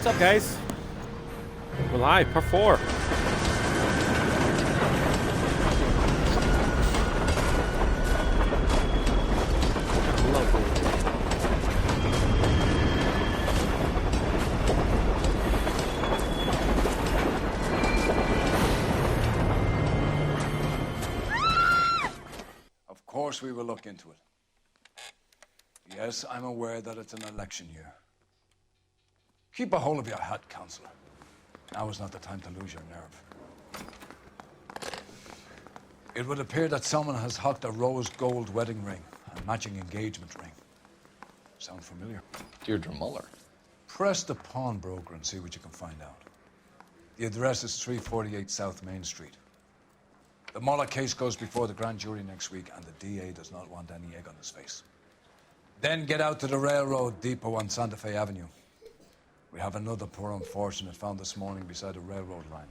what's up, guys? We're live, part 4. Of course we will look into it. Yes, I'm aware that it's an election year. Keep a hold of your hat, Counselor. Now is not the time to lose your nerve. It would appear that someone has hocked a rose gold wedding ring and matching engagement ring. Sound familiar? Deirdre Muller. Press the pawnbroker and see what you can find out. The address is 348 South Main Street. The Muller case goes before the grand jury next week, and the DA does not want any egg on his face. Then get out to the railroad depot on Santa Fe Avenue. We have another poor unfortunate found this morning beside a railroad line.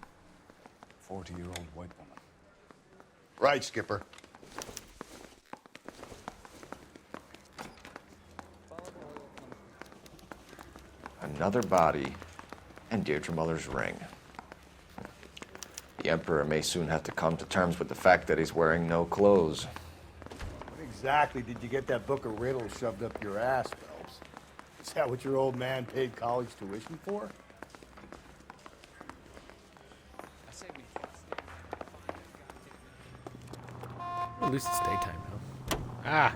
40-year-old white woman. Right, Skipper. Another body, and Deirdre Muller's ring. The Emperor may soon have to come to terms with the fact that he's wearing no clothes. What exactly did you get that book of riddles shoved up your ass, Phelps? Is that what your old man paid college tuition for? At least it's daytime now. Ah!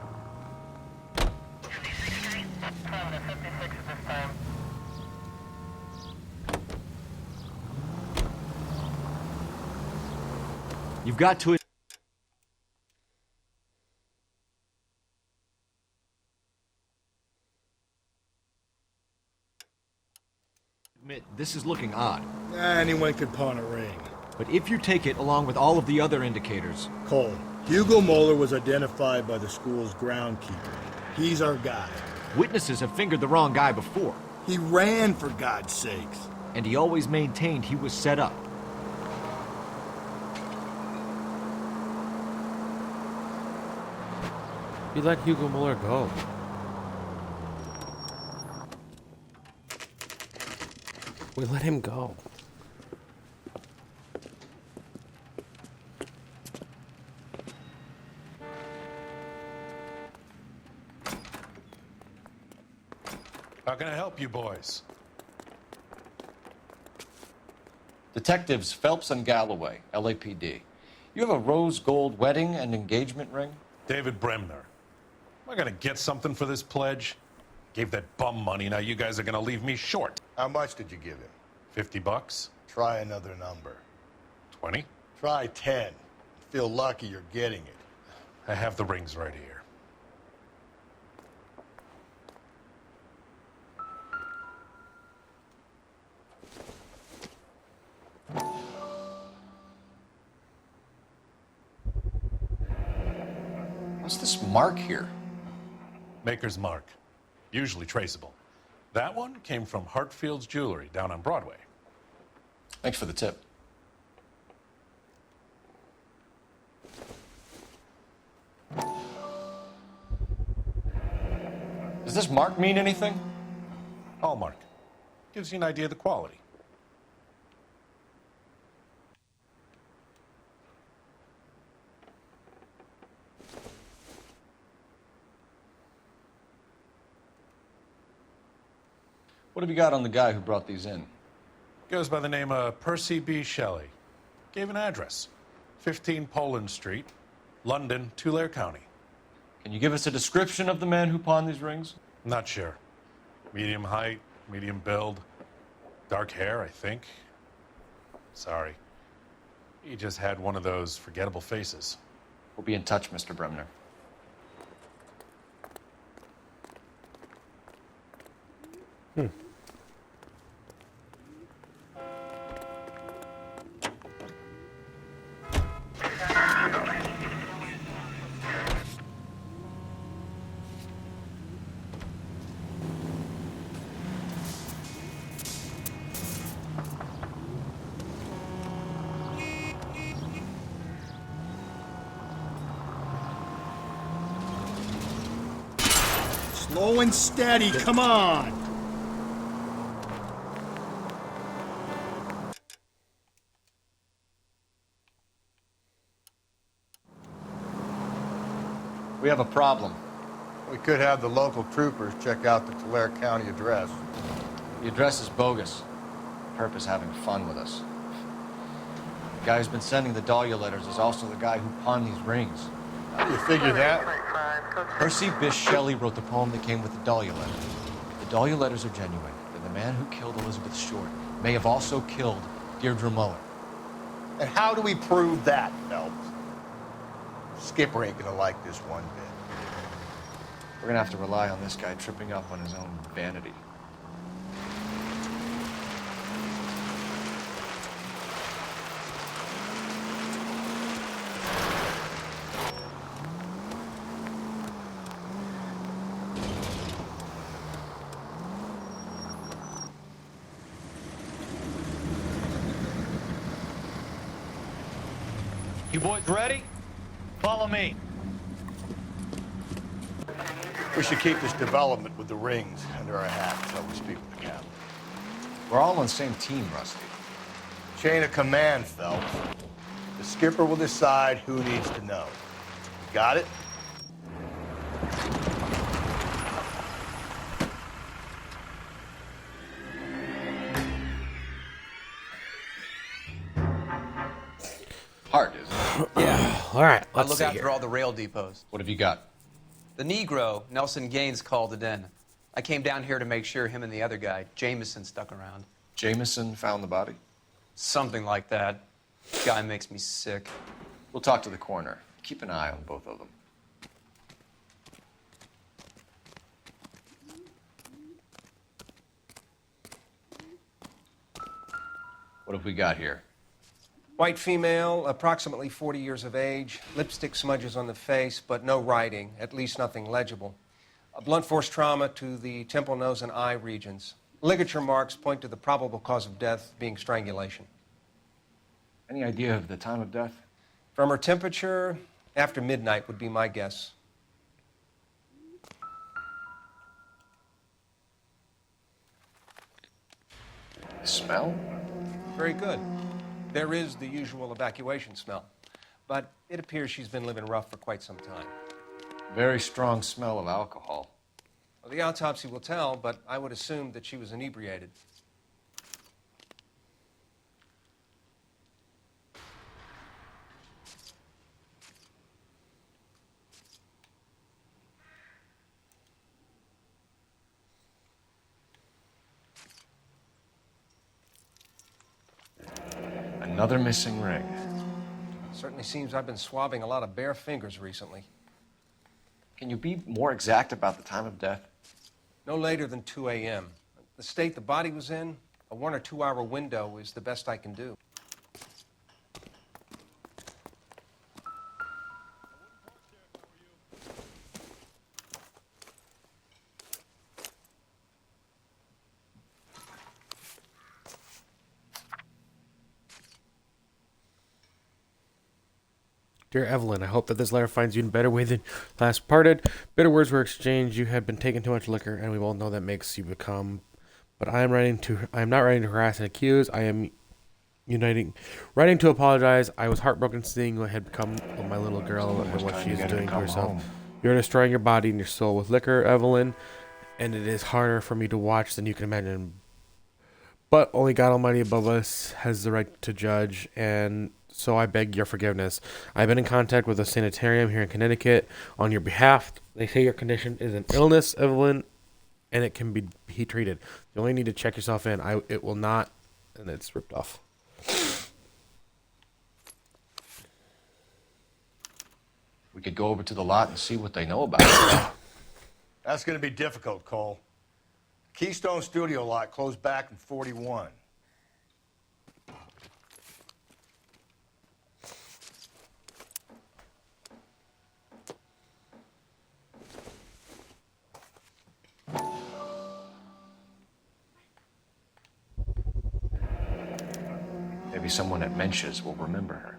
You've got to admit, this is looking odd. Anyone could pawn a ring. But if you take it along with all of the other indicators... Cole, Hugo Moeller was identified by the school's groundkeeper. He's our guy. Witnesses have fingered the wrong guy before. He ran, for God's sakes. And he always maintained he was set up. We let Hugo Muller go. We let him go. How can I help you boys? Detectives Phelps and Galloway, LAPD. You have a rose gold wedding and engagement ring? David Bremner. Am I gonna get something for this pledge? Gave that bum money, now you guys are gonna leave me short. How much did you give him? 50 bucks? Try another number. 20? Try 10. Feel lucky you're getting it. I have the rings right here. What's this mark here? Maker's mark. Usually traceable. That one came from Hartfield's Jewelry down on Broadway. Thanks for the tip. Does this mark mean anything? Hallmark. Gives you an idea of the quality. What have you got on the guy who brought these in? Goes by the name of Percy B. Shelley. Gave an address. 15 Poland Street, London, Tulare County. Can you give us a description of the man who pawned these rings? Not sure. Medium height, medium build, dark hair, I think. Sorry. He just had one of those forgettable faces. We'll be in touch, Mr. Bremner. Slow and steady, come on! We have a problem. We could have the local troopers check out the Tulare County address. The address is bogus. Perp is having fun with us. The guy who's been sending the Dahlia letters is also the guy who pawned these rings. How do you figure that? Percy Bysshe Shelley wrote the poem that came with the Dahlia letters. If the Dahlia letters are genuine, then the man who killed Elizabeth Short may have also killed Deirdre Muller. And how do we prove that, Phelps? Skipper ain't gonna like this one bit. We're gonna have to rely on this guy tripping up on his own vanity. You boys ready? Follow me. We should keep this development with the rings under our hat until we speak with the captain. We're all on the same team, Rusty. Chain of command, Phelps. The skipper will decide who needs to know. Got it? Hard, isn't it? Yeah. All right. I Let's look see after here. all the rail depots. What have you got? The Negro, Nelson Gaines, called it in. I came down here to make sure him and the other guy, Jameson, stuck around. Jameson found the body? Something like that. Guy makes me sick. We'll talk to the coroner. Keep an eye on both of them. What have we got here? White female, approximately 40 years of age, lipstick smudges on the face, but no writing, at least nothing legible. A blunt force trauma to the temple, nose, and eye regions. Ligature marks point to the probable cause of death being strangulation. Any idea of the time of death? From her temperature, after midnight would be my guess. Smell? Very good. There is the usual evacuation smell, but it appears she's been living rough for quite some time. Very strong smell of alcohol. Well, the autopsy will tell, but I would assume that she was inebriated. Another missing ring. Certainly seems I've been swabbing a lot of bare fingers recently. Can you be more exact about the time of death? No later than 2 a.m. The state the body was in, a 1 or 2 hour window is the best I can do. Dear Evelyn, I hope that this letter finds you in a better way than last parted. Bitter words were exchanged. You had been taking too much liquor, and we both know that makes you become. But I am not writing to harass and accuse. I am writing to apologize. I was heartbroken seeing what had become of my little girl and what she is doing to herself. You're destroying your body and your soul with liquor, Evelyn, and it is harder for me to watch than you can imagine. But only God Almighty above us has the right to judge, and so I beg your forgiveness. I've been in contact with a sanitarium here in Connecticut on your behalf. They say your condition is an illness, Evelyn, and it can be treated. You only need to check yourself in. It will not, and it's ripped off. We could go over to the lot and see what they know about it. That's gonna be difficult, Cole. Keystone Studio lot closed back in 41. Maybe someone at Mensch's will remember her.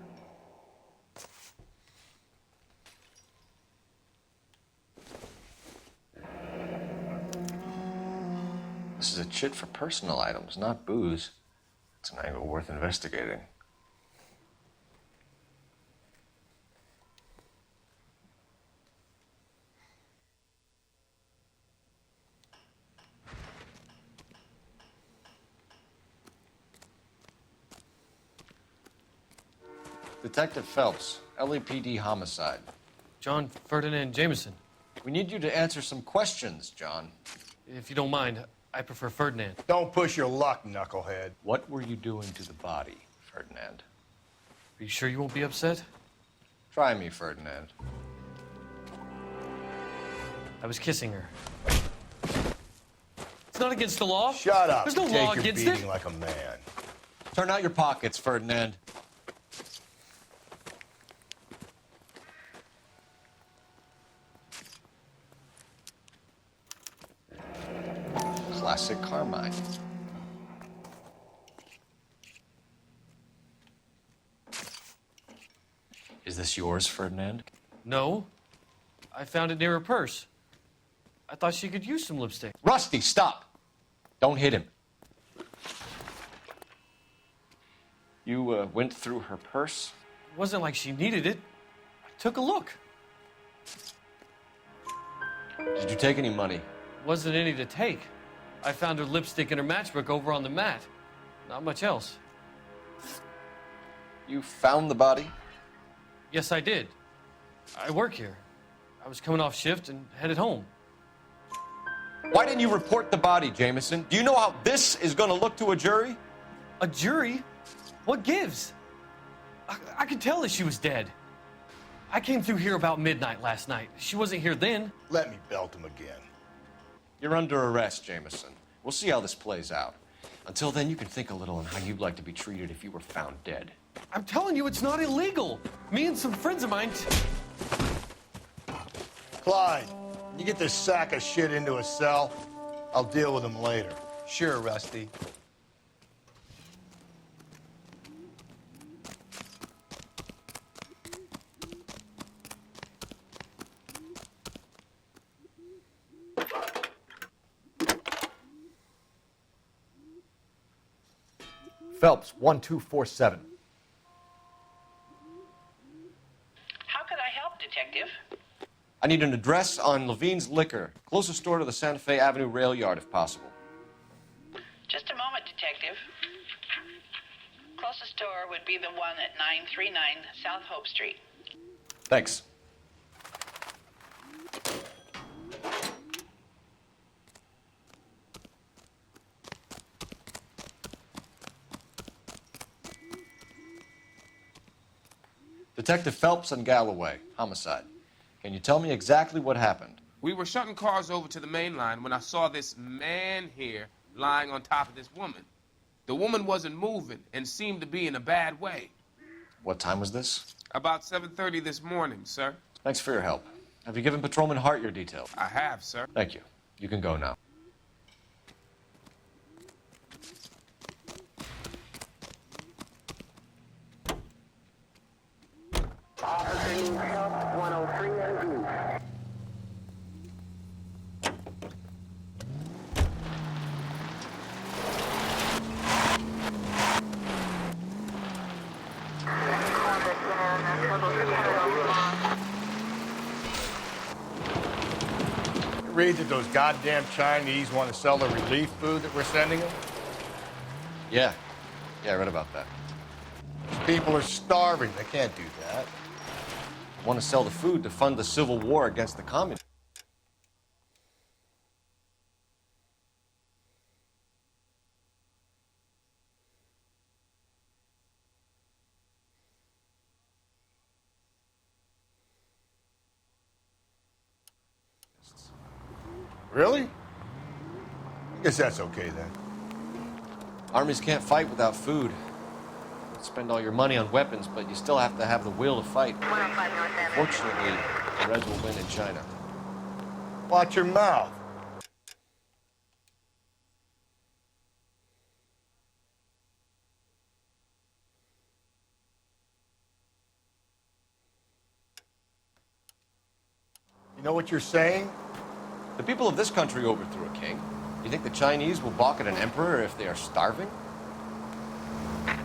This is a chit for personal items, not booze. It's an angle worth investigating. Detective Phelps, LAPD homicide. John Ferdinand Jameson. We need you to answer some questions, John. If you don't mind, I prefer Ferdinand. Don't push your luck, knucklehead. What were you doing to the body, Ferdinand? Are you sure you won't be upset? Try me, Ferdinand. I was kissing her. It's not against the law. Shut up. There's no Take law your against beating it. like a man. Turn out your pockets, Ferdinand. Classic Carmine. Is this yours, Ferdinand? No. I found it near her purse. I thought she could use some lipstick. Rusty, stop! Don't hit him. You went through her purse? It wasn't like she needed it. I took a look. Did you take any money? Wasn't any to take. I found her lipstick and her matchbook over on the mat. Not much else. You found the body? Yes, I did. I work here. I was coming off shift and headed home. Why didn't you report the body, Jameson? Do you know how this is going to look to a jury? A jury? What gives? I could tell that she was dead. I came through here about midnight last night. She wasn't here then. Let me belt him again. You're under arrest, Jameson. We'll see how this plays out. Until then, you can think a little on how you'd like to be treated if you were found dead. I'm telling you, it's not illegal. Me and some friends of mine. Clyde, you get this sack of shit into a cell. I'll deal with him later. Sure, Rusty. Phelps, 1247. How could I help, Detective? I need an address on Levine's Liquor. Closest store to the Santa Fe Avenue rail yard, if possible. Just a moment, Detective. Closest store would be the one at 939 South Hope Street. Thanks. Detective Phelps and Galloway, homicide. Can you tell me exactly what happened? We were shutting cars over to the main line when I saw this man here lying on top of this woman. The woman wasn't moving and seemed to be in a bad way. What time was this? About 7:30 this morning, sir. Thanks for your help. Have you given Patrolman Hart your details? I have, sir. Thank you. You can go now. Officer help 103 and view. Read that those goddamn Chinese want to sell the relief food that we're sending them? Yeah. Yeah, I read about that. People are starving. They can't do that. Want to sell the food to fund the civil war against the communists. Really? I guess that's okay then. Armies can't fight without food. You spend all your money on weapons, but you still have to have the will to fight. Fortunately, the Reds will win in China. Watch your mouth. You know what you're saying? The people of this country overthrew a king. You think the Chinese will balk at an emperor if they are starving?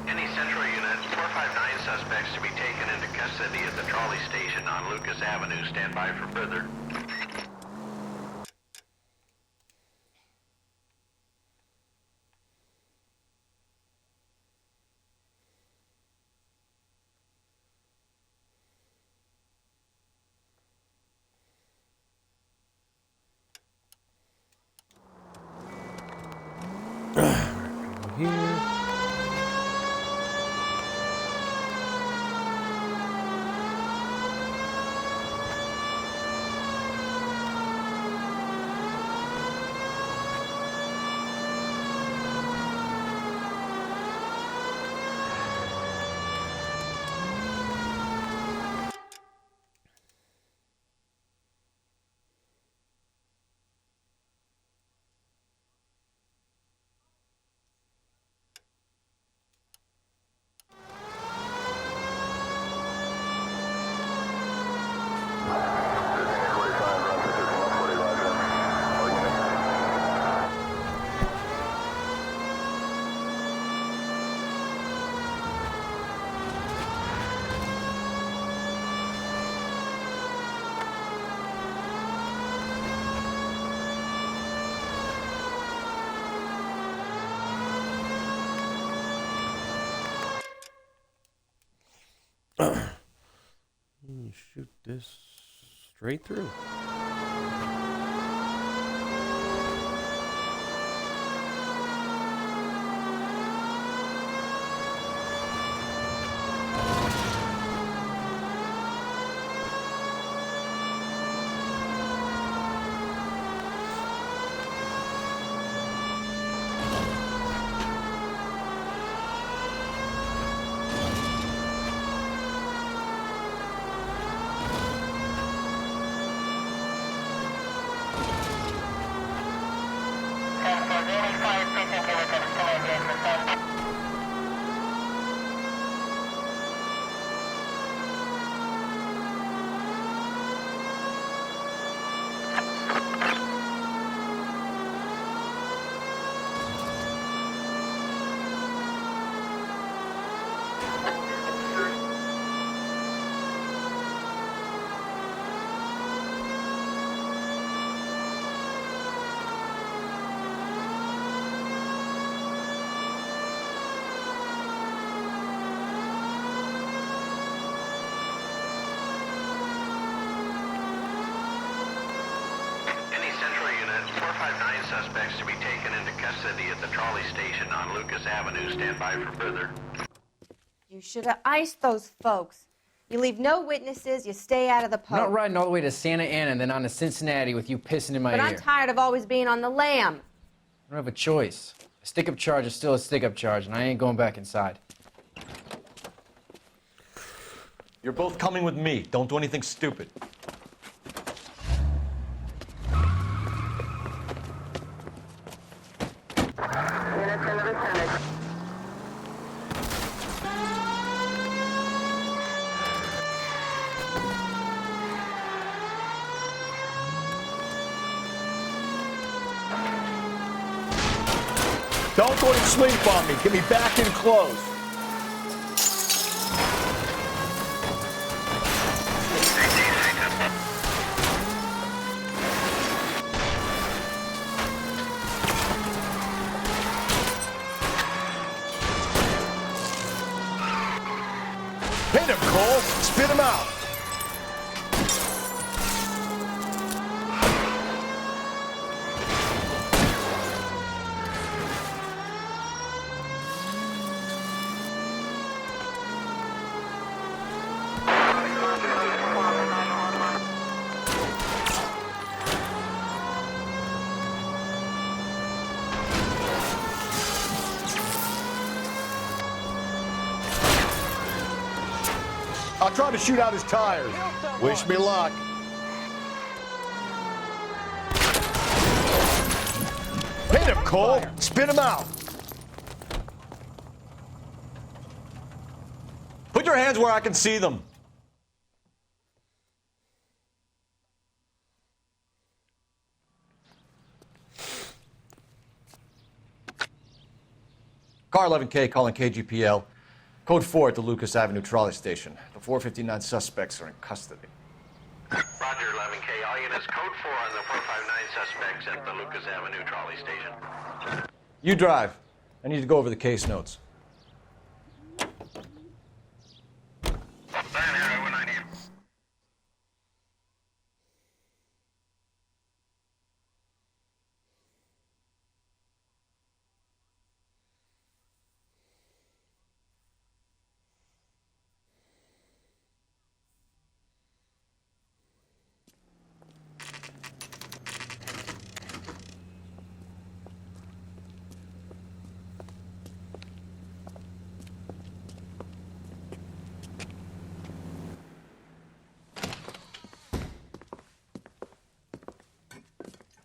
Any Central Unit, 459 suspects to be taken into custody at the trolley station on Lucas Avenue. Stand by for further. here. Shoot this straight through. Suspects to be taken into custody at the trolley station on Lucas Avenue. Stand by for further. You should have iced those folks. You leave no witnesses, you stay out of the I'm poke. not riding all the way to Santa Ana and then on to Cincinnati with you pissing in my But ear. I'm tired of always being on the lam. I don't have a choice. A stick-up charge is still a stick-up charge, and I ain't going back inside. You're both coming with me. Don't do anything stupid. Don't go to sleep on me. Get me back in close. Hit him, Cole. Spit him out. I'll try to shoot out his tires. Wish me luck. Hit him, Cole. Spit him out. Put your hands where I can see them. Car 11K calling KGPL. Code 4 at the Lucas Avenue trolley station. The 459 suspects are in custody. Roger, 11K. All units, code 4 on the 459 suspects at the Lucas Avenue trolley station. You drive. I need to go over the case notes.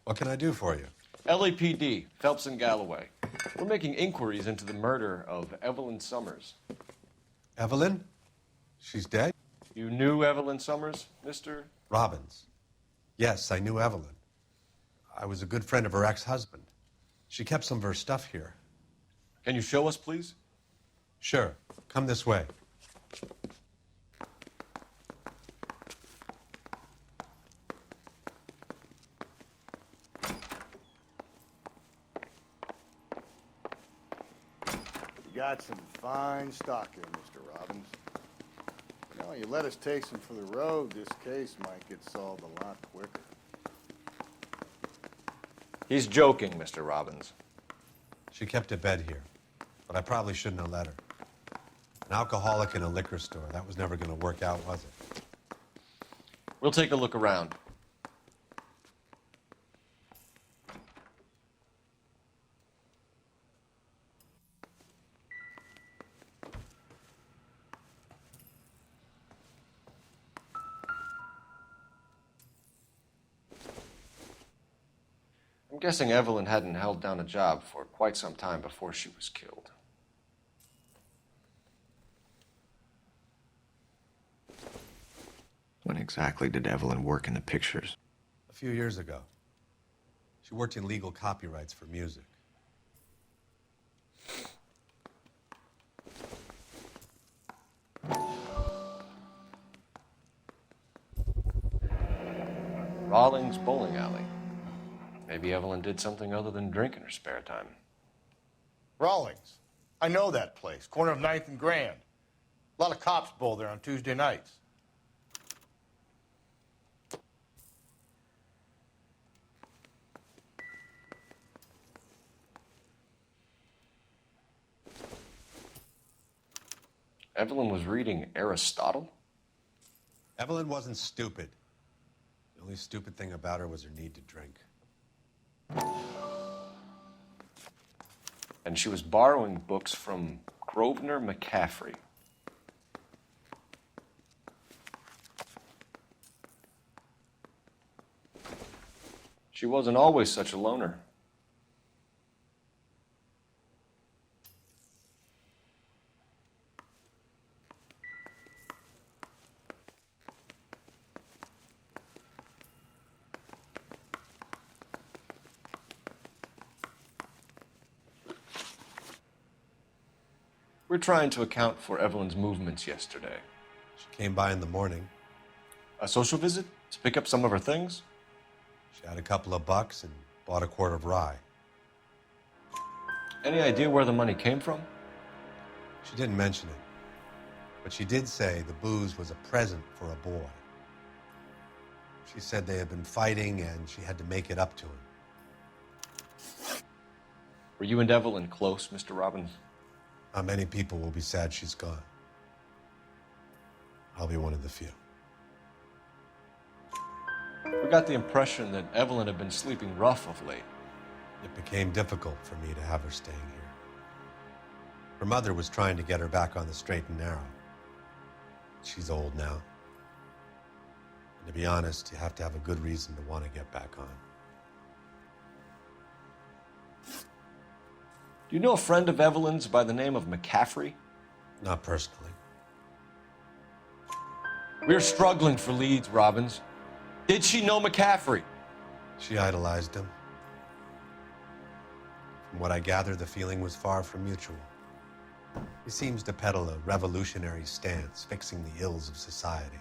What can I do for you? LAPD, Phelps and Galloway. We're making inquiries into the murder of Evelyn Summers. Evelyn? She's dead? You knew Evelyn Summers, Mr. Robbins. Yes, I knew Evelyn. I was a good friend of her ex-husband. She kept some of her stuff here. Can you show us, please? Sure. Come this way. You got some fine stock here, Mr. Robbins. You know, you let us take some for the road, this case might get solved a lot quicker. He's joking, Mr. Robbins. She kept a bed here, but I probably shouldn't have let her. An alcoholic in a liquor store, that was never going to work out, was it? We'll take a look around. I'm guessing Evelyn hadn't held down a job for quite some time before she was killed. When exactly did Evelyn work in the pictures? A few years ago. She worked in legal copyrights for music. Rawlings Bowling Alley. Maybe Evelyn did something other than drink in her spare time. Rawlings. I know that place. Corner of 9th and Grand. A lot of cops bowl there on Tuesday nights. Evelyn was reading Aristotle? Evelyn wasn't stupid. The only stupid thing about her was her need to drink. And she was borrowing books from Grosvenor McCaffrey. She wasn't always such a loner. We're trying to account for Evelyn's movements yesterday. She came by in the morning. A social visit? To pick up some of her things? She had a couple of bucks and bought a quart of rye. Any idea where the money came from? She didn't mention it. But she did say the booze was a present for a boy. She said they had been fighting and she had to make it up to him. Were you and Evelyn close, Mr. Robbins? Not many people will be sad she's gone. I'll be one of the few. We got the impression that Evelyn had been sleeping rough of late. It became difficult for me to have her staying here. Her mother was trying to get her back on the straight and narrow. She's old now. And to be honest, you have to have a good reason to want to get back on. Do you know a friend of Evelyn's by the name of McCaffrey? Not personally. We're struggling for leads, Robbins. Did she know McCaffrey? She idolized him. From what I gather, the feeling was far from mutual. He seems to peddle a revolutionary stance, fixing the ills of society.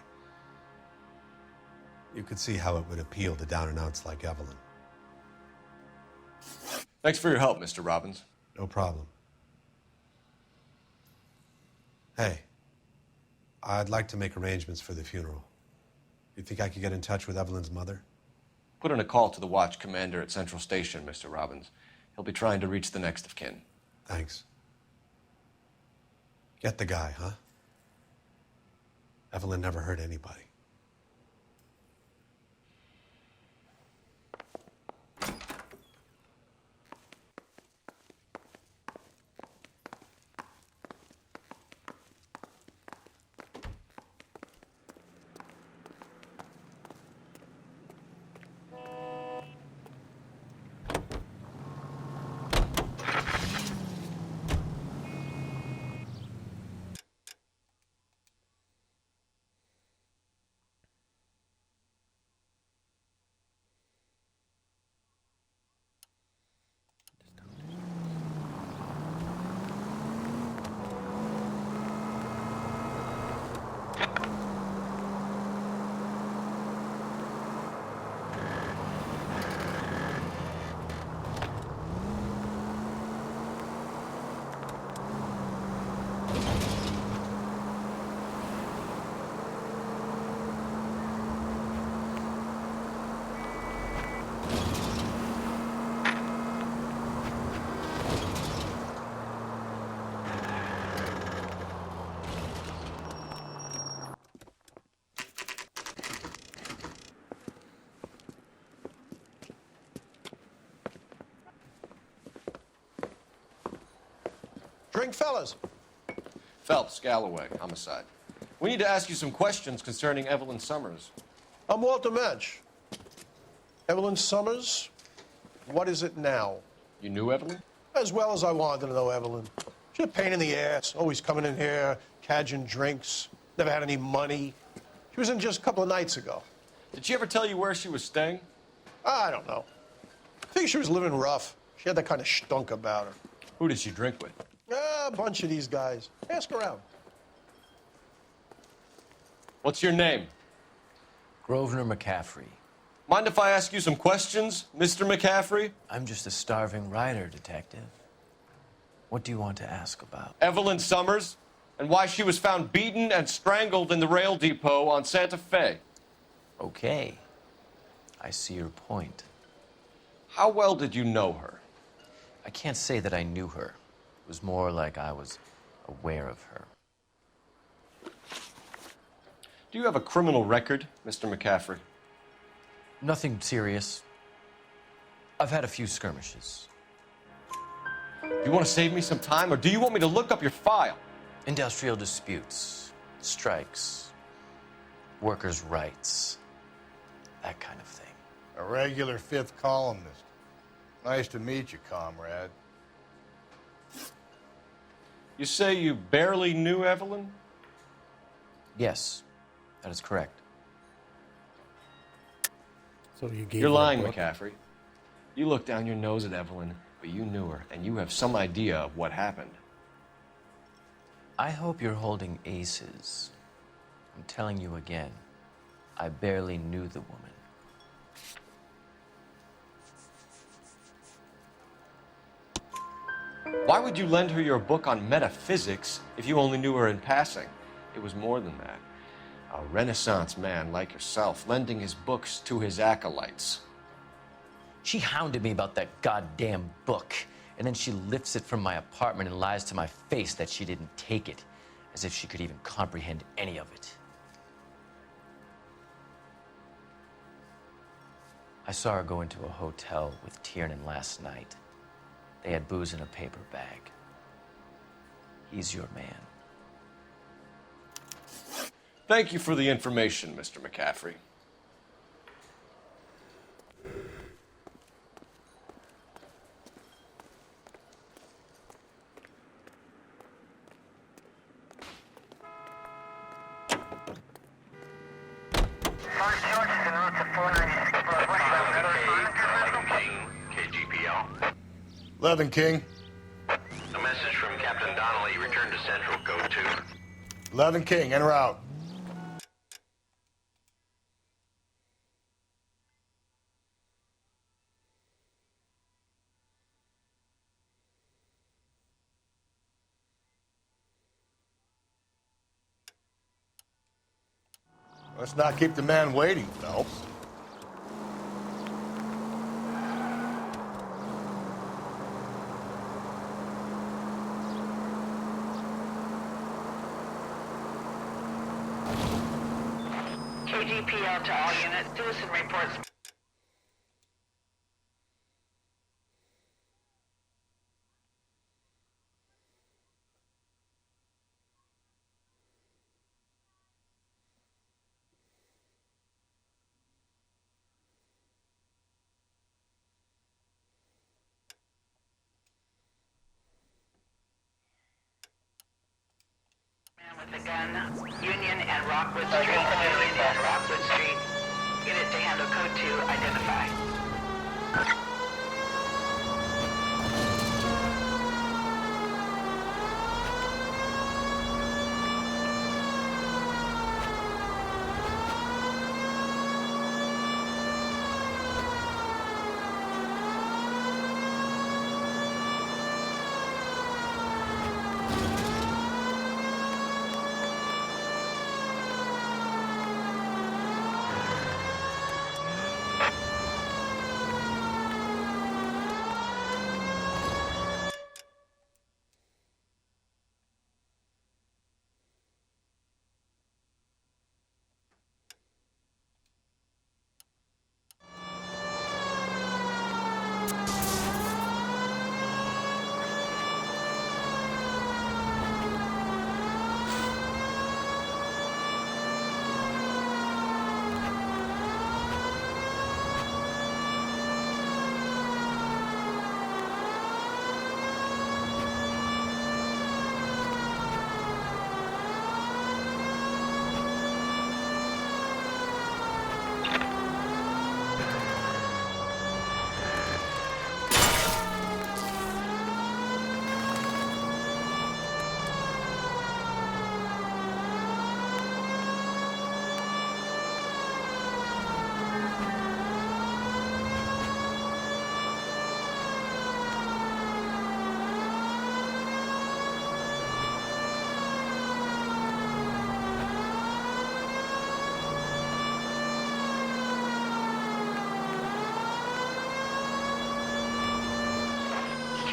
You could see how it would appeal to down-and-outs like Evelyn. Thanks for your help, Mr. Robbins. No problem. Hey, I'd like to make arrangements for the funeral. You think I could get in touch with Evelyn's mother? Put in a call to the watch commander at Central Station, Mr. Robbins. He'll be trying to reach the next of kin. Thanks. Get the guy, huh? Evelyn never hurt anybody. Drink, fellas. Phelps, Galloway, homicide. We need to ask you some questions concerning Evelyn Summers. I'm Walter Mensch. Evelyn Summers, what is it now? You knew Evelyn? As well as I wanted to know Evelyn. She's a pain in the ass, always coming in here, cadging drinks, never had any money. She was in just a couple of nights ago. Did she ever tell you where she was staying? I don't know. I think she was living rough. She had that kind of stunk about her. Who did she drink with? A bunch of these guys. Ask around. What's your name? Grosvenor McCaffrey. Mind if I ask you some questions, Mr. McCaffrey? I'm just a starving writer, detective. What do you want to ask about? Evelyn Summers, and why she was found beaten and strangled in the rail depot on Santa Fe. Okay. I see your point. How well did you know her? I can't say that I knew her. It was more like I was aware of her. Do you have a criminal record, Mr. McCaffrey? Nothing serious. I've had a few skirmishes. Do you want to save me some time, or do you want me to look up your file? Industrial disputes, strikes, workers' rights, that kind of thing. A regular fifth columnist. Nice to meet you, comrade. You say you barely knew Evelyn? Yes, that is correct. So you gave You're her a lying, book? McCaffrey. You looked down your nose at Evelyn, but you knew her, and you have some idea of what happened. I hope you're holding aces. I'm telling you again, I barely knew the woman. Why would you lend her your book on metaphysics if you only knew her in passing? It was more than that. A Renaissance man like yourself, lending his books to his acolytes. She hounded me about that goddamn book, and then she lifts it from my apartment and lies to my face that she didn't take it, as if she could even comprehend any of it. I saw her go into a hotel with Tiernan last night. They had booze in a paper bag. He's your man. Thank you for the information, Mr. McCaffrey. KGPL. 11 King. A message from Captain Donnelly. Return to Central. Code 2. 11 King, enter out. Let's not keep the man waiting, Phelps. KGPL to all units. Citizen reports. With a gun, Union and Rockwood Street. Union and Rockwood Street. Unit to handle code 2, identify.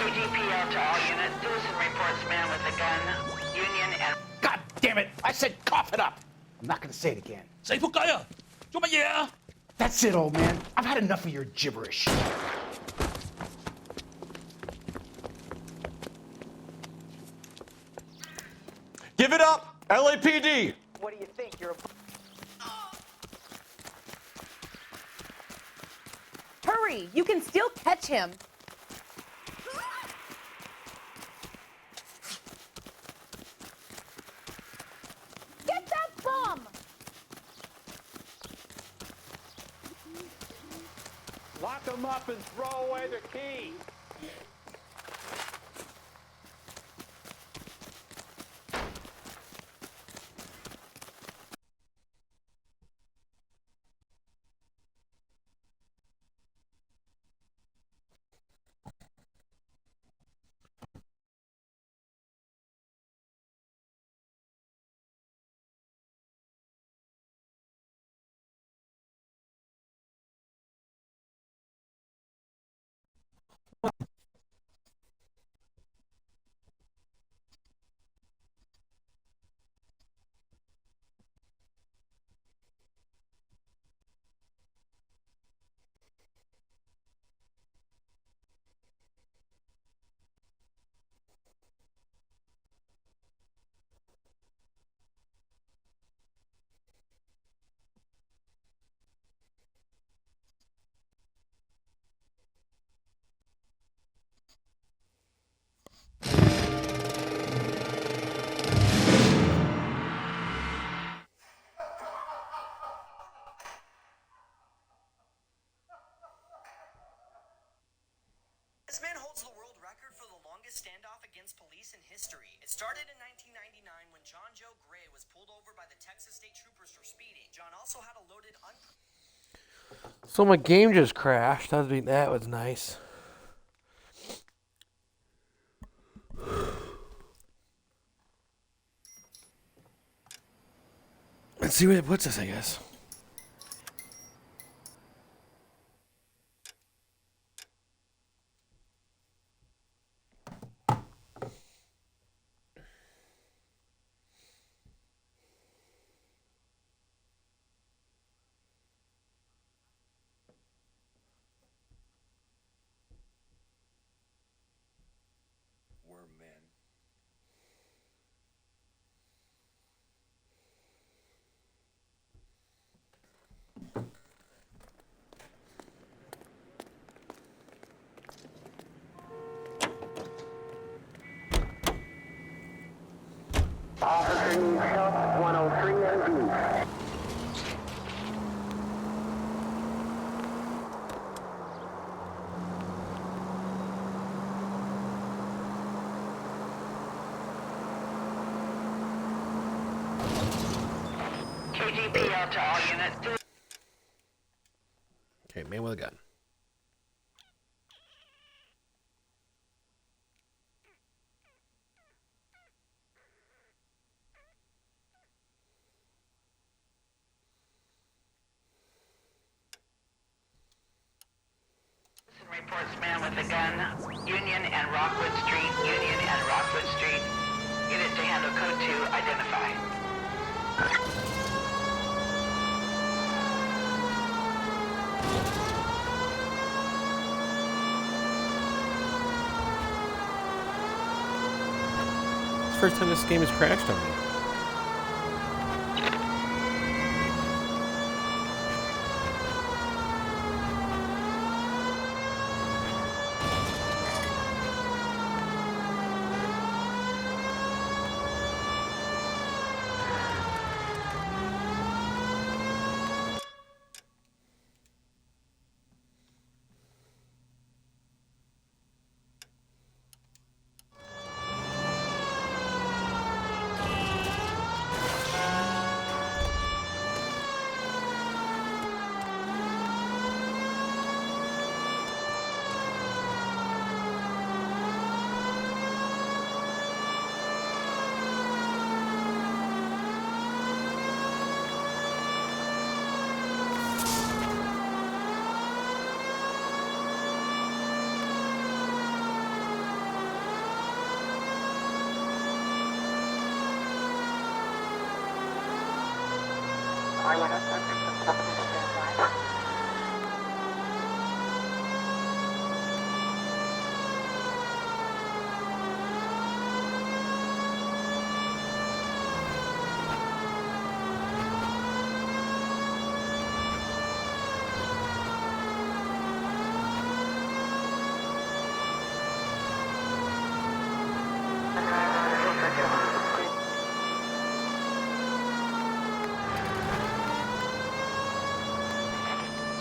KGPL to all units. Citizen reports man with a gun. Union and... God damn it! I said cough it up! I'm not gonna say it again. Say That's it, old man. I've had enough of your gibberish. Give it up, LAPD! What do you think? You're a... Hurry! You can still catch him. Get that bum! Lock them up and throw away the key. This man holds the world record for the longest standoff against police in history. It started in 1999 when John Joe Gray was pulled over by the Texas State Troopers for speeding. John also had a loaded So my game just crashed. That was nice. Let's see where it puts us, I guess. We're men. Officer needs help, 103 MD. KGPL to all units. Okay, man with a gun. Reports man with a gun. Union and Rockwood Street. Union and Rockwood Street. Unit to handle code 2. Identify. It's the first time this game has crashed on me.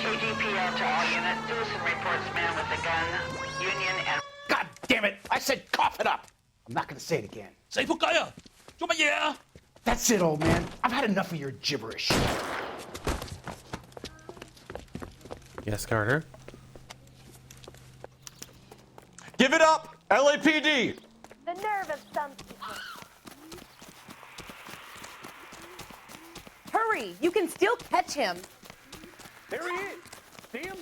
KGPL to all units. Citizen reports man with a gun. Union and... God damn it! I said cough it up! I'm not gonna say it again. That's it, old man. I've had enough of your gibberish. Yes, Carter. Give it up, LAPD! The nerve of some people. Hurry! You can still catch him. There he is. See him?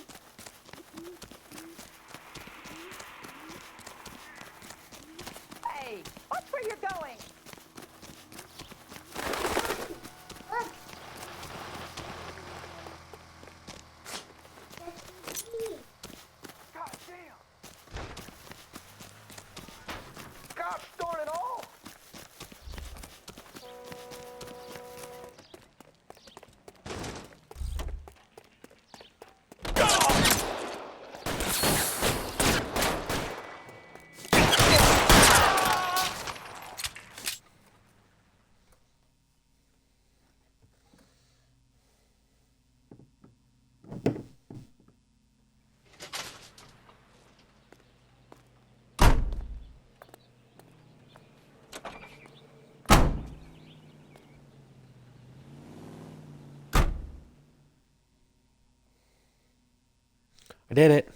Hey, watch where you're going. God damn. Gosh darn it all. I did it.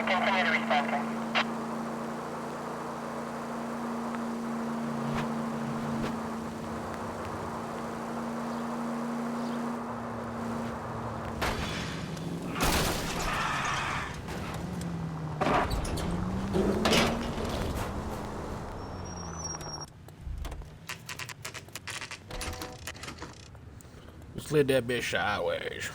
Continue to respond, sir. Slid that bitch sideways.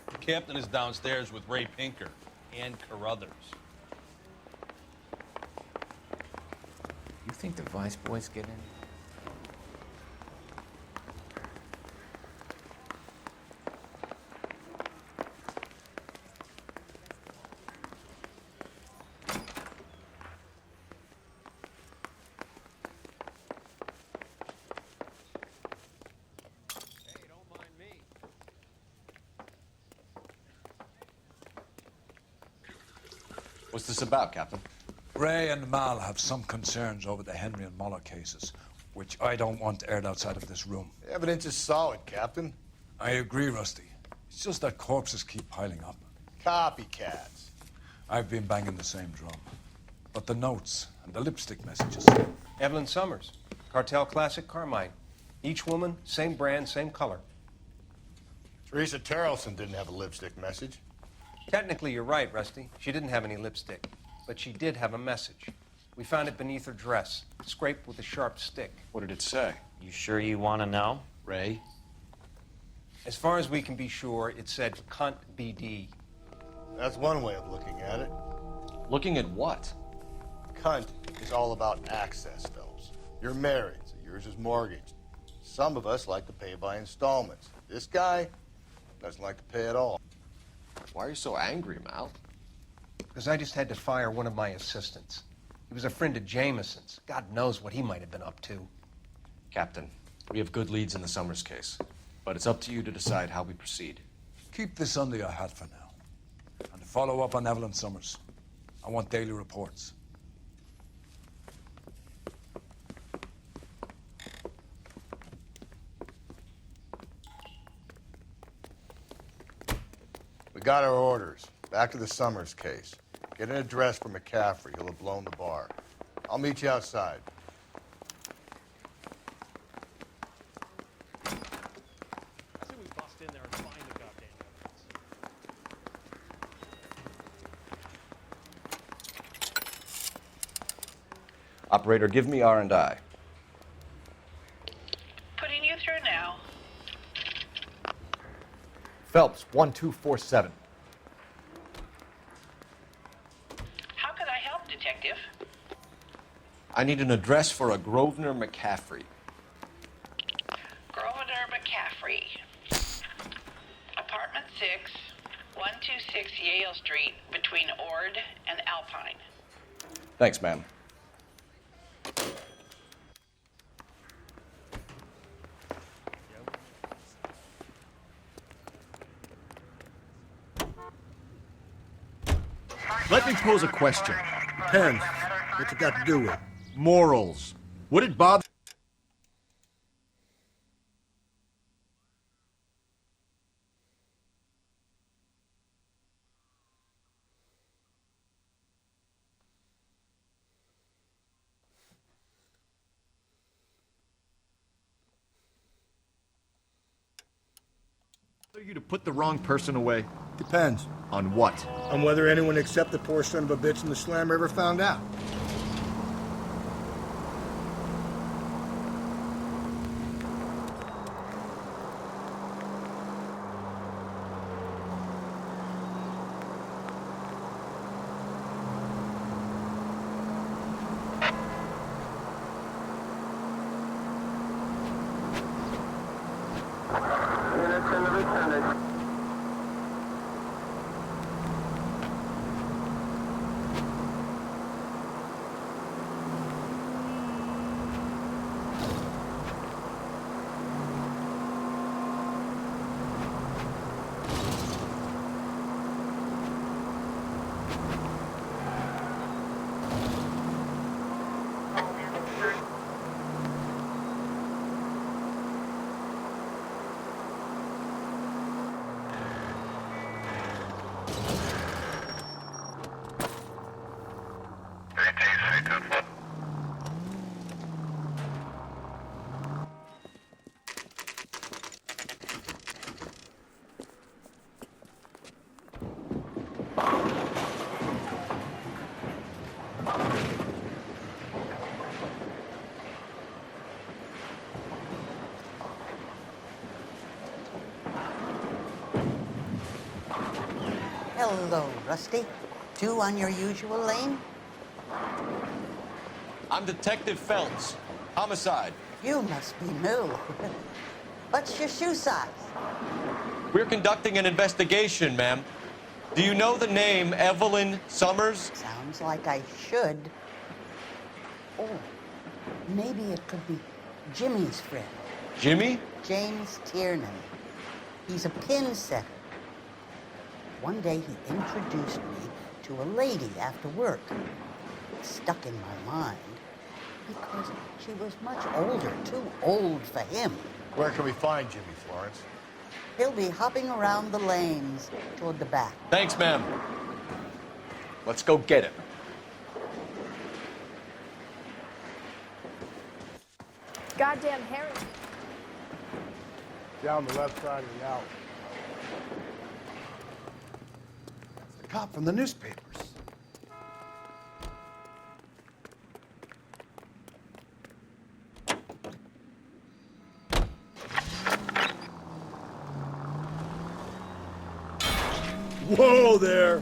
The captain is downstairs with Ray Pinker and Carruthers. You think the Vice boys get in? What's this about, Captain? Ray and Mal have some concerns over the Henry and Muller cases, which I don't want aired outside of this room. The evidence is solid, Captain. I agree, Rusty. It's just that corpses keep piling up. Copycats. I've been banging the same drum. But the notes and the lipstick messages. Evelyn Summers, Cartel Classic Carmine. Each woman, same brand, same color. Teresa Terrelson didn't have a lipstick message. Technically, you're right, Rusty. She didn't have any lipstick, but she did have a message. We found it beneath her dress, scraped with a sharp stick. What did it say? You sure you want to know? Ray? As far as we can be sure, it said cunt BD. That's one way of looking at it. Looking at what? Cunt is all about access, Phelps. You're married, so yours is mortgaged. Some of us like to pay by installments. This guy doesn't like to pay at all. Why are you so angry, Mal? Because I just had to fire one of my assistants. He was a friend of Jameson's. God knows what he might have been up to. Captain, we have good leads in the Summers case, but it's up to you to decide how we proceed. Keep this under your hat for now. And to follow up on Evelyn Summers, I want daily reports. We got our orders. Back to the Summers case. Get an address for McCaffrey. He'll have blown the bar. I'll meet you outside. Operator, give me R&I. Putting you through now. Phelps, 1247. How could I help, Detective? I need an address for a Grosvenor McCaffrey. Grosvenor McCaffrey. Apartment 6, 126 Yale Street, between Ord and Alpine. Thanks, ma'am. Let me pose a question. Depends. What's it got to do with? Morals. Would it bother you to put the wrong person away? Depends. On what? On whether anyone except the poor son of a bitch in the slammer ever found out. Hello, Rusty. Two on your usual lane? I'm Detective Phelps. Homicide. You must be new. What's your shoe size? We're conducting an investigation, ma'am. Do you know the name Evelyn Summers? Sounds like I should. Oh, maybe it could be Jimmy's friend. Jimmy? James Tiernan. He's a pin setter. One day he introduced me to a lady after work. It stuck in my mind because she was much older, too old for him. Where can we find Jimmy, Florence? He'll be hopping around the lanes toward the back. Thanks, ma'am. Let's go get him. Goddamn Harry. Down the left side of the alley. The cop from the newspapers. Whoa there!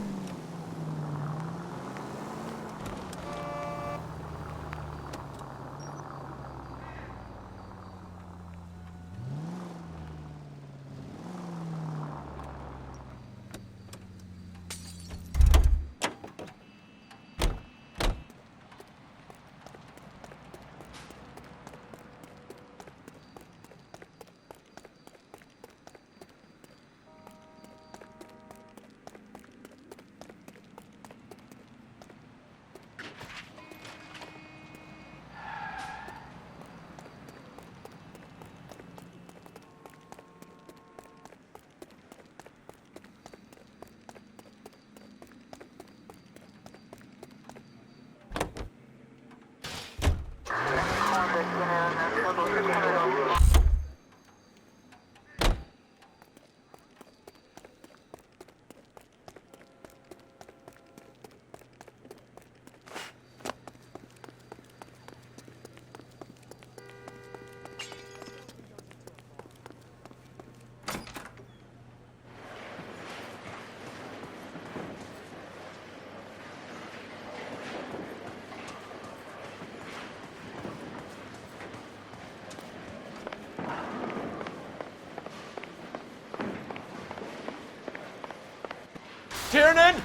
Tiernan!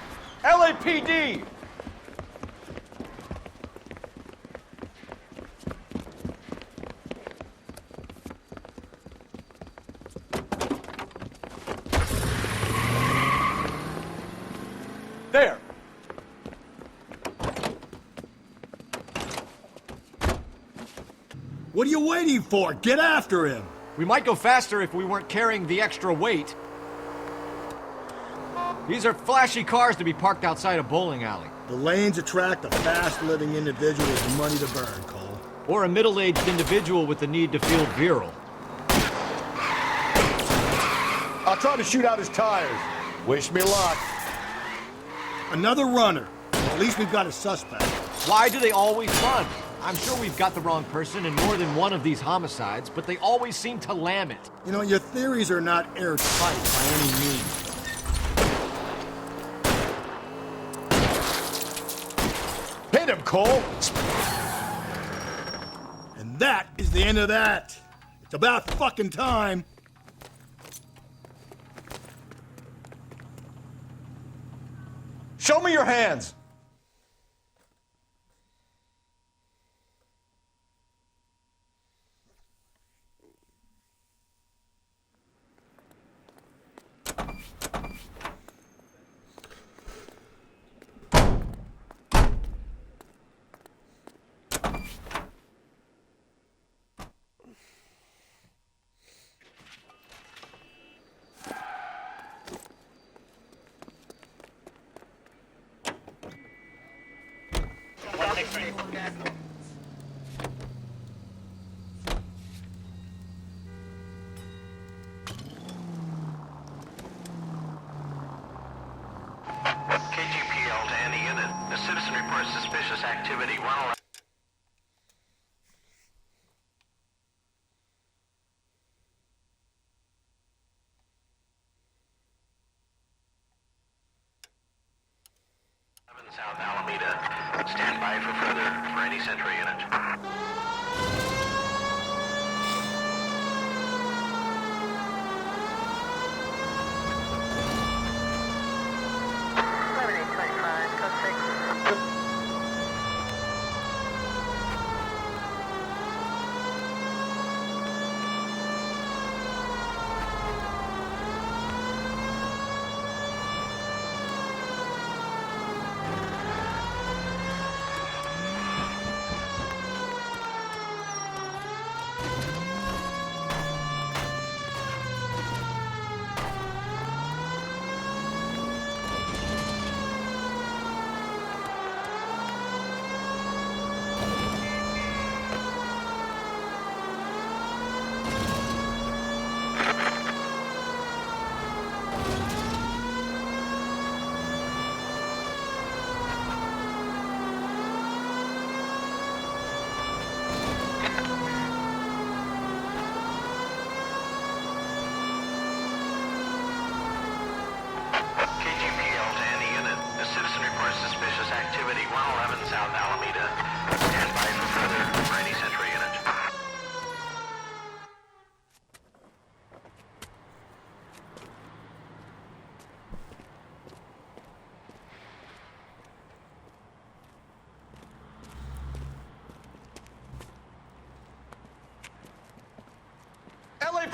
LAPD! There! What are you waiting for? Get after him! We might go faster if we weren't carrying the extra weight. These are flashy cars to be parked outside a bowling alley. The lanes attract a fast-living individual with money to burn, Cole. Or a middle-aged individual with the need to feel virile. I'll try to shoot out his tires. Wish me luck. Another runner. At least we've got a suspect. Why do they always run? I'm sure we've got the wrong person in more than one of these homicides, but they always seem to lam it. You know, your theories are not airtight by any means. Hit him, Cole! And that is the end of that. It's about fucking time. Show me your hands! KGPL to any unit. The citizen reports suspicious activity. 111. South Alameda. Stand by for further for any Central unit.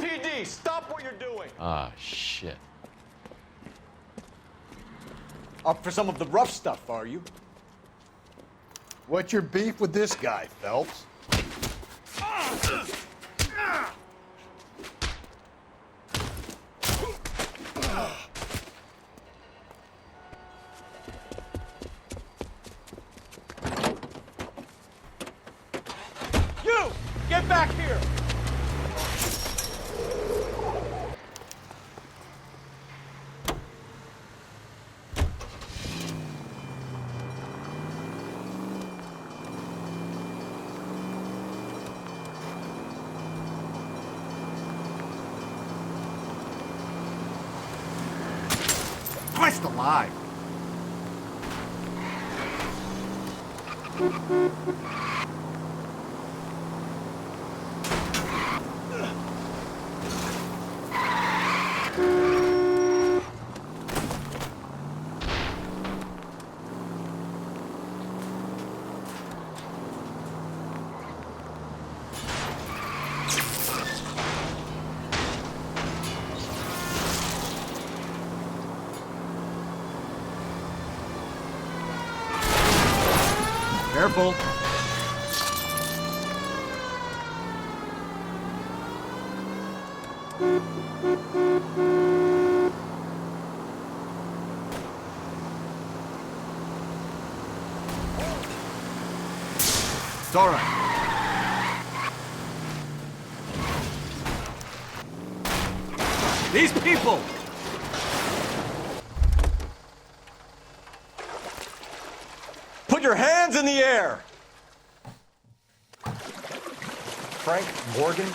LAPD, stop what you're doing. Ah, shit. Up for some of the rough stuff, are you? What's your beef with this guy, Phelps? You! Get back here! Christ alive! Careful. It's all right. These people! Put your hands in the air! Frank Morgan?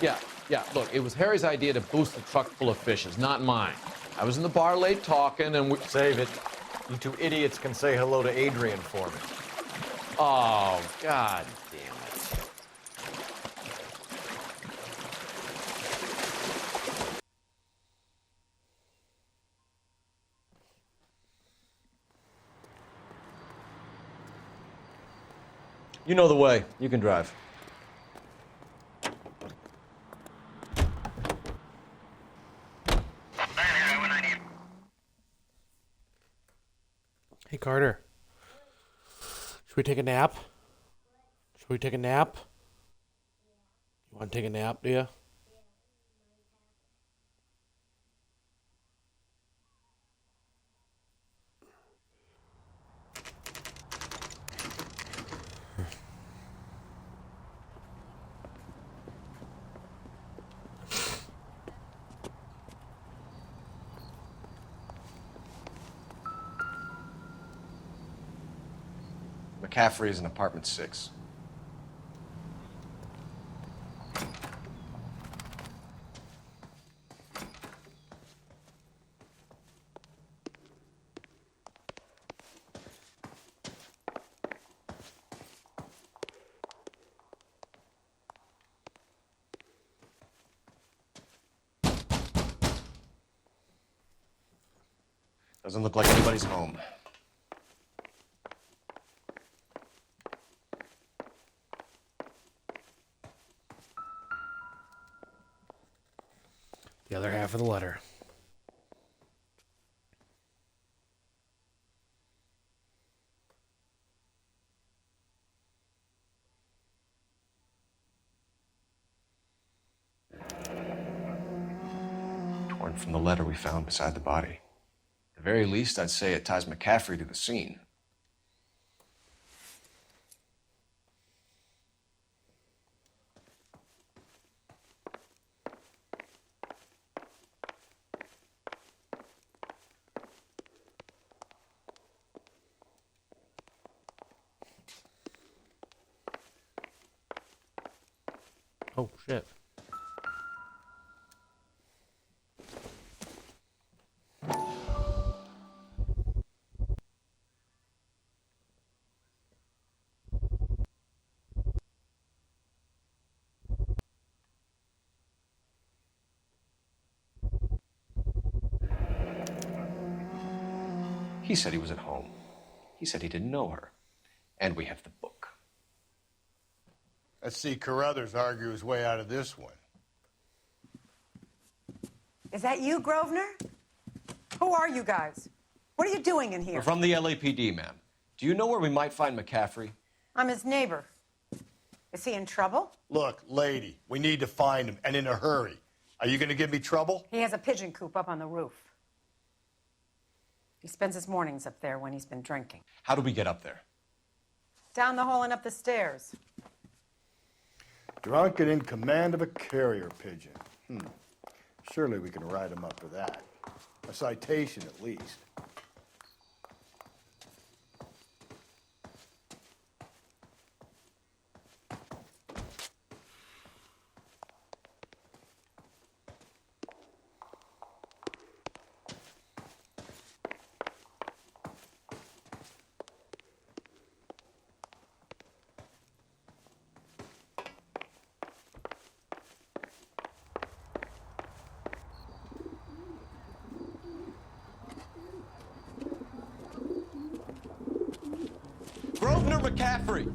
Yeah, look, it was Harry's idea to boost the truck full of fishes, not mine. I was in the bar late talking and we... Save it. You two idiots can say hello to Adrian for me. Oh, god damn it. You know the way. You can drive. Hey, Carter. Should we take a nap? Should we take a nap? You want to take a nap, do you? McCaffrey is in apartment 6. Doesn't look like anybody's home. The other half of the letter. Torn from the letter we found beside the body. At the very least, I'd say it ties McCaffrey to the scene. Oh, shit. He said he was at home. He said he didn't know her. And we have the book. Let's see Carruthers argue his way out of this one. Is that you, Grosvenor? Who are you guys? What are you doing in here? We're from the LAPD, ma'am. Do you know where we might find McCaffrey? I'm his neighbor. Is he in trouble? Look, lady, we need to find him, and in a hurry. Are you gonna give me trouble? He has a pigeon coop up on the roof. He spends his mornings up there when he's been drinking. How do we get up there? Down the hall and up the stairs. Drunk and in command of a carrier pigeon. Surely we can write him up for that. A citation, at least. Grosvenor McCaffrey!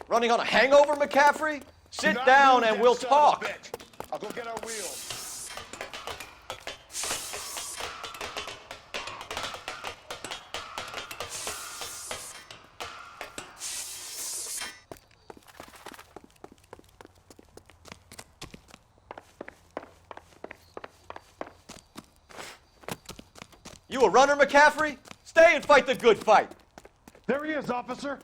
Running on a hangover, McCaffrey? Sit down and we'll talk. I'll go get our wheels. You a runner, McCaffrey? Stay and fight the good fight. There he is, officer.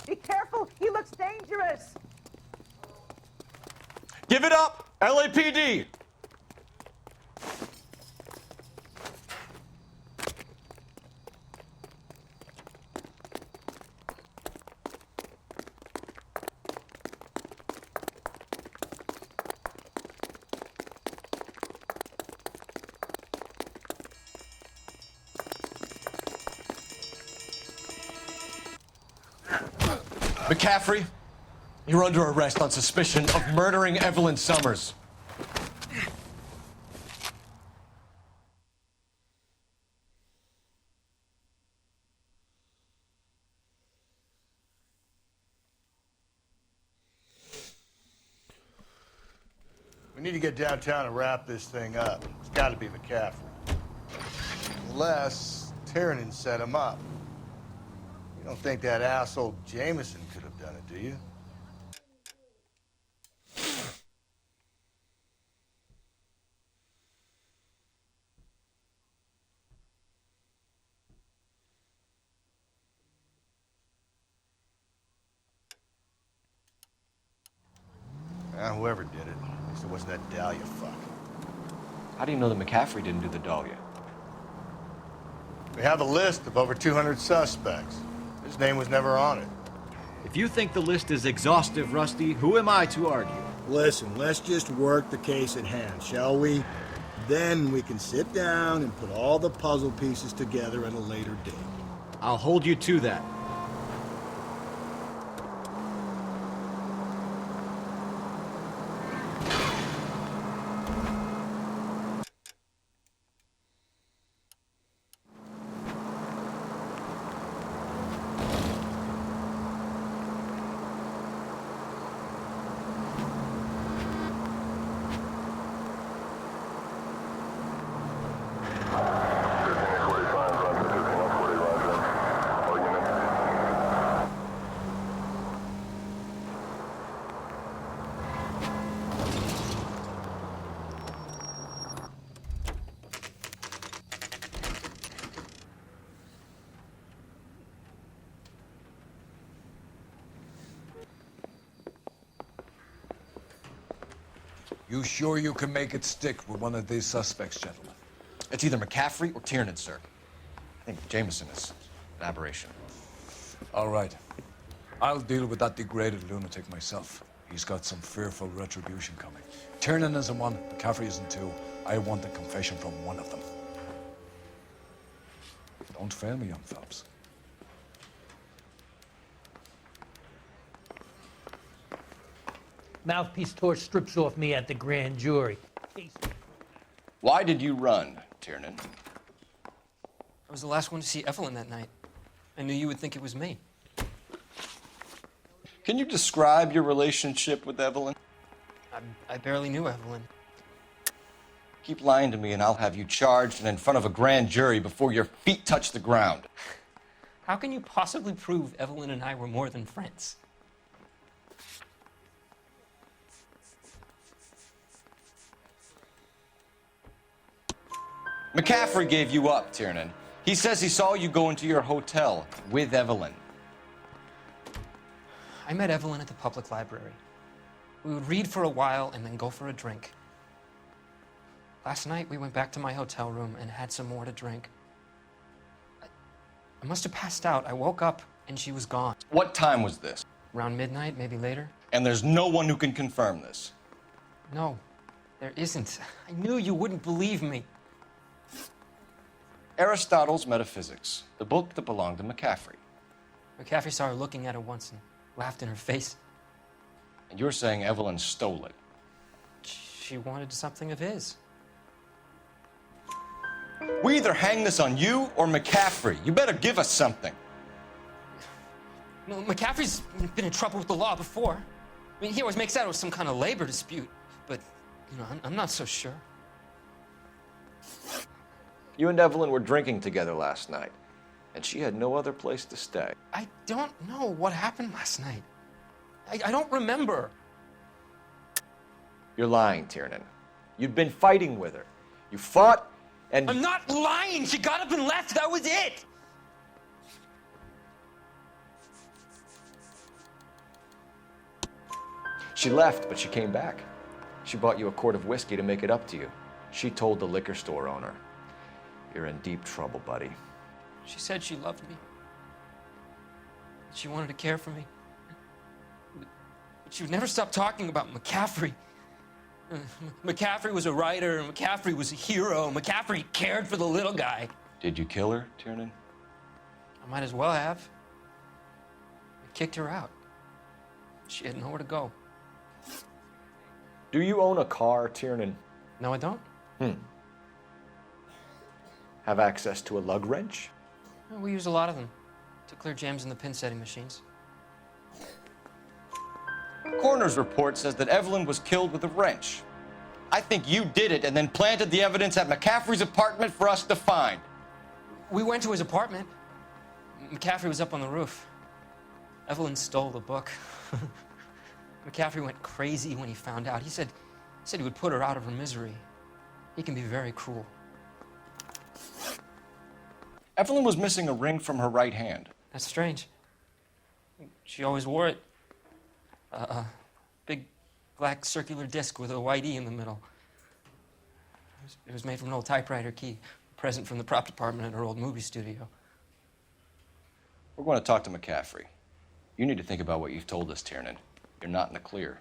Be careful, he looks dangerous. Give it up, LAPD! McCaffrey, you're under arrest on suspicion of murdering Evelyn Summers. We need to get downtown and wrap this thing up. It's got to be McCaffrey. Unless Tiernan set him up. You don't think that asshole Jameson could have done it, do you? Whoever did it. At least it wasn't that Dahlia fuck. How do you know that McCaffrey didn't do the Dahlia? We have a list of over 200 suspects. His name was never on it. If you think the list is exhaustive, Rusty, who am I to argue? Listen, let's just work the case at hand, shall we? Then we can sit down and put all the puzzle pieces together at a later date. I'll hold you to that. You sure you can make it stick with one of these suspects, gentlemen? It's either McCaffrey or Tiernan, sir. I think Jameson is an aberration. All right. I'll deal with that degraded lunatic myself. He's got some fearful retribution coming. Tiernan isn't one, McCaffrey isn't two. I want a confession from one of them. Don't fail me, young Phelps. Mouthpiece tore strips off me at the grand jury. Why did you run? Tiernan. I was the last one to see Evelyn that night. I knew you would think it was me. Can you describe your relationship with Evelyn? I barely knew Evelyn. Keep lying to me and I'll have you charged and in front of a grand jury before your feet touch the ground. How can you possibly prove Evelyn and I were more than friends? McCaffrey gave you up, Tiernan. He says he saw you go into your hotel with Evelyn. I met Evelyn at the public library. We would read for a while and then go for a drink. Last night, we went back to my hotel room and had some more to drink. I must have passed out. I woke up and she was gone. What time was this? Around midnight, maybe later. And there's no one who can confirm this. No, there isn't. I knew you wouldn't believe me. Aristotle's Metaphysics, the book that belonged to McCaffrey. McCaffrey saw her looking at her once and laughed in her face. And you're saying Evelyn stole it? She wanted something of his. We either hang this on you or McCaffrey. You better give us something. No, McCaffrey's been in trouble with the law before. I mean, he always makes out it was some kind of labor dispute. But, you know, I'm not so sure. You and Evelyn were drinking together last night, and she had no other place to stay. I don't know what happened last night. I don't remember. You're lying, Tiernan. You'd been fighting with her. You fought, and... I'm not lying! She got up and left! That was it! She left, but she came back. She bought you a quart of whiskey to make it up to you. She told the liquor store owner. You're in deep trouble, buddy. She said she loved me. She wanted to care for me. But she would never stop talking about McCaffrey. McCaffrey was a writer, McCaffrey was a hero, McCaffrey cared for the little guy. Did you kill her, Tiernan? I might as well have. I kicked her out. She had nowhere to go. Do you own a car, Tiernan? No, I don't. Have access to a lug wrench? We use a lot of them to clear jams in the pin setting machines. Coroner's report says that Evelyn was killed with a wrench. I think you did it and then planted the evidence at McCaffrey's apartment for us to find. We went to his apartment. McCaffrey was up on the roof. Evelyn stole the book. McCaffrey went crazy when he found out. He said he would put her out of her misery. He can be very cruel. Evelyn was missing a ring from her right hand. That's strange. She always wore it. A big black circular disc with a white E in the middle. It was made from an old typewriter key, a present from the prop department at her old movie studio. We're going to talk to McCaffrey. You need to think about what you've told us, Tiernan. You're not in the clear.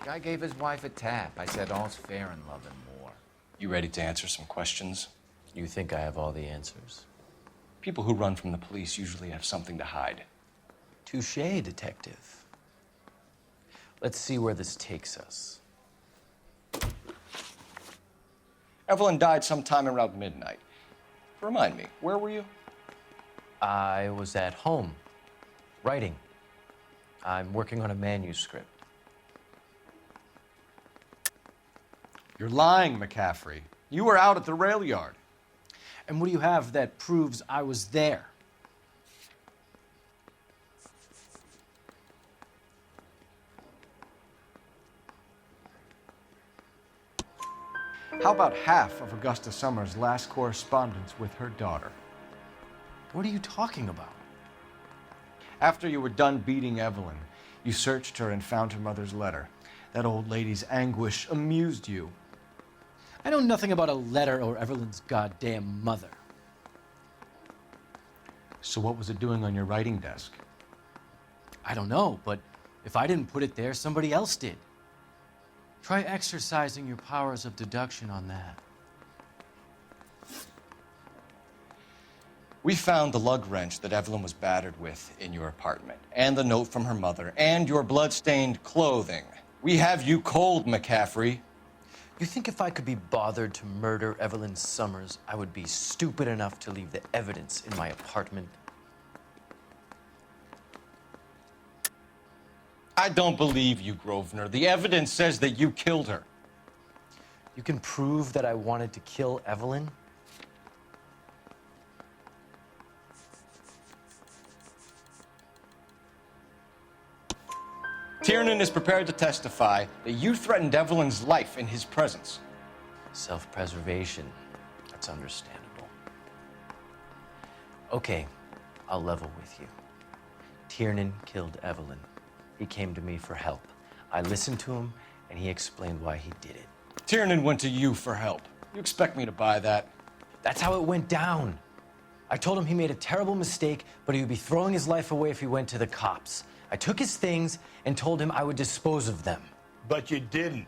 Guy gave his wife a tap. I said all's fair in love and war. You ready to answer some questions? You think I have all the answers? People who run from the police usually have something to hide. Touché, detective. Let's see where this takes us. Evelyn died sometime around midnight. Remind me, where were you? I was at home, writing. I'm working on a manuscript. You're lying, McCaffrey. You were out at the rail yard. And what do you have that proves I was there? How about half of Augusta Summers' last correspondence with her daughter? What are you talking about? After you were done beating Evelyn, you searched her and found her mother's letter. That old lady's anguish amused you. I know nothing about a letter or Evelyn's goddamn mother. So what was it doing on your writing desk? I don't know, but if I didn't put it there, somebody else did. Try exercising your powers of deduction on that. We found the lug wrench that Evelyn was battered with in your apartment, and the note from her mother, and your blood-stained clothing. We have you cold, McCaffrey. You think if I could be bothered to murder Evelyn Summers, I would be stupid enough to leave the evidence in my apartment? I don't believe you, Grosvenor. The evidence says that you killed her. You can prove that I wanted to kill Evelyn? Tiernan is prepared to testify that you threatened Evelyn's life in his presence. Self-preservation. That's understandable. Okay, I'll level with you. Tiernan killed Evelyn. He came to me for help. I listened to him, and he explained why he did it. Tiernan went to you for help. You expect me to buy that? That's how it went down. I told him he made a terrible mistake, but he would be throwing his life away if he went to the cops. I took his things and told him I would dispose of them. But you didn't.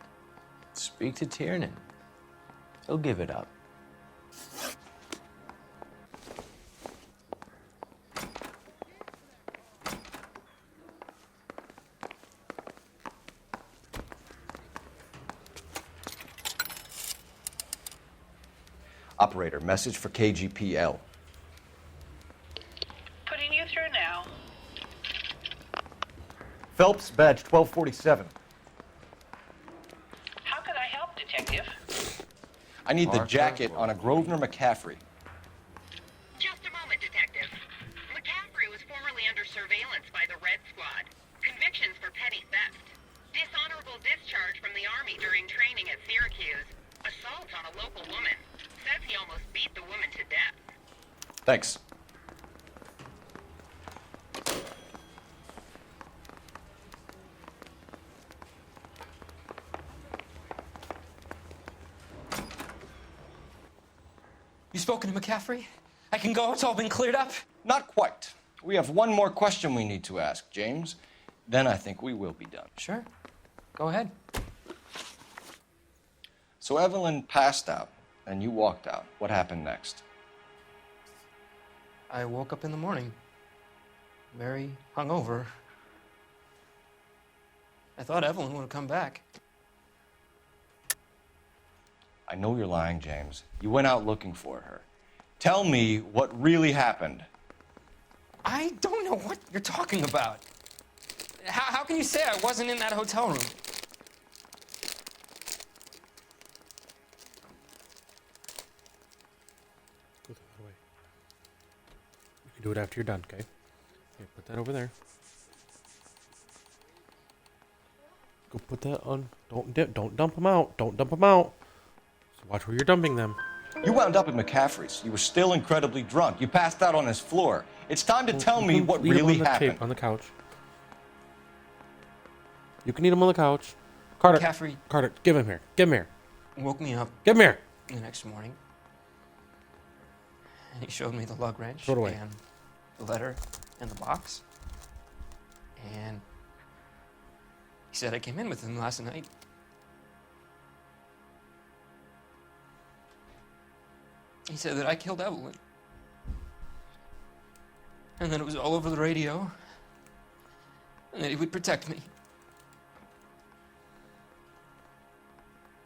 Speak to Tiernan. He'll give it up. Operator, message for KGPL. Putting you through now. Phelps, badge 1247. How could I help, Detective? I need the jacket on a Grosvenor McCaffrey. Just a moment, Detective. McCaffrey was formerly under surveillance by the Red Squad. Convictions for petty theft. Dishonorable discharge from the Army during training at Syracuse. Assault on a local woman. Says he almost beat the woman to death. Thanks. You spoken to McCaffrey? I can go? It's all been cleared up? Not quite. We have one more question we need to ask, James. Then I think we will be done. Sure. Go ahead. So Evelyn passed out, and you walked out. What happened next? I woke up in the morning, very hungover. I thought Evelyn would have come back. I know you're lying, James. You went out looking for her. Tell me what really happened. I don't know what you're talking about. How can you say I wasn't in that hotel room? Go the other way. You can do it after you're done, okay? Here, put that over there. Go put that on. Don't dump them out. Don't dump them out. So watch where you're dumping them. You wound up at McCaffrey's. You were still incredibly drunk. You passed out on his floor. It's time to tell me what really happened. On the couch. You can eat him on the couch. Carter. McCaffrey. Carter, give him here. Give him here. Woke me up. Give him here. The next morning. And he showed me the lug wrench. Throw it away. And the letter and the box. And he said I came in with him last night. He said that I killed Evelyn. And that it was all over the radio. And that he would protect me.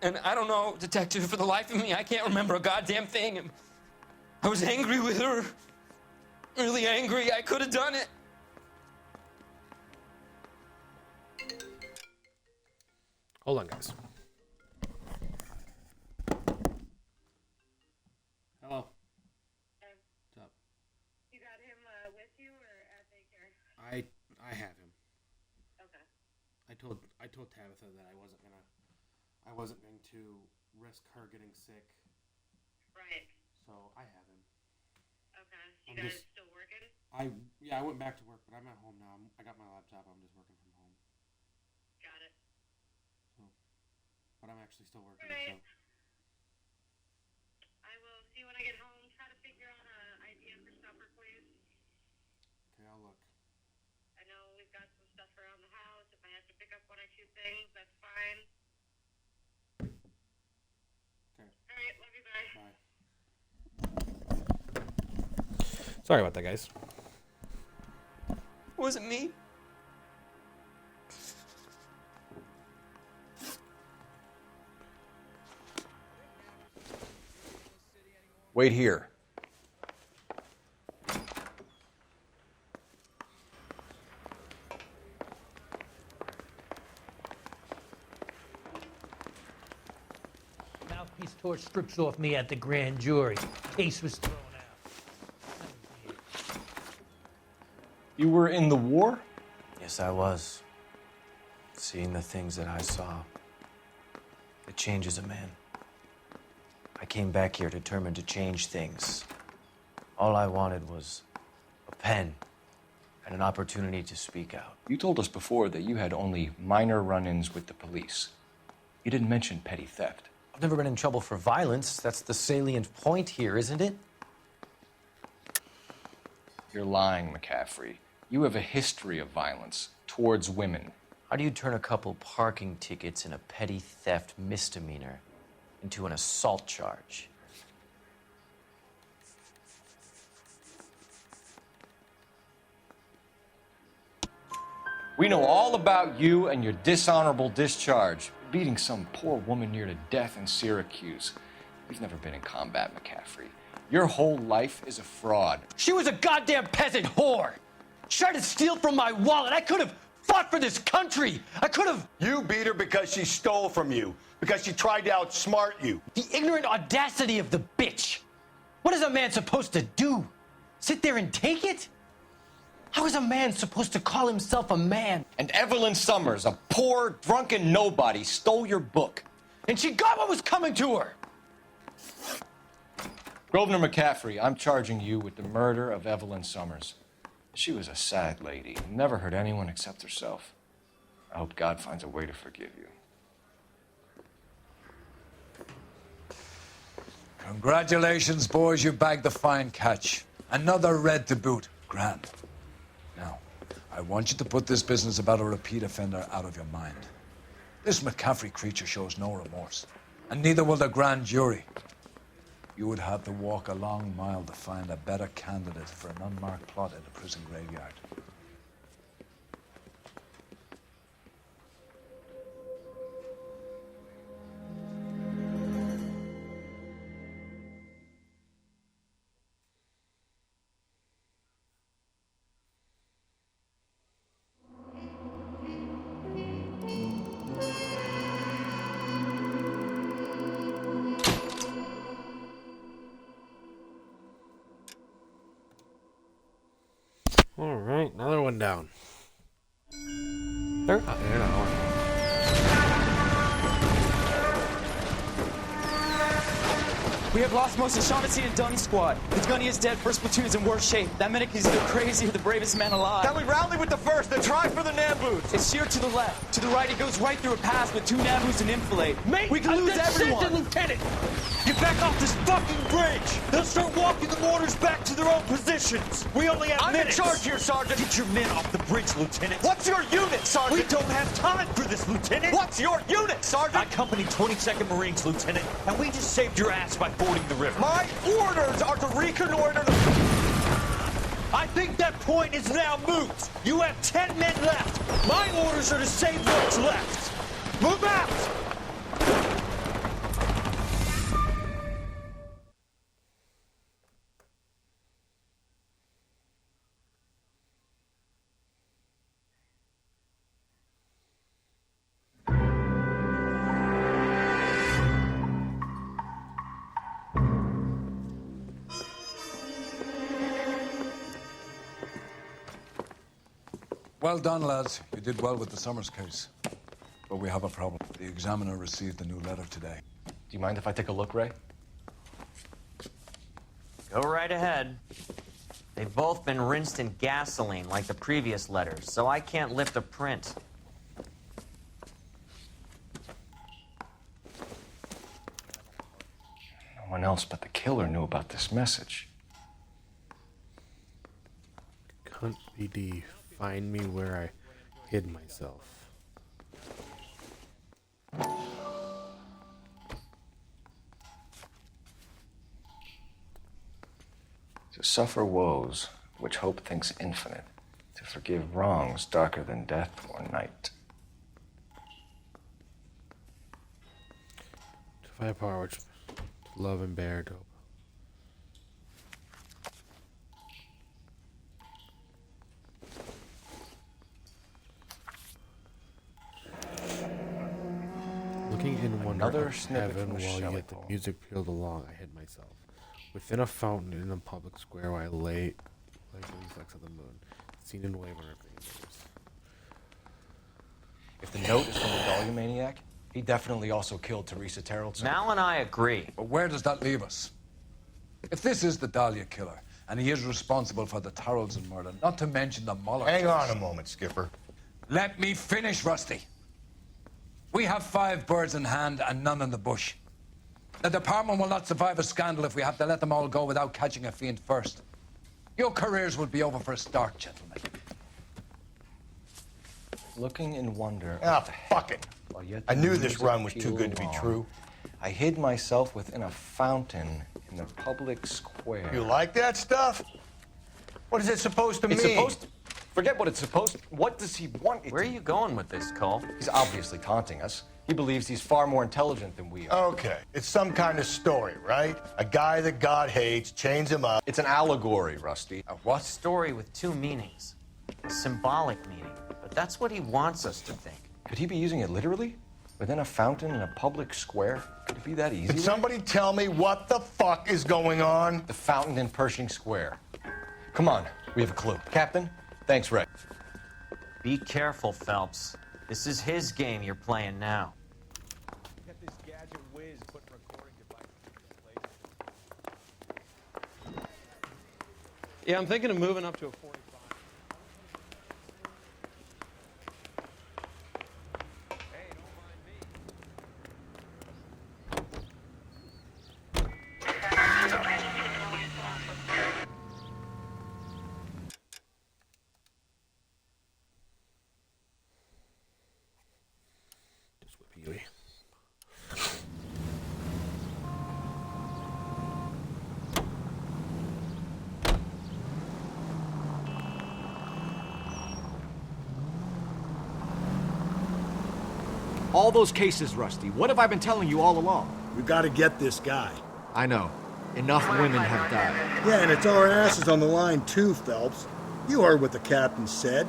And I don't know, Detective, for the life of me, I can't remember a goddamn thing. And I was angry with her. Really angry. I could have done it. Hold on, guys. Hello. What's up? You got him with you or at daycare? I have him. Okay. I told Tabitha that I wasn't going to risk her getting sick. Right. So I have him. Okay. You guys still working? I went back to work, but I'm at home now. I got my laptop. I'm just working from home. Got it. So, but I'm actually still working. Right. So. I will see when I get home. Try to figure out an idea for supper, please. Okay, I'll look. I know we've got some stuff around the house. If I have to pick up one or two things, that's fine. Okay. All right. Love you. Bye. Bye. Sorry about that, guys. It wasn't me. Wait here. Mouthpiece torch strips off me at the grand jury. Case was thrown out. You were in the war? Yes, I was. Seeing the things that I saw, it changes a man. I came back here determined to change things. All I wanted was a pen and an opportunity to speak out. You told us before that you had only minor run-ins with the police. You didn't mention petty theft. I've never been in trouble for violence. That's the salient point here, isn't it? You're lying, McCaffrey. You have a history of violence towards women. How do you turn a couple parking tickets and a petty theft misdemeanor into an assault charge? We know all about you and your dishonorable discharge, beating some poor woman near to death in Syracuse. You've never been in combat, McCaffrey. Your whole life is a fraud. She was a goddamn peasant whore! She tried to steal from my wallet. I could have fought for this country. I could have... You beat her because she stole from you, because she tried to outsmart you. The ignorant audacity of the bitch. What is a man supposed to do? Sit there and take it? How is a man supposed to call himself a man? And Evelyn Summers, a poor, drunken nobody, stole your book. And she got what was coming to her. Grosvenor McCaffrey, I'm charging you with the murder of Evelyn Summers. She was a sad lady, never hurt anyone except herself. I hope God finds a way to forgive you. Congratulations, boys, you bagged the fine catch. Another red to boot. Grand. Now, I want you to put this business about a repeat offender out of your mind. This McCaffrey creature shows no remorse, and neither will the grand jury. You would have to walk a long mile to find a better candidate for an unmarked plot in a prison graveyard. All right, another one down. They're not. We have lost most of Shaughnessy and Dunn's squad. The gunny is dead. First platoon is in worse shape. That medic is either crazy or the bravest man alive. Then we rally with the first and try for the Nambus. It's sheer to the left. To the right, it goes right through a pass with 2 Nambus and enfilade. Mate, we can lose everyone. Lieutenant, get back off this fucking bridge. They'll start walking the mortars back to their own positions. We only have minutes. I'm in charge here, Sergeant. Get your men off the bridge, Lieutenant. What's your unit, Sergeant? We don't have time for this, Lieutenant. What's your unit, Sergeant? I company 22nd Marines, Lieutenant, and we just saved your ass by fording the river. My orders are to reconnoiter the... I think that point is now moot. You have 10 men left. My orders are to save what's left. Move out! Well done, lads. You did well with the Summers case. But we have a problem. The examiner received a new letter today. Do you mind if I take a look, Ray? Go right ahead. They've both been rinsed in gasoline like the previous letters, so I can't lift a print. No one else but the killer knew about this message. Cunt BD, find me where I hid myself. To suffer woes which hope thinks infinite, to forgive wrongs darker than death or night. To find power which love and bear dope. Looking in wonder Another up to snippet heaven from the while you Shelley get the poem. music peeled along, I hid myself. Within a fountain in a public square where I lay like the reflex of the moon, seen in wave on her fingers. If the note is from the Dahlia maniac, he definitely also killed Teresa Terrellson. Mal and I agree. But where does that leave us? If this is the Dahlia killer, and he is responsible for the Tarrelson murder, not to mention the Muller Hang case. on a moment, Skipper. Let me finish, Rusty. We have 5 birds in hand and none in the bush. The department will not survive a scandal if we have to let them all go without catching a fiend first. Your careers will be over for a start, gentlemen. Looking in wonder. Ah, fuck it. While yet I the knew this music run was too peeled good to be along, true. I hid myself within a fountain in the public square. You like that stuff? What is it supposed to mean? It's supposed to... Forget what it's supposed to... What does he want it Where are you going with this, Cole? He's obviously taunting us. He believes he's far more intelligent than we are. Okay, it's some kind of story, right? A guy that God hates, chains him up. It's an allegory, Rusty. A what? Story with 2 meanings. A symbolic meaning. But that's what he wants us to think. Could he be using it literally? Within a fountain in a public square? Could it be that easy? Can somebody tell me what the fuck is going on? The fountain in Pershing Square. Come on, we have a clue. Captain, thanks, Rick. Be careful, Phelps. This is his game you're playing now. Get this gadget whiz putting recording devices. Yeah, I'm thinking of moving up to a 45. Just whippy. All those cases, Rusty. What have I been telling you all along? We gotta get this guy. I know. Enough women have died. Yeah, and it's our asses on the line too, Phelps. You heard what the captain said.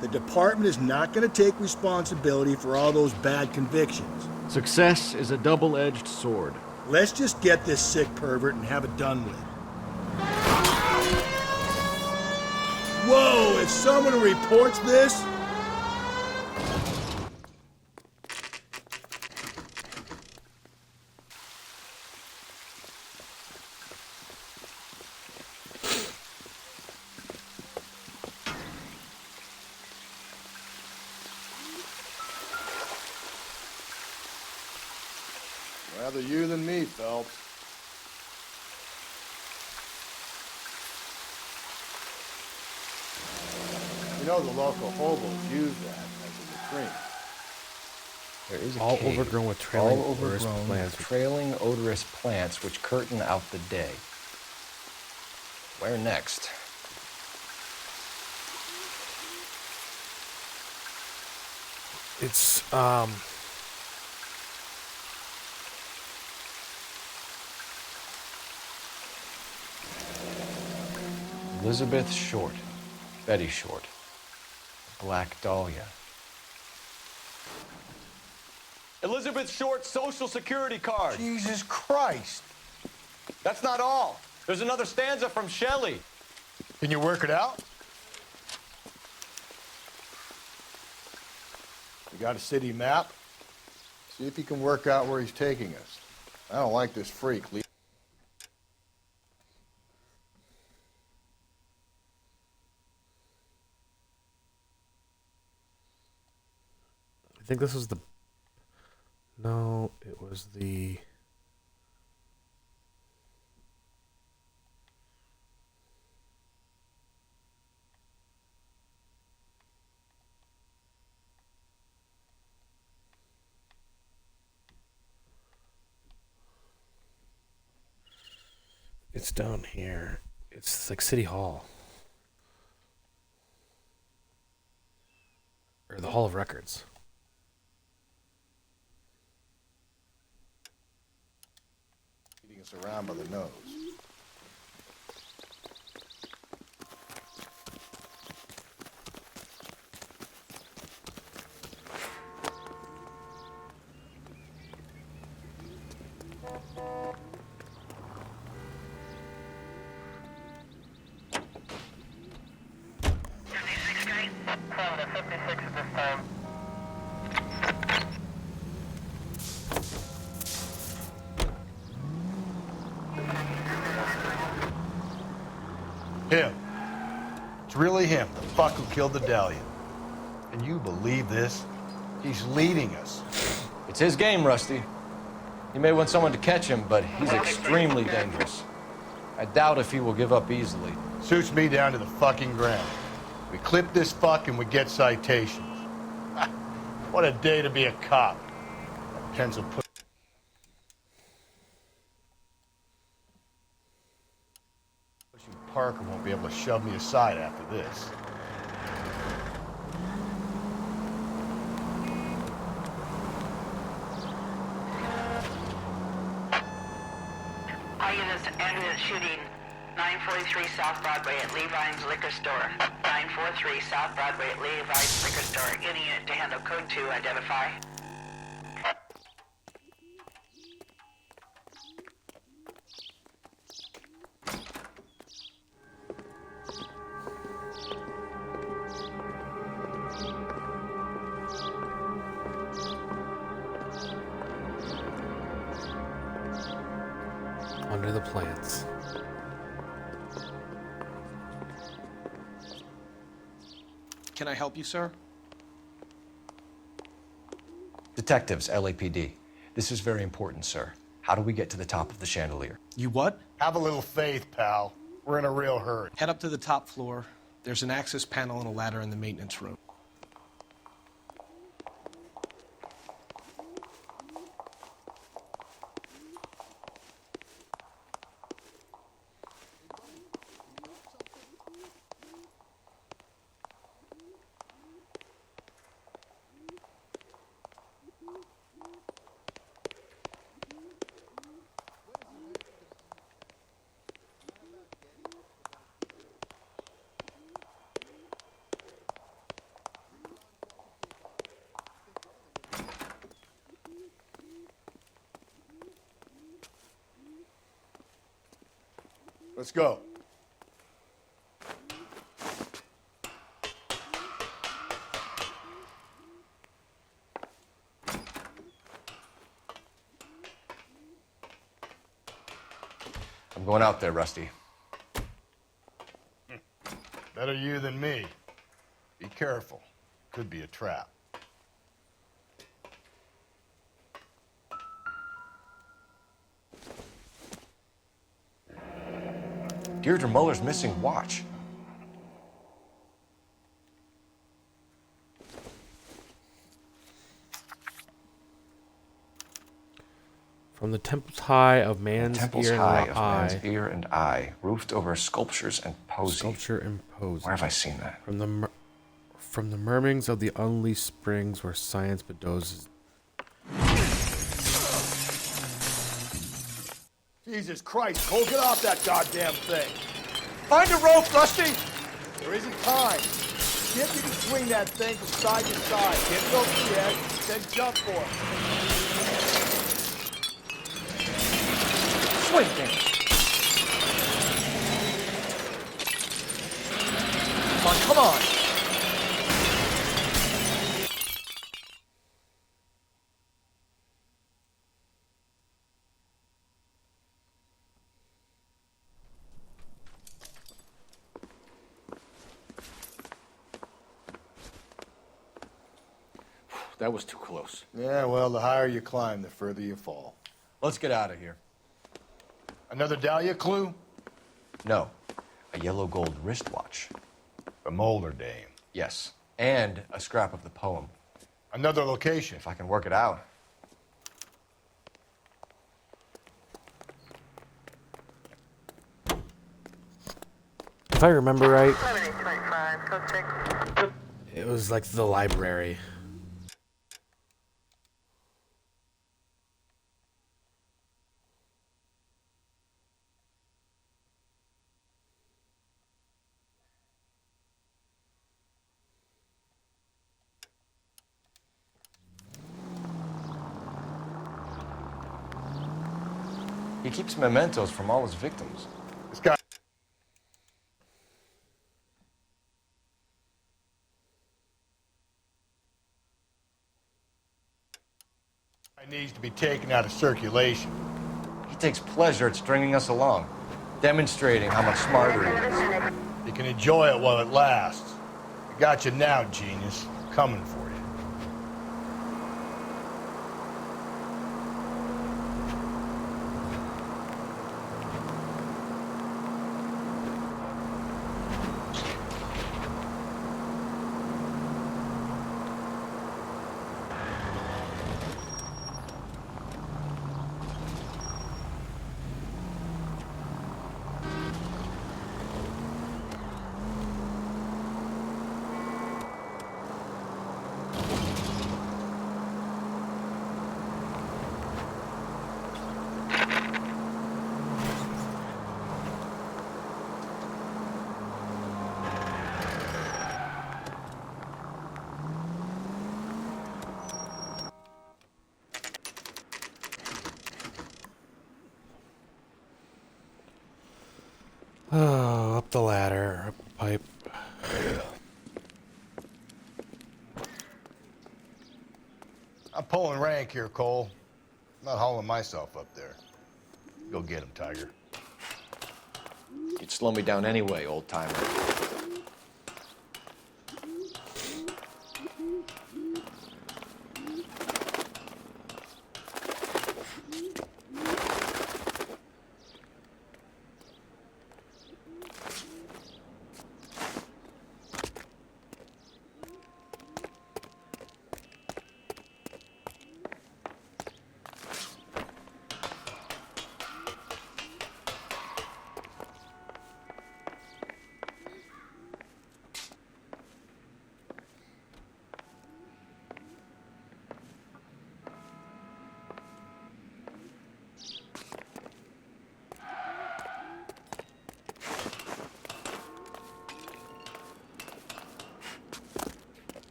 The department is not gonna take responsibility for all those bad convictions. Success is a double-edged sword. Let's just get this sick pervert and have it done with. Whoa, if someone reports this... Rather you than me, Phelps. You know the local hobos use that as a latrine. There is a All cave, overgrown with trailing all odorous overgrown plants. with trailing odorous plants which curtain out the day. Where next? It's Elizabeth Short, Betty Short, Black Dahlia. Elizabeth Short's social security card. Jesus Christ. That's not all. There's another stanza from Shelley. Can you work it out? We got a city map. See if you can work out where he's taking us. I don't like this freak. I think this was the... No, it was the... It's down here. It's like City Hall. Or the Hall of Records. Leading us around by the nose. Him. It's really him, the fuck who killed the Dahlia. Can you believe this? He's leading us. It's his game, Rusty. He may want someone to catch him, but he's extremely dangerous. I doubt if he will give up easily. Suits me down to the fucking ground. We clip this fuck and we get citations. What a day to be a cop. Pencil put. Parker won't be able to shove me aside after this. All units ambulance shooting 943 South Broadway at Levine's Liquor Store. 943 South Broadway at Levine's Liquor Store. Any unit to handle code 2, identify. Under the plants. Can I help you, sir? Detectives, LAPD. This is very important, sir. How do we get to the top of the chandelier? You what? Have a little faith, pal. We're in a real hurry. Head up to the top floor. There's an access panel and a ladder in the maintenance room. Let's go. I'm going out there, Rusty. Better you than me. Be careful. Could be a trap. Deirdre Muller's missing watch. From the temples high of man's Temples ear high and of eye. man's ear and eye, roofed over sculptures and posy. Sculpture and posy. Where have I seen that? From the murmurings of the unleashed springs where science bedozes. Jesus Christ, Cole, get off that goddamn thing. Find a rope, Rusty! There isn't time. See if you can swing that thing from side to side. Get it over the edge, then jump for it. Swing thing. Come on. That was too close. Yeah, well, the higher you climb, the further you fall. Let's get out of here. Another Dahlia clue? No. A yellow gold wristwatch. A Mulder dame. Yes. And a scrap of the poem. Another location. If I can work it out. I remember right, it was like the library. He keeps mementos from all his victims. This guy needs to be taken out of circulation. He takes pleasure at stringing us along, demonstrating how much smarter he is. You can enjoy it while it lasts. I got you now, genius. Coming for you. Oh, up the ladder, up the pipe. I'm pulling rank here, Cole. I'm not hauling myself up there. Go get him, Tiger. You'd slow me down anyway, old timer.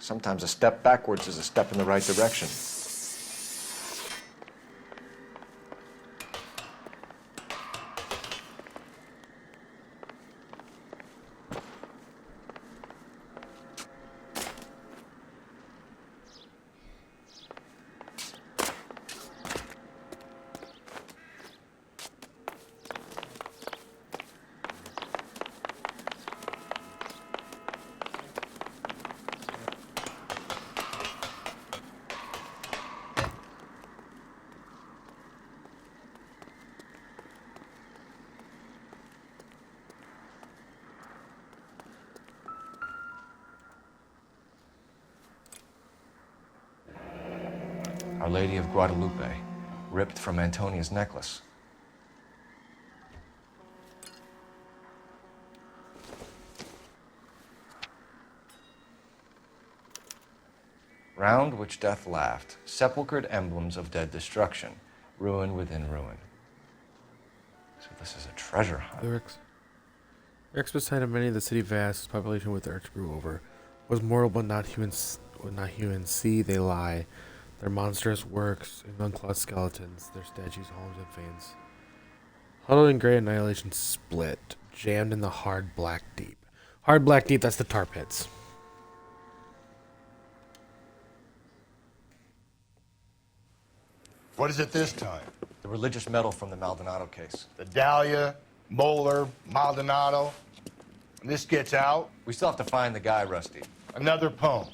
Sometimes a step backwards is a step in the right direction. Our Lady of Guadalupe, ripped from Antonia's necklace. Round which death laughed, sepulchred emblems of dead destruction, ruin within ruin. So this is a treasure hunt. Lyrics beside of many of the city vast population with the earth grew over, was mortal but not human. See they lie, their monstrous works in unclothed skeletons, their statues, homes, and fanes. Huddled in gray annihilation split, jammed in the hard black deep. Hard black deep, that's the tar pits. What is it this time? The religious medal from the Maldonado case. The Dahlia, Moeller, Maldonado. When this gets out... We still have to find the guy, Rusty. Another poem.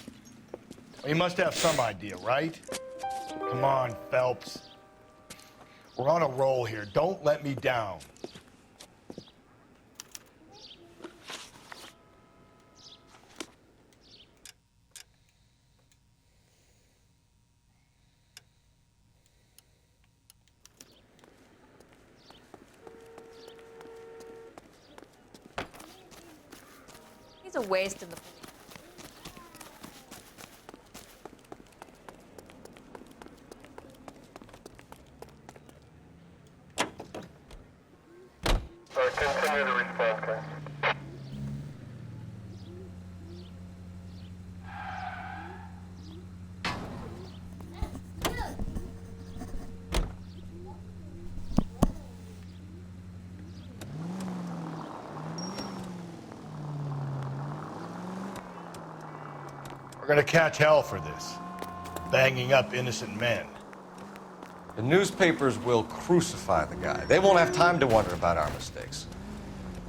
Well, you must have some idea, right? Come on, Phelps. We're on a roll here. Don't let me down. He's a waste in the police. Continue to respond, guys. We're gonna catch hell for this. Banging up innocent men. The newspapers will crucify the guy. They won't have time to wonder about our mistakes.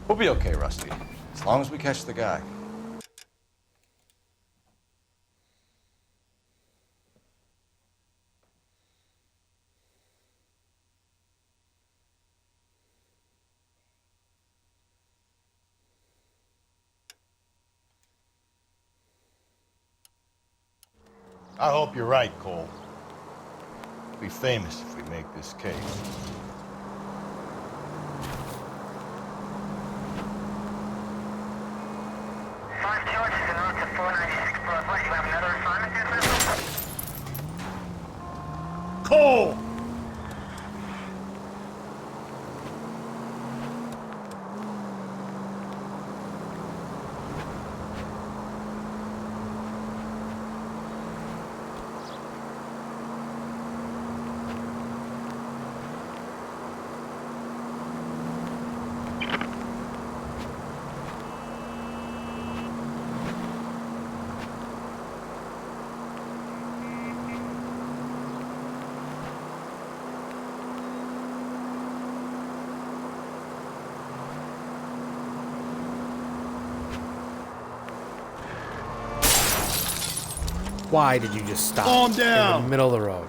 We'll be okay, Rusty, as long as we catch the guy. I hope you're right, Cole. We'll be famous if we make this case. Five charges en route to 496 Broadwest. You have another assignment there, Festival? Cole! Why did you just stop Calm in down. the middle of the road?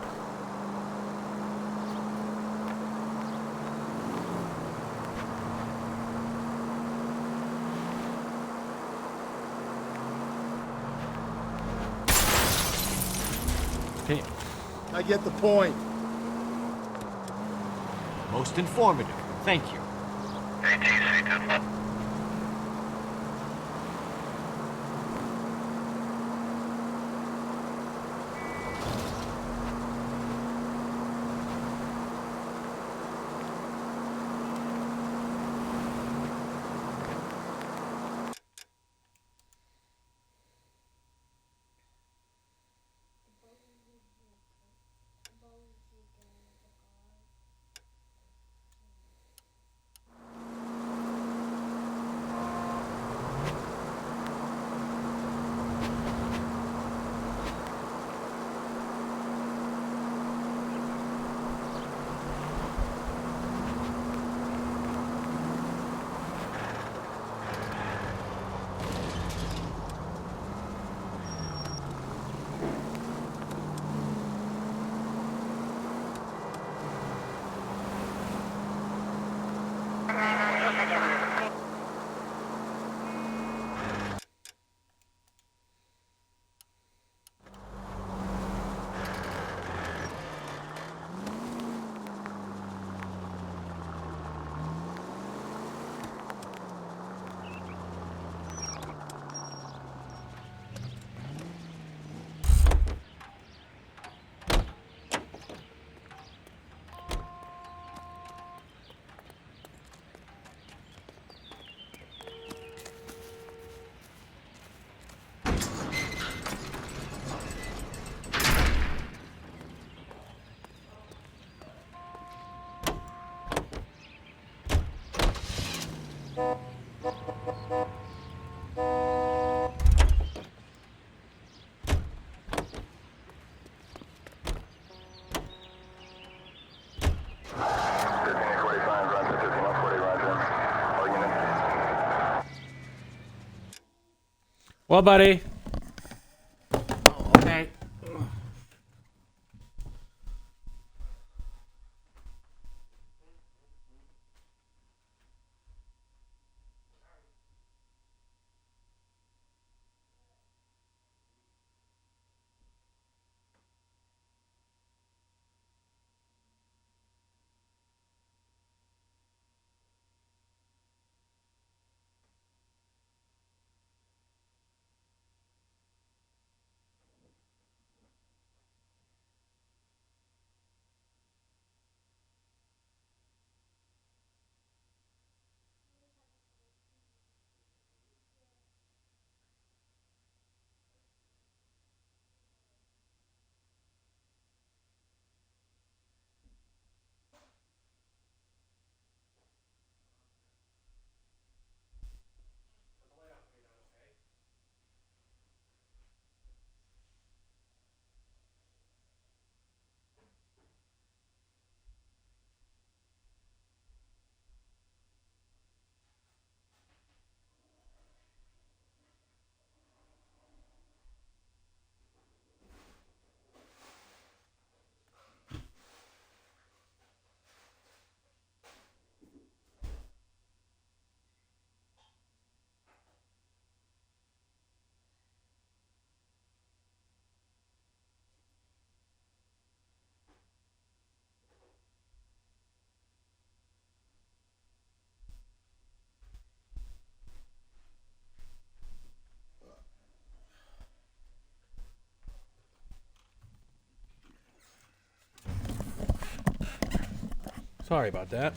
I get the point. Most informative. Thank you. Well, buddy. Oh, okay. Sorry about that.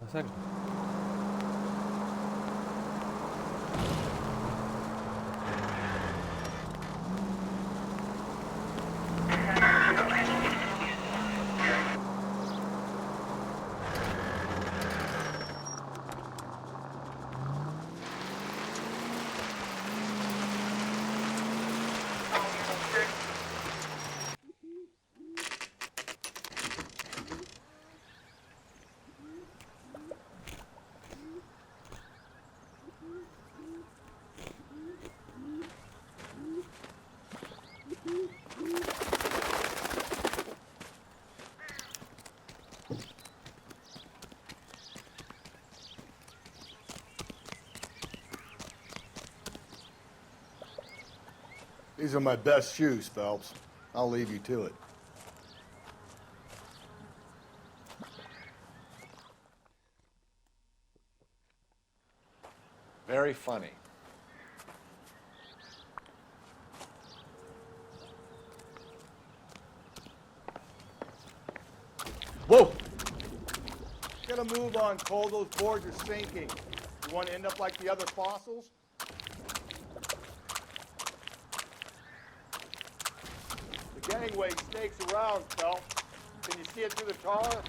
A second. These are my best shoes, Phelps. I'll leave you to it. Very funny. Whoa! Gotta move on, Cole. Those boards are sinking. You want to end up like the other fossils? The gangway snakes around, Phelps. Can you see it through the tar?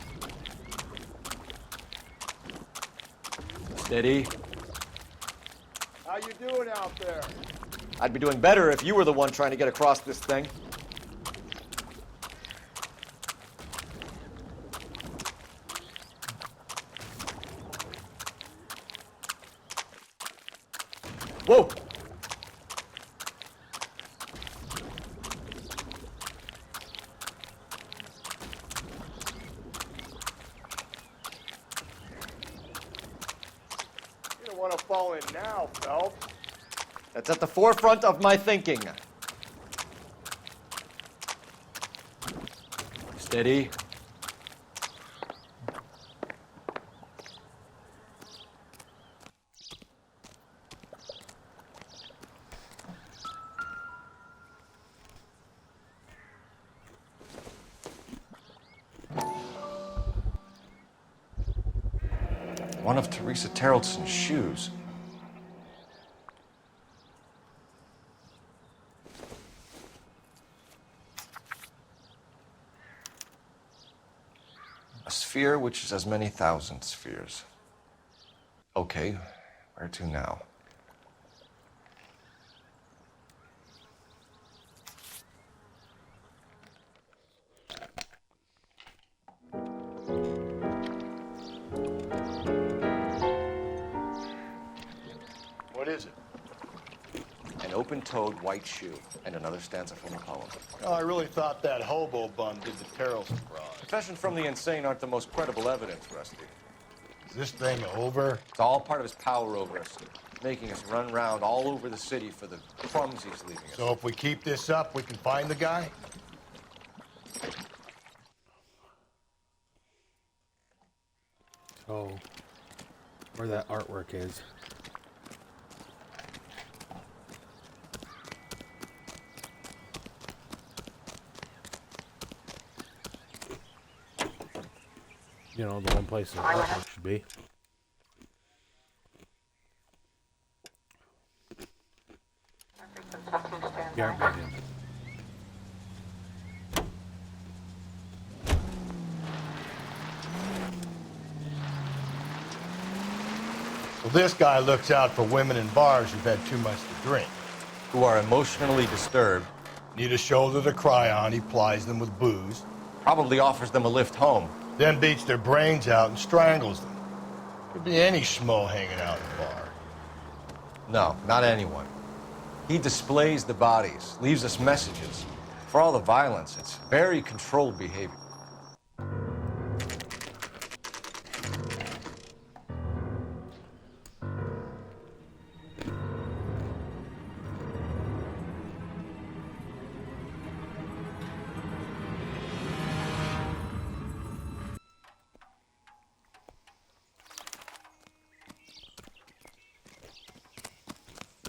Steady. How you doing out there? I'd be doing better if you were the one trying to get across this thing. Whoa! You don't want to fall in now, Phelps. That's at the forefront of my thinking. Steady. One of Teresa Terrelson's shoes. A sphere which is as many thousand spheres. Okay, where to now? What is it? An open-toed white shoe, and another stanza from a poem. Oh, I really thought that hobo bum did the Terrelson fraud. Confessions from the insane aren't the most credible evidence, Rusty. Is this thing over? It's all part of his power over us, making us run around all over the city for the crumbs he's leaving us. So if we keep this up, we can find the guy? So, where that artwork is. You know, the one place the artwork should be. Yeah, right in. Well, this guy looks out for women in bars who've had too much to drink. Who are emotionally disturbed. Need a shoulder to cry on, he plies them with booze. Probably offers them a lift home. Then beats their brains out and strangles them. Could be any schmo hanging out in the bar. No, not anyone. He displays the bodies, leaves us messages. For all the violence, it's very controlled behavior.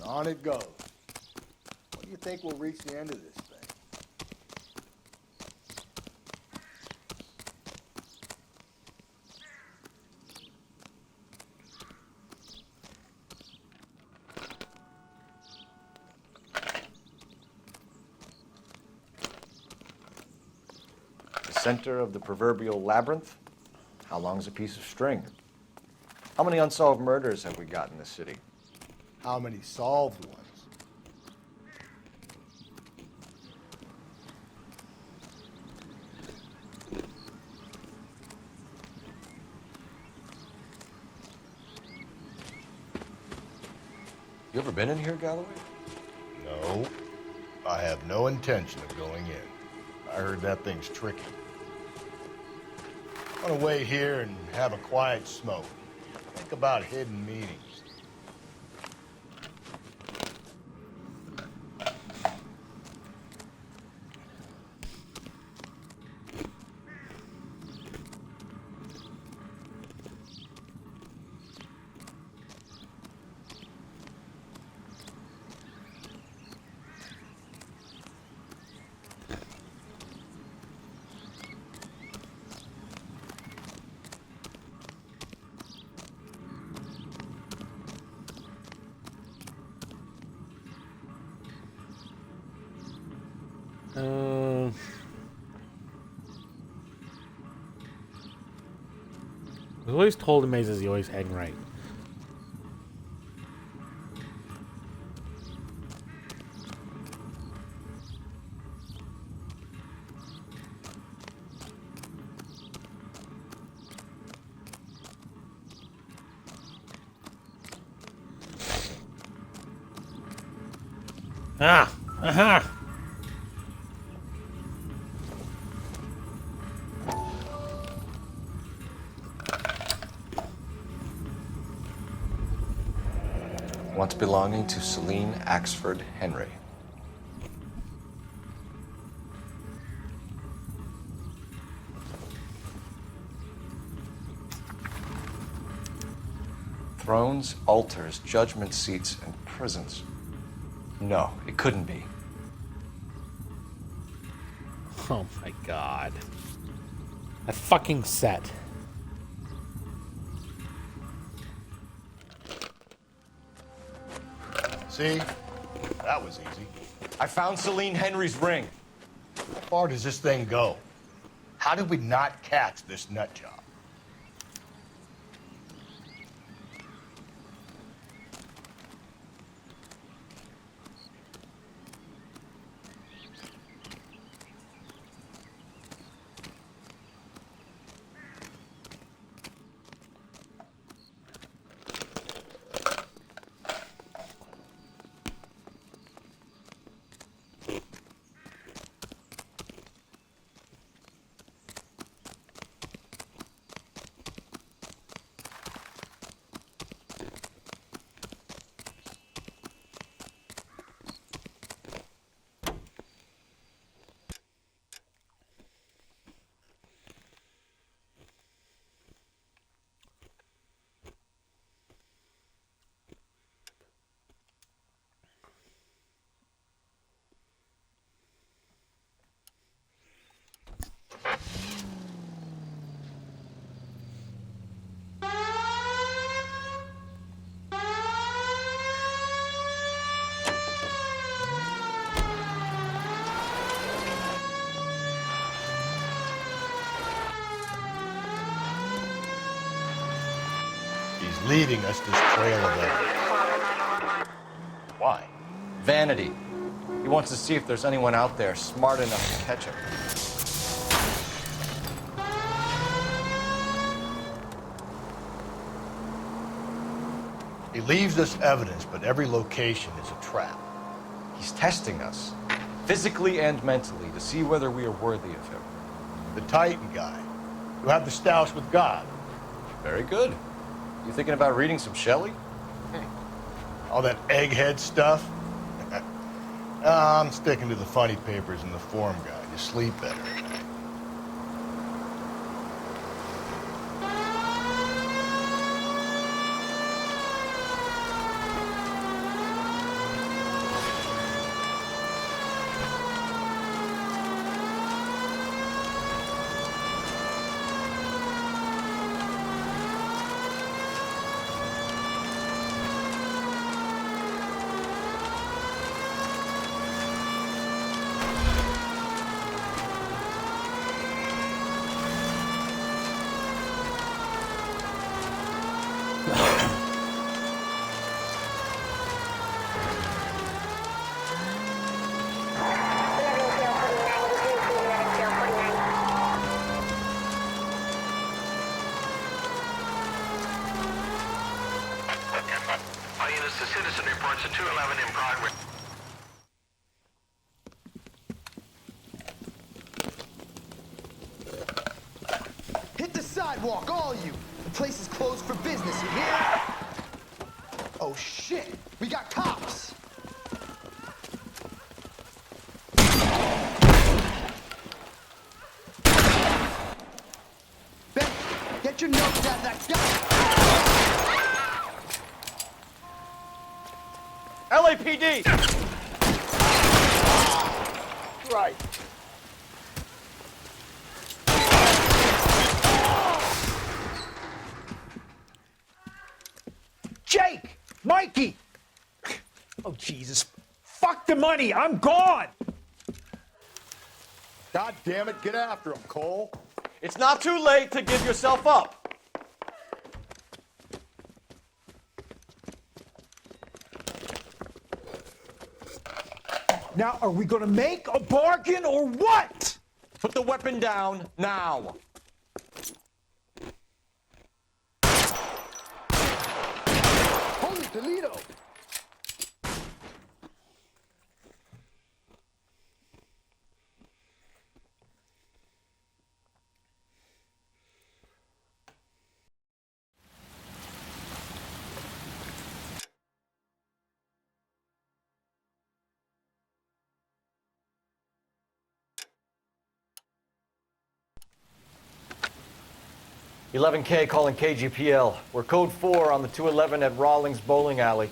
On it goes. When do you think we'll reach the end of this thing? The center of the proverbial labyrinth? How long's a piece of string? How many unsolved murders have we got in this city? How many solved ones? You ever been in here, Galloway? No. I have no intention of going in. I heard that thing's tricky. I want to wait here and have a quiet smoke. Think about hidden meanings. I was always told in mazes you always hang right. Ah! Aha! Once belonging to Celine Axford Henry. Thrones, altars, judgment seats, and prisons. No, it couldn't be. Oh my god. That fucking set. See? That was easy. I found Celine Henry's ring. How far does this thing go? How did we not catch this nut job? He's leading us this trail of evidence. Why? Vanity. He wants to see if there's anyone out there smart enough to catch him. He leaves us evidence, but every location is a trap. He's testing us, physically and mentally, to see whether we are worthy of him. The Titan guy, who had the stoush with God. Very good. You thinking about reading some Shelley? All that egghead stuff? I'm sticking to the funny papers and the form guide. You sleep better at night. The citizen reports a 211 in progress. Hit the sidewalk, all of you. The place is closed for business, you hear? Oh shit, we got cops. Ben, get your nose out of that guy. LAPD! Right. Jake! Mikey! Oh, Jesus. Fuck the money. I'm gone. God damn it, get after him, Cole. It's not too late to give yourself up. Now, are we gonna make a bargain or what? Put the weapon down now. Holy Toledo! $11K calling KGPL. We're code 4 on the 211 at Rawlings Bowling Alley.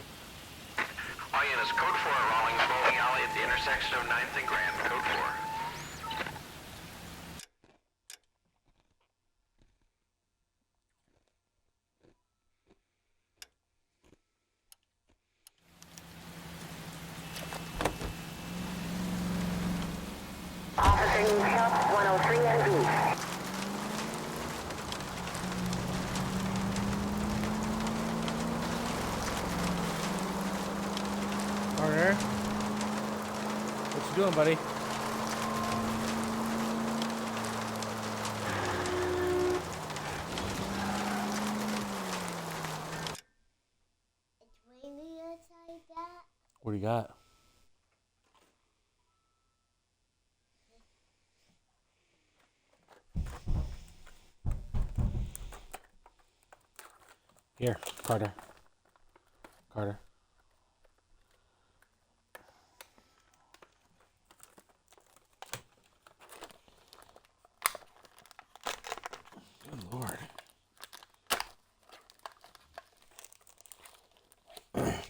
All units, code 4 at Rawlings Bowling Alley at the intersection of 9th and Grand, code 4. you doing, buddy? What do you got? Here, Carter. Carter. Good Lord.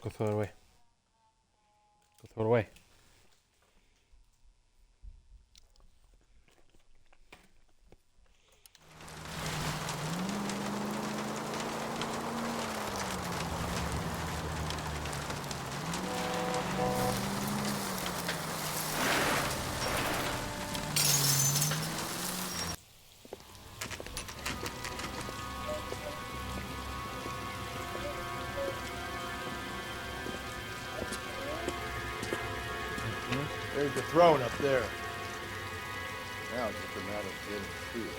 Go throw it away. Go throw it away. There's the throne up there. Now it's just a matter of getting to it.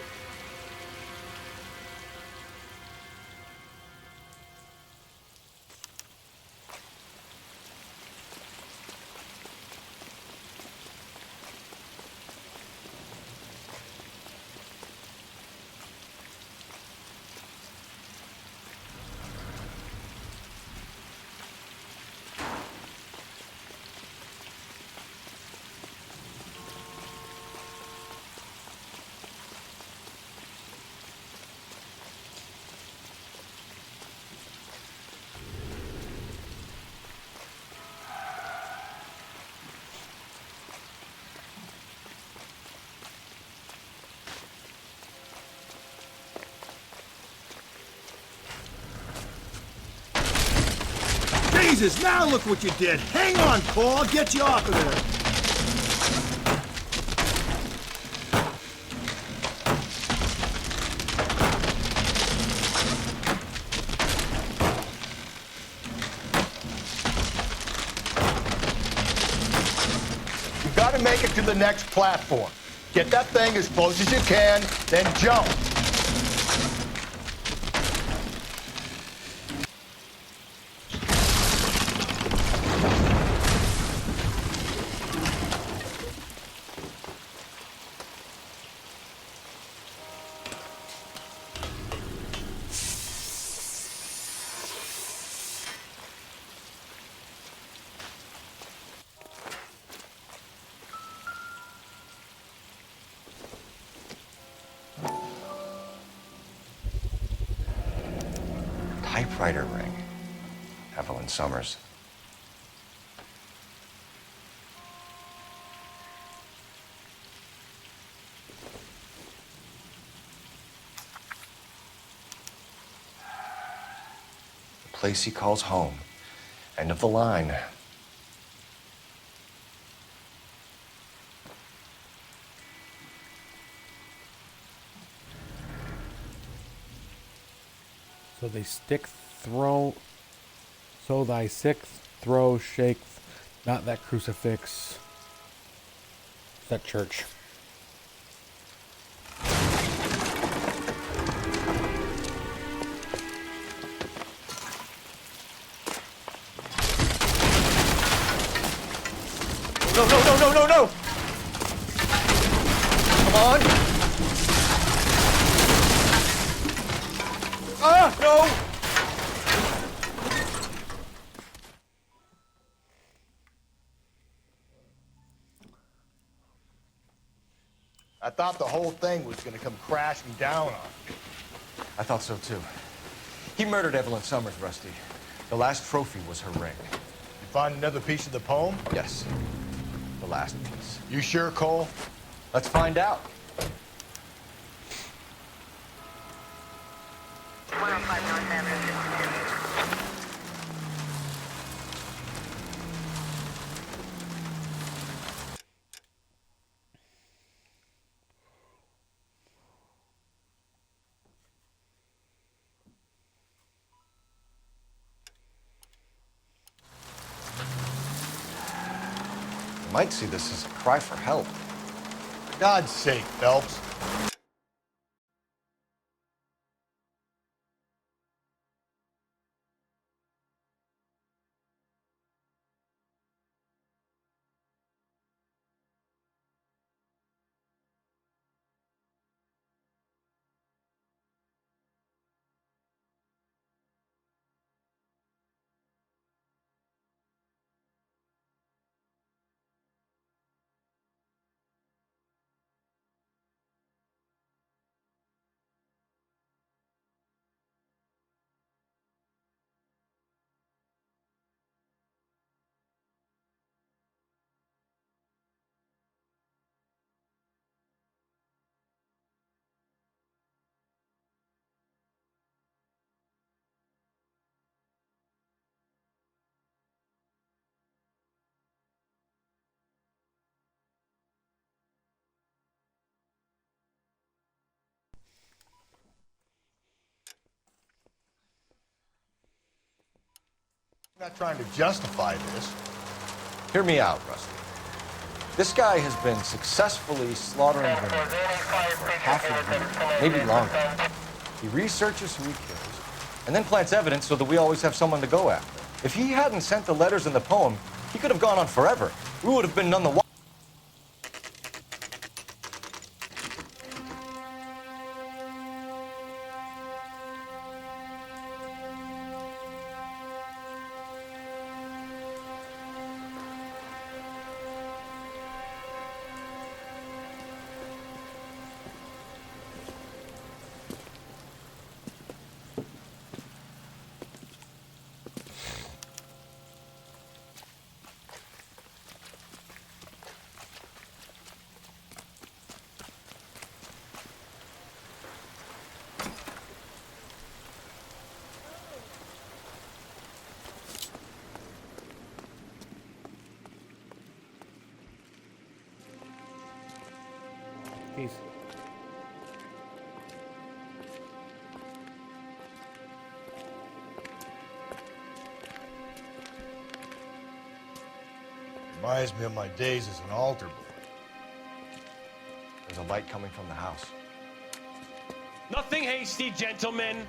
Jesus, now look what you did. Hang on, Cole. I'll get you off of there. You gotta make it to the next platform. Get that thing as close as you can, then jump. Typewriter ring. Evelyn Summers. The place he calls home. End of the line. So they stick throw. So thy sixth throw shaketh not that crucifix. That church. No, no, no, no, no, no! Come on! Ah, no! I thought the whole thing was gonna come crashing down on you. I thought so too. He murdered Evelyn Summers, Rusty. The last trophy was her ring. You find another piece of the poem? Yes. The last piece. You sure, Cole? Let's find out. 105 North Avenue. might see this as a cry for help. For God's sake, Phelps. I'm not trying to justify this. Hear me out, Rusty. This guy has been successfully slaughtering women for half a year, maybe longer. He researches who he kills, and then plants evidence so that we always have someone to go after. If he hadn't sent the letters in the poem, he could have gone on forever. We would have been none the wiser. Peace. Reminds me of my days as an altar boy. There's a light coming from the house. Nothing hasty, gentlemen.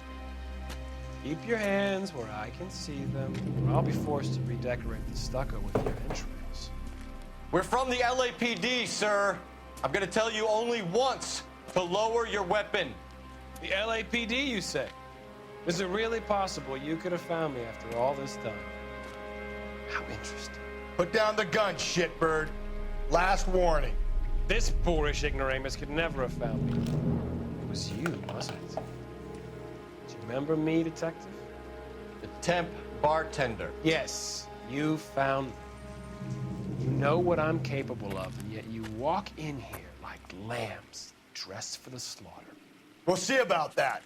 Keep your hands where I can see them, or I'll be forced to redecorate the stucco with your entrails. We're from the LAPD, sir. I'm gonna tell you only once to lower your weapon. The LAPD, you say? Is it really possible you could have found me after all this time? How interesting. Put down the gun, shitbird. Last warning. This boorish ignoramus could never have found me. It was you, wasn't it? Do you remember me, detective? The temp bartender. Yes, you found me. You know what I'm capable of, and yet you walk in here like lambs dressed for the slaughter. We'll see about that.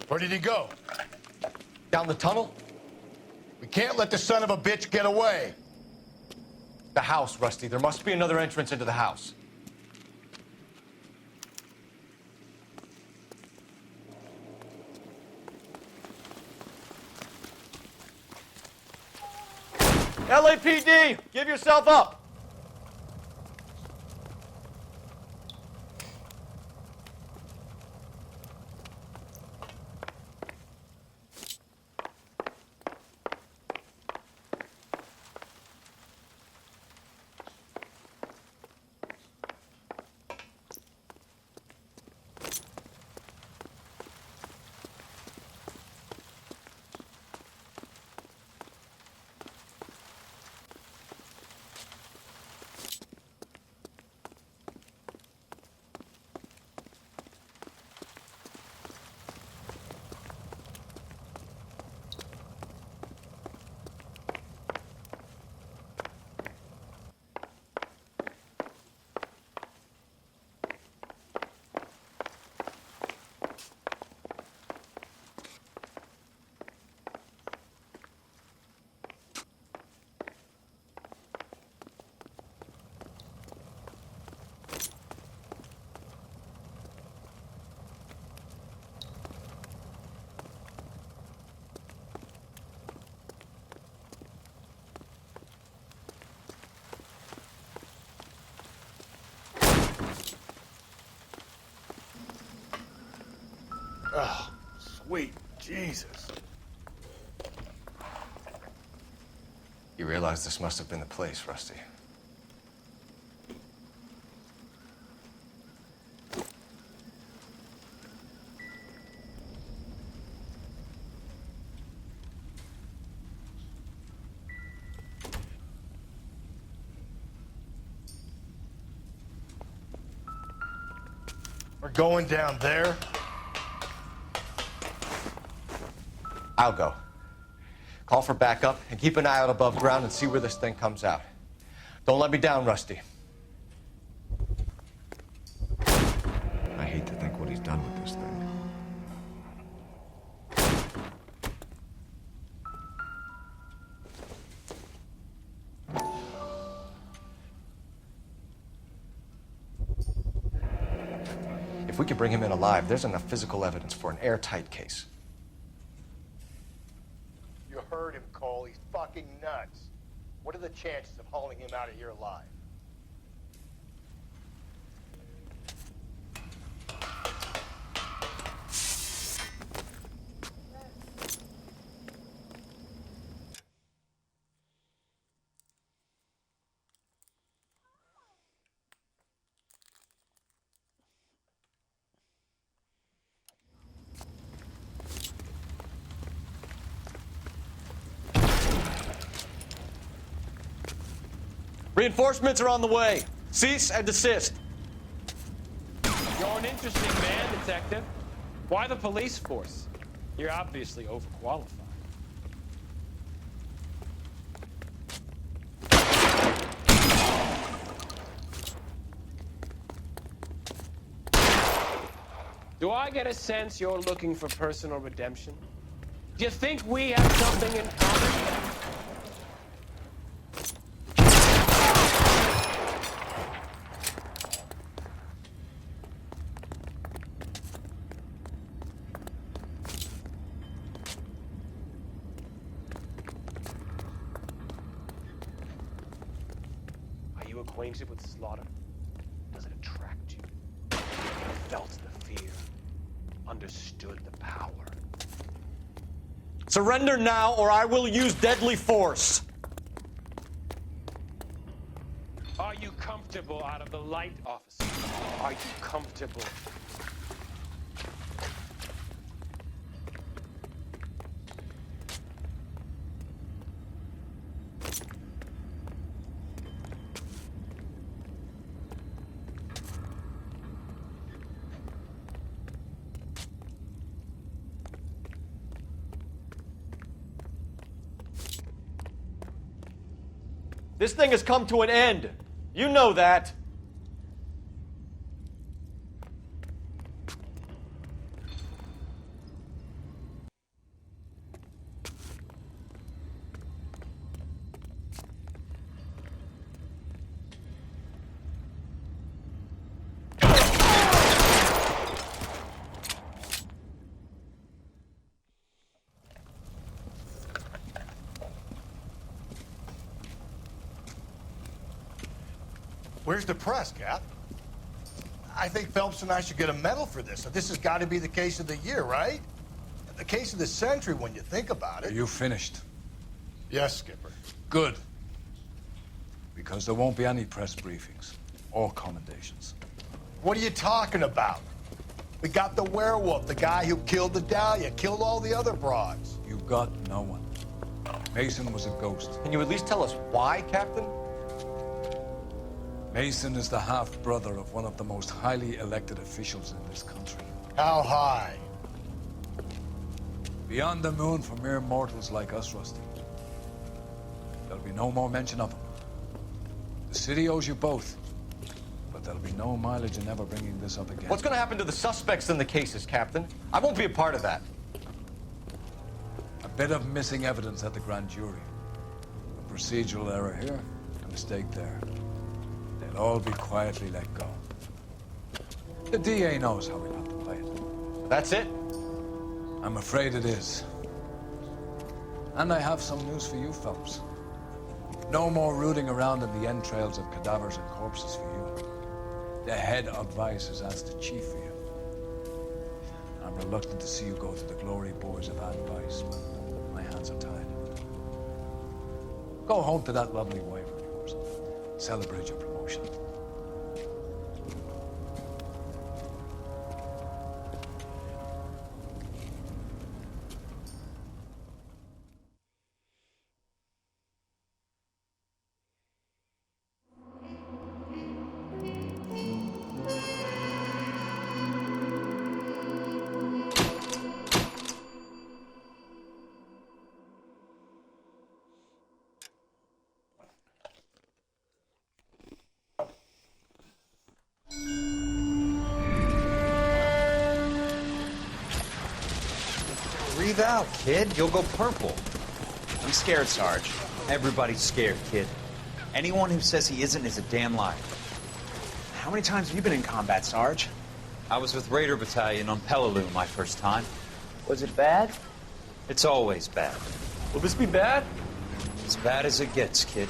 Where did he go? Down the tunnel? We can't let the son of a bitch get away. The house, Rusty. There must be another entrance into the house. LAPD! Give yourself up! Oh, sweet Jesus. You realize this must have been the place, Rusty. We're going down there. I'll go. Call for backup and keep an eye out above ground and see where this thing comes out. Don't let me down, Rusty. I hate to think what he's done with this thing. If we could bring him in alive, there's enough physical evidence for an airtight case. You heard him, Cole. He's fucking nuts. What are the chances of hauling him out of here alive? Reinforcements are on the way. Cease and desist. You're an interesting man, Detective. Why the police force? You're obviously overqualified. Do I get a sense you're looking for personal redemption? Do you think we have something in common? Are you acquainted with slaughter? Does it attract you? You felt the fear, understood the power. Surrender now, or I will use deadly force. Are you comfortable out of the light, officer? Are you comfortable? This thing has come to an end. You know that. Where's the press, Cap? I think Phelps and I should get a medal for this. This has got to be the case of the year, right? The case of the century when you think about it. Are you finished? Yes, Skipper. Good. Because there won't be any press briefings or commendations. What are you talking about? We got the werewolf, the guy who killed the Dahlia, killed all the other broads. You got no one. Mason was a ghost. Can you at least tell us why, Captain? Mason is the half-brother of one of the most highly elected officials in this country. How high? Beyond the moon for mere mortals like us, Rusty. There'll be no more mention of him. The city owes you both, but there'll be no mileage in ever bringing this up again. What's going to happen to the suspects in the cases, Captain? I won't be a part of that. A bit of missing evidence at the grand jury. A procedural error here, a mistake there. They'll all be quietly let go. The DA knows how we have to play it. That's it? I'm afraid it is. And I have some news for you, Phelps. No more rooting around in the entrails of cadavers and corpses for you. The head of Vice has asked the chief for you. I'm reluctant to see you go to the glory boards of advice, but my hands are tied. Go home to that lovely wife of yours. Celebrate your promotion. Breathe out, kid. You'll go purple. I'm scared, Sarge. Everybody's scared, kid. Anyone who says he isn't is a damn liar. How many times have you been in combat, Sarge? I was with Raider Battalion on Peleliu my first time. Was it bad? It's always bad. Will this be bad? As bad as it gets, kid.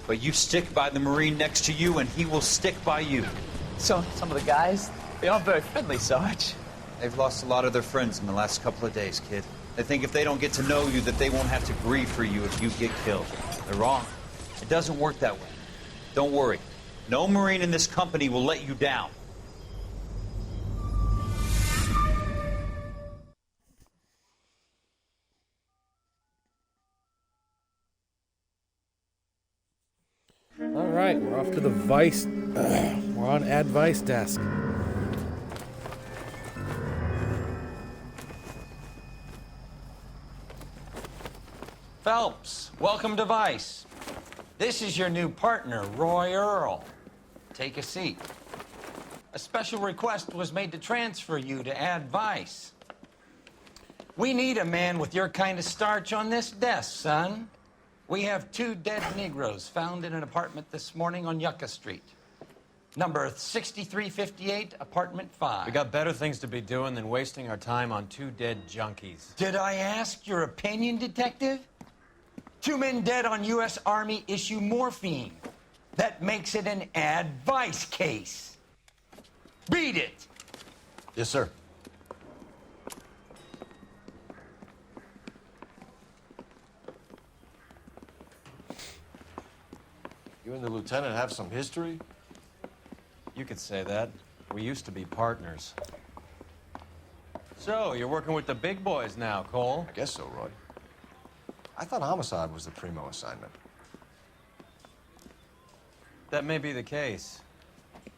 But you stick by the Marine next to you, and he will stick by you. So, some of the guys, they aren't very friendly, Sarge. They've lost a lot of their friends in the last couple of days, kid. They think if they don't get to know you, that they won't have to grieve for you if you get killed. They're wrong. It doesn't work that way. Don't worry. No Marine in this company will let you down. All right, we're off to the Vice. We're on Advice desk. Phelps, welcome to Vice. This is your new partner, Roy Earl. Take a seat. A special request was made to transfer you to Advice. We need a man with your kind of starch on this desk, son. We have 2 dead Negroes found in an apartment this morning on Yucca Street. Number 6358, apartment 5. We got better things to be doing than wasting our time on 2 dead junkies. Did I ask your opinion, detective? 2 men dead on U.S. Army issue morphine. That makes it an Advice case. Beat it! Yes, sir. You and the lieutenant have some history? You could say that. We used to be partners. So, you're working with the big boys now, Cole? I guess so, Roy. I thought homicide was the primo assignment. That may be the case.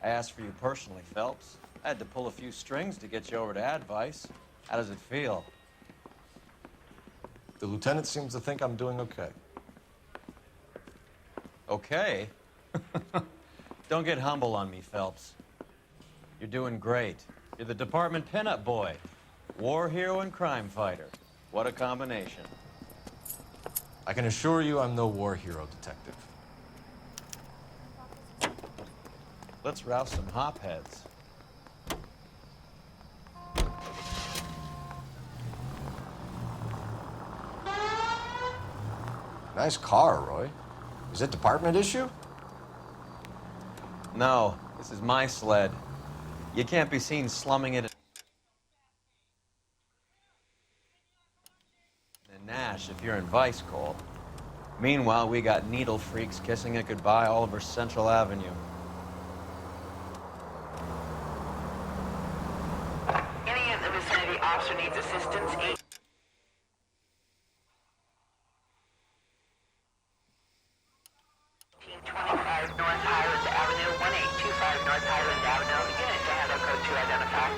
I asked for you personally, Phelps. I had to pull a few strings to get you over to Advice. How does it feel? The lieutenant seems to think I'm doing okay. Okay? Don't get humble on me, Phelps. You're doing great. You're the department pinup boy. War hero and crime fighter. What a combination. I can assure you I'm no war hero, detective. Let's rouse some hopheads. Nice car, Roy. Is it department issue? No, this is my sled. You can't be seen slumming it in Nash if you're in Vice, Cole. Meanwhile, we got needle freaks kissing it goodbye all over Central Avenue. Any in the vicinity officer needs assistance, 1825 North Highland Avenue, 1825 North Highland Avenue. Unit to handle code 2 identify.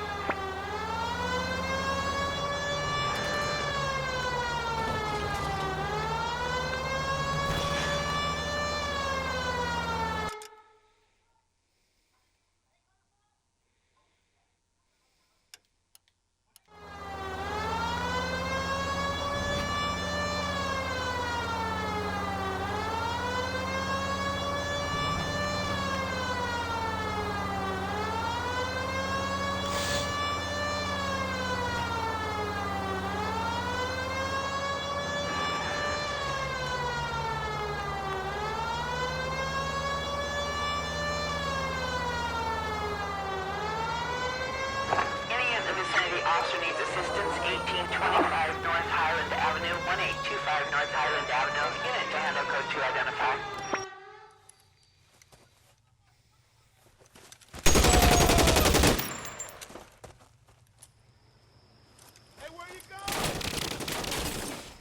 assistance, 1825 North Highland Avenue, 1825 North Highland Avenue. Unit to handle code 2 identify.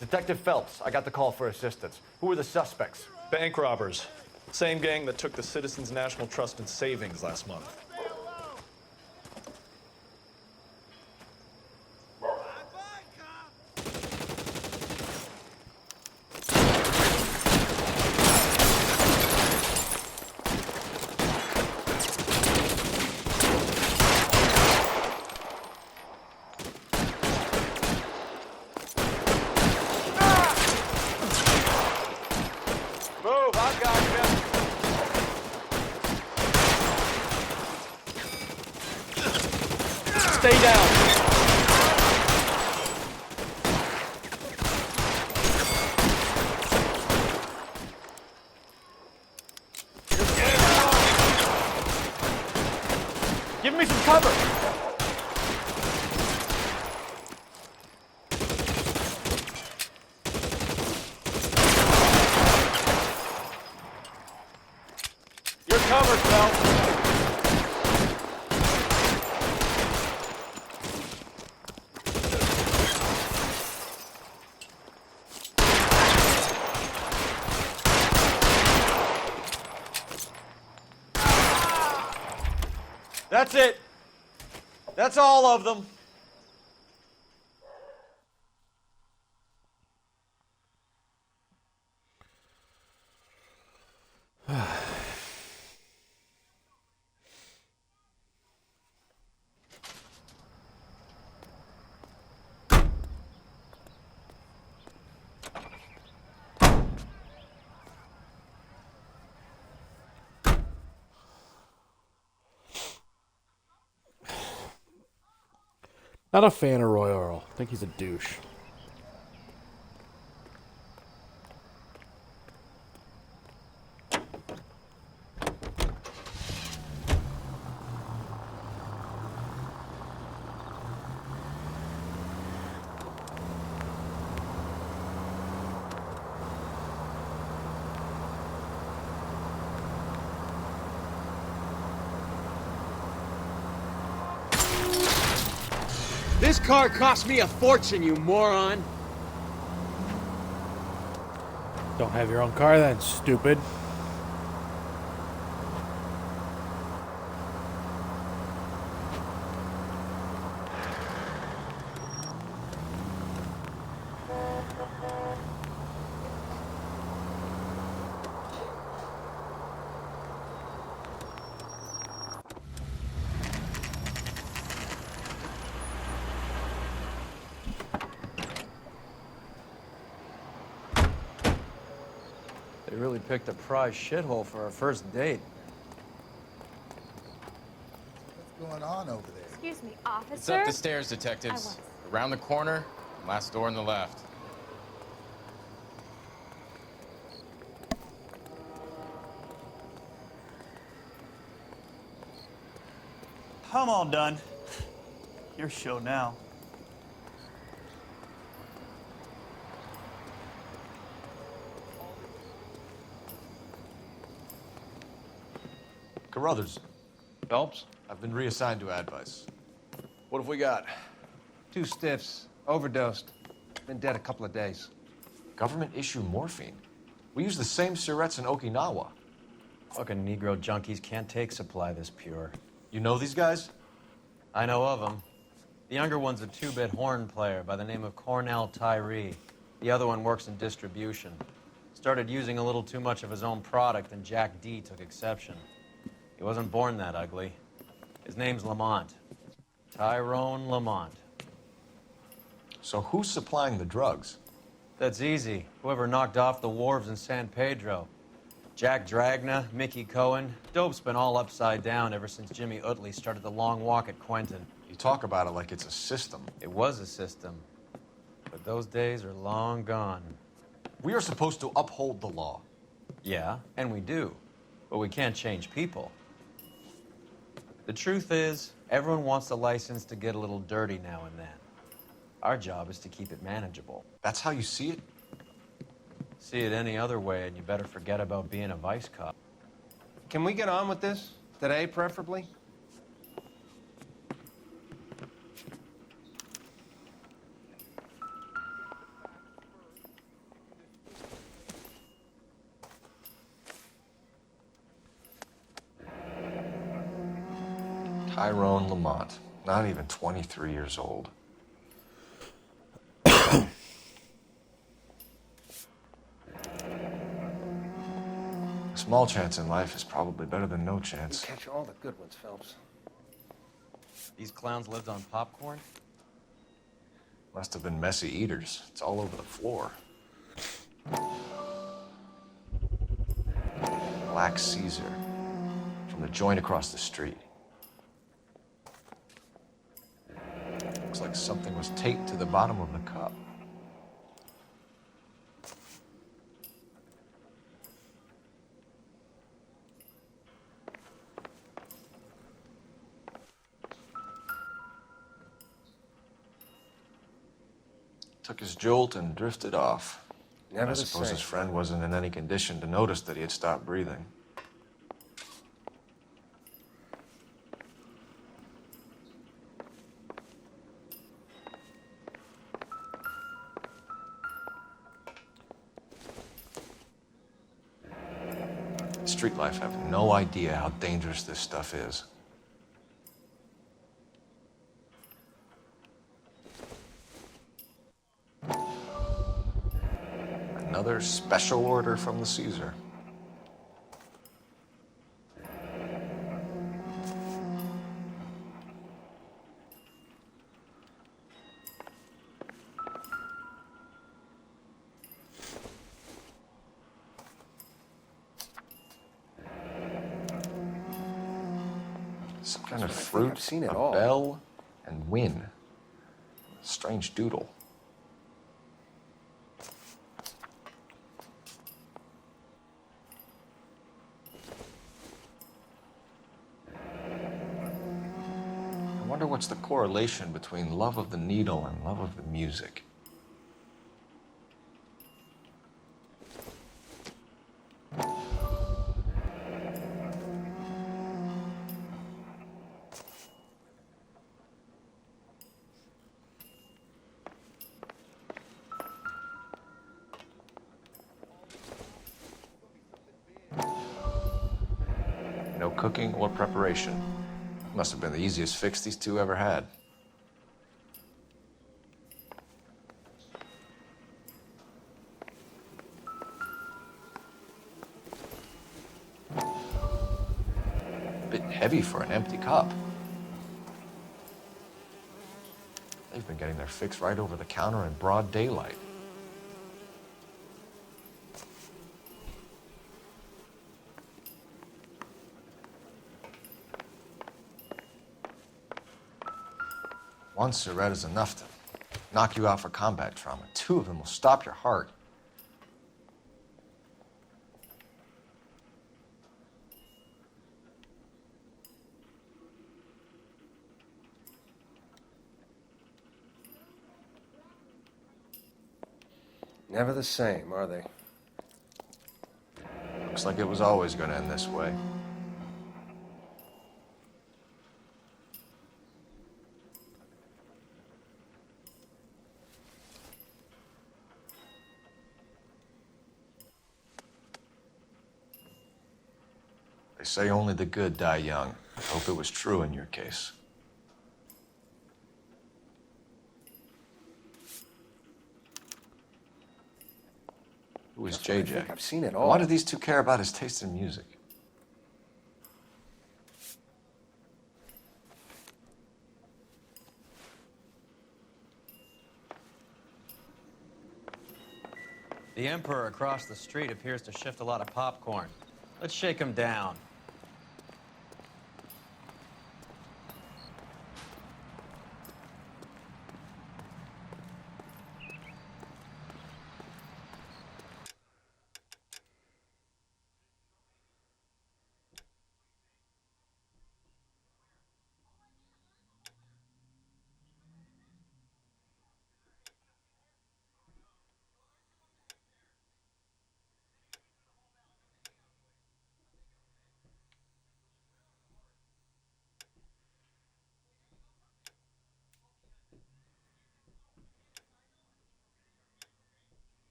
Detective Phelps, I got the call for assistance. Who are the suspects? Bank robbers. Same gang that took the Citizens National Trust and Savings last month. Move, I got you. Stay down. Give me some cover. You're covered, Phelps. That's it. That's all of them. Not a fan of Roy Earl. I think he's a douche. This car cost me a fortune, you moron! Don't have your own car then, stupid. They really picked a prize shithole for our first date. What's going on over there? Excuse me, officer? It's up the stairs, detectives. Around the corner, last door on the left. I'm all done. Your show now. Carruthers, Phelps? I've been reassigned to Advice. What have we got? 2 stiffs. Overdosed. Been dead a couple of days. Government issue morphine. We use the same syrettes in Okinawa. Fucking Negro junkies can't take supply this pure. You know these guys? I know of them. The younger one's a 2-bit horn player by the name of Cornell Tyree. The other one works in distribution. Started using a little too much of his own product, and Jack D took exception. He wasn't born that ugly. His name's Lamont. Tyrone Lamont. So who's supplying the drugs? That's easy. Whoever knocked off the wharves in San Pedro. Jack Dragna, Mickey Cohen. Dope's been all upside down ever since Jimmy Utley started the long walk at Quentin. You talk about it like it's a system. It was a system. But those days are long gone. We are supposed to uphold the law. Yeah, and we do. But we can't change people. The truth is, everyone wants a license to get a little dirty now and then. Our job is to keep it manageable. That's how you see it? See it any other way, and you better forget about being a vice cop. Can we get on with this? Today, preferably? Tyrone Lamont, not even 23 years old. A small chance in life is probably better than no chance. Catch all the good ones, Phelps. These clowns lived on popcorn? Must have been messy eaters. It's all over the floor. Black Caesar from the joint across the street. Looks like something was taped to the bottom of the cup. Took his jolt and drifted off. Never I the suppose same. his friend wasn't in any condition to notice that he had stopped breathing. Street life have no idea how dangerous this stuff is. Another special order from the Caesar. Some kind of fruit, I've seen it a all. bell, and win. Strange doodle. I wonder what's the correlation between love of the needle and love of the music. No cooking or preparation. Must have been the easiest fix these two ever had. A bit heavy for an empty cup. They've been getting their fix right over the counter in broad daylight. One cigarette is enough to knock you out for combat trauma. Two of them will stop your heart. Never the same, are they? Looks like it was always going to end this way. They say only the good die young. I hope it was true in your case. Who is That's what I JJ? think. I've seen it And all. why do these two care about his taste in music? The Emperor across the street appears to shift a lot of popcorn. Let's shake him down.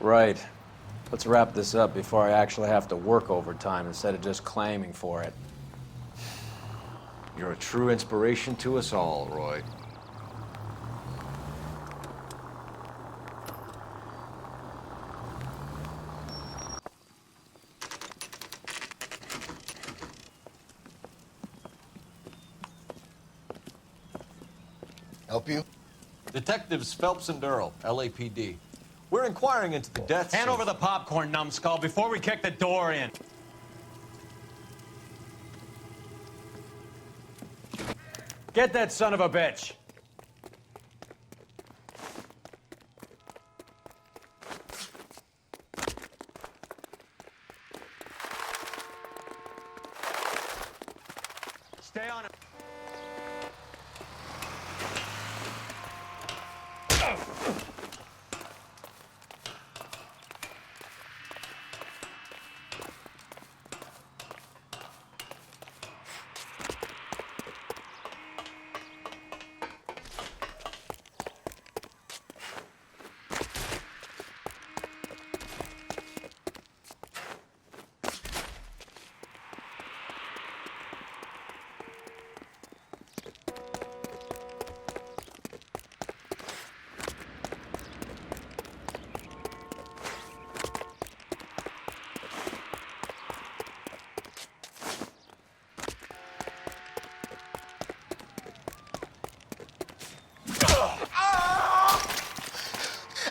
Right. Let's wrap this up before I actually have to work overtime instead of just claiming for it. You're a true inspiration to us all, Roy. Help you? Detectives Phelps and Earl, LAPD. We're inquiring into the deaths Hand of... over the popcorn, numbskull, before we kick the door in. Get that son of a bitch. Stay on it.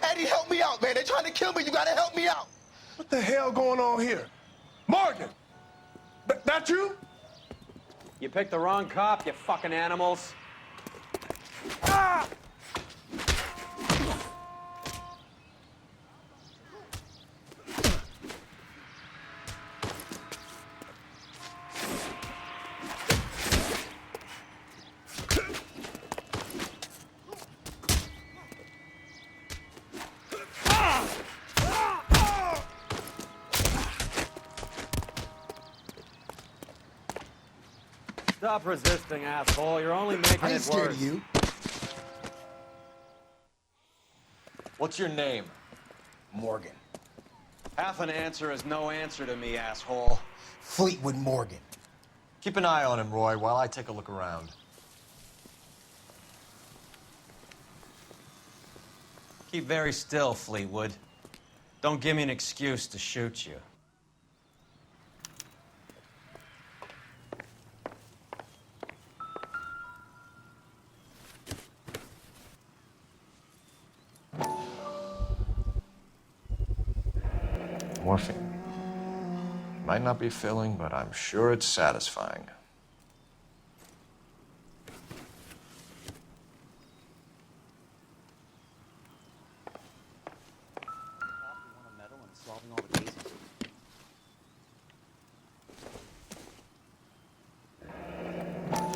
Eddie, help me out, man. They're trying to kill me. You gotta help me out. What the hell going on here? Morgan! That you? You picked the wrong cop, you fucking animals. Ah! Stop resisting, asshole. You're only making I ain't it scared worse. of you. What's your name? Morgan. Half an answer is no answer to me, asshole. Fleetwood Morgan. Keep an eye on him, Roy, while I take a look around. Keep very still, Fleetwood. Don't give me an excuse to shoot you. Morphine. Might not be filling, but I'm sure it's satisfying.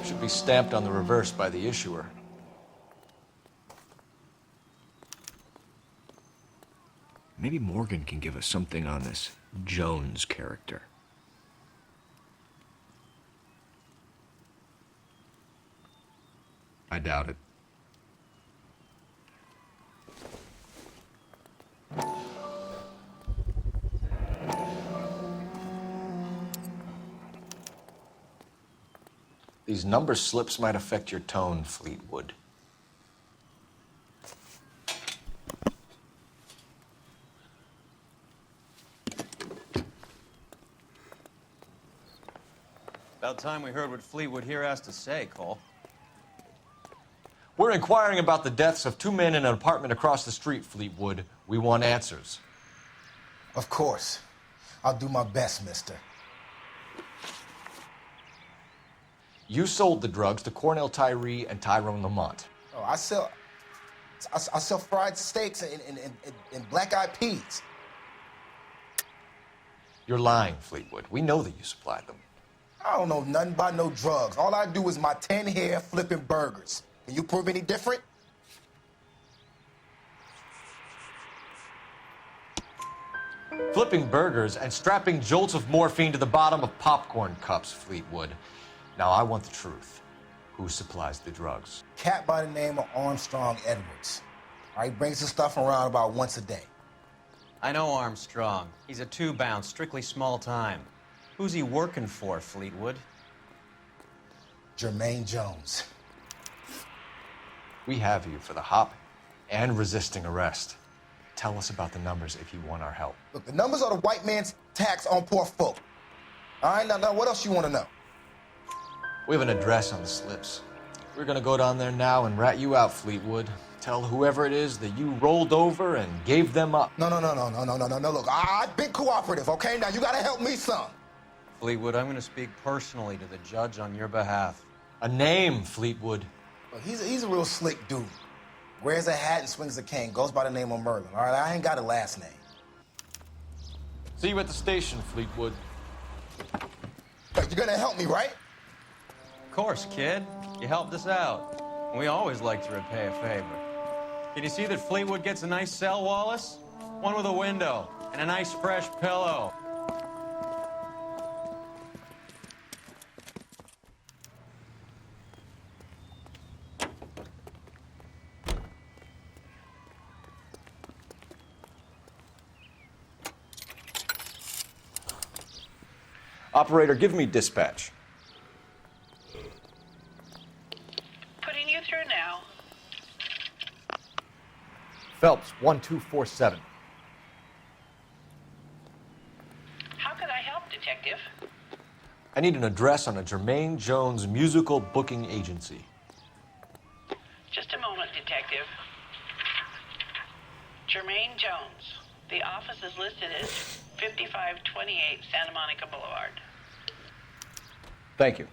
Should be stamped on the reverse by the issuer. Maybe Morgan can give us something on this Jones character. I doubt it. These number slips might affect your tone, Fleetwood. About time we heard what Fleetwood here has to say, Cole. We're inquiring about the deaths of two men in an apartment across the street, Fleetwood. We want answers. Of course. I'll do my best, mister. You sold the drugs to Cornell Tyree and Tyrone Lamont. Oh, I sell fried steaks and black-eyed peas. You're lying, Fleetwood. We know that you supplied them. I don't know nothing about no drugs. All I do is my 10 hair flipping burgers. Can you prove any different? Flipping burgers and strapping jolts of morphine to the bottom of popcorn cups, Fleetwood. Now, I want the truth. Who supplies the drugs? Cat by the name of Armstrong Edwards. All right, brings the stuff around about once a day. I know Armstrong. He's a two-bounce, strictly small time. Who's he working for, Fleetwood? Jermaine Jones. We have you for the hop and resisting arrest. Tell us about the numbers if you want our help. Look, the numbers are the white man's tax on poor folk. All right, now what else you want to know? We have an address on the slips. We're gonna go down there now and rat you out, Fleetwood. Tell whoever it is that you rolled over and gave them up. No. Look, I've been cooperative, okay? Now you gotta help me some. Fleetwood, I'm going to speak personally to the judge on your behalf. A name, Fleetwood. Look, he's a real slick dude. Wears a hat and swings a cane. Goes by the name of Merlin. All right, I ain't got a last name. See you at the station, Fleetwood. Look, you're gonna help me, right? Of course, kid. You helped us out. We always like to repay a favor. Can you see that Fleetwood gets a nice cell, Wallace? One with a window and a nice fresh pillow. Operator, give me dispatch. Putting you through now. Phelps, 1247. How could I help, Detective? I need an address on a Jermaine Jones musical booking agency. Just a moment, Detective. Jermaine Jones. The office is listed as 5528 Santa Monica Boulevard. Thank you.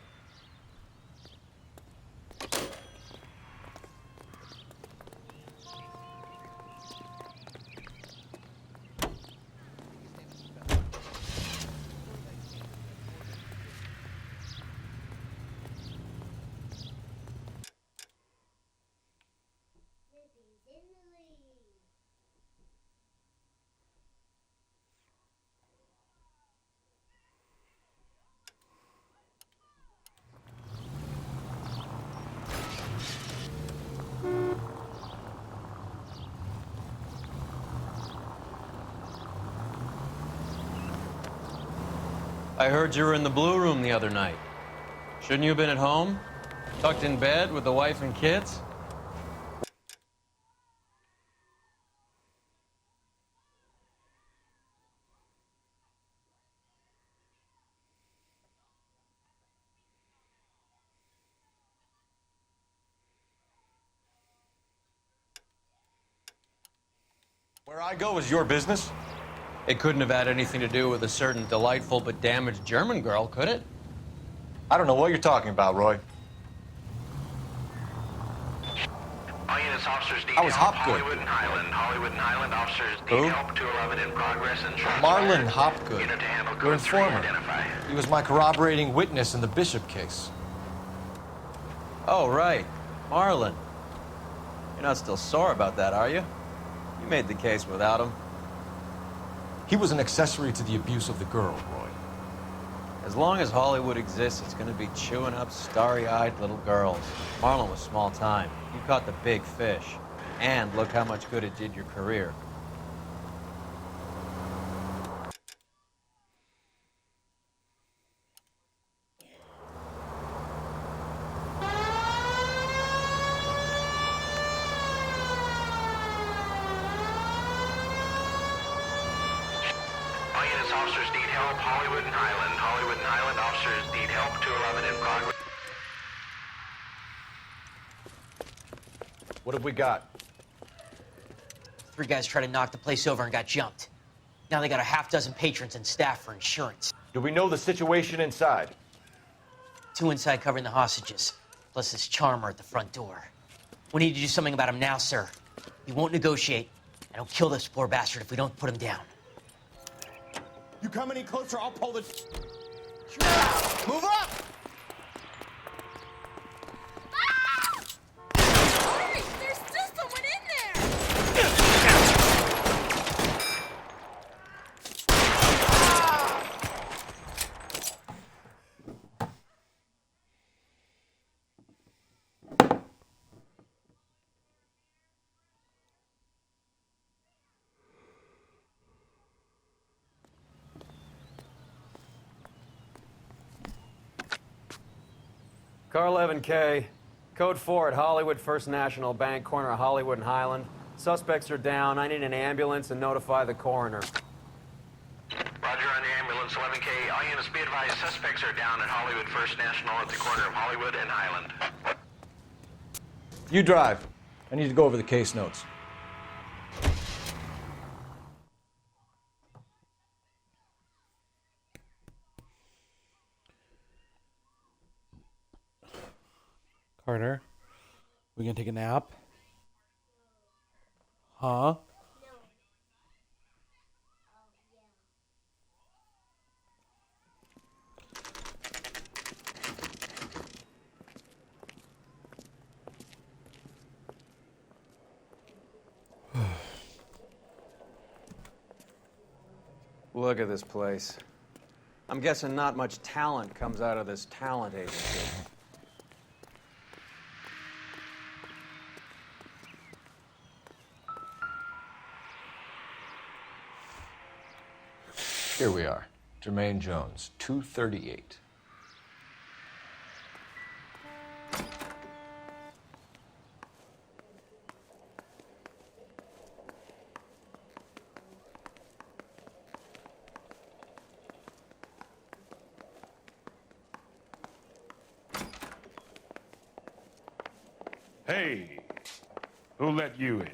I heard you were in the Blue Room the other night. Shouldn't you have been at home? Tucked in bed with the wife and kids? Where I go is your business? It couldn't have had anything to do with a certain delightful but damaged German girl, could it? I don't know what you're talking about, Roy. All units, officers need I was help. Hopgood. Hollywood and Highland. Hollywood and Highland officers Who? need help. 211 in progress and shots Marlon fired. Hopgood. Unit to handle Your code 3, informer. identify. He was my corroborating witness in the Bishop case. Oh, right. Marlon. You're not still sore about that, are you? You made the case without him. He was an accessory to the abuse of the girl, Roy. As long as Hollywood exists, it's going to be chewing up starry-eyed little girls. Marlon was small time. You caught the big fish. And look how much good it did your career. All units, officers need help. Hollywood and Highland. Hollywood and Highland officers need help. 211 in progress. What have we got? 3 guys tried to knock the place over and got jumped. Now they got a half dozen patrons and staff for insurance. Do we know the situation inside? 2 inside covering the hostages, plus this charmer at the front door. We need to do something about him now, sir. He won't negotiate, and he'll kill this poor bastard if we don't put him down. You come any closer, I'll pull the... Move up! Hurry! There's still someone in there! Car 11K, code 4 at Hollywood First National Bank, corner of Hollywood and Highland. Suspects are down. I need an ambulance and notify the coroner. Roger on the ambulance, 11K. All units be advised, suspects are down at Hollywood First National at the corner of Hollywood and Highland. You drive. I need to go over the case notes. Carter, we gonna take a nap? Huh? Look at this place. I'm guessing not much talent comes out of this talent agency. Here we are. Jermaine Jones, 238. Hey, who let you in?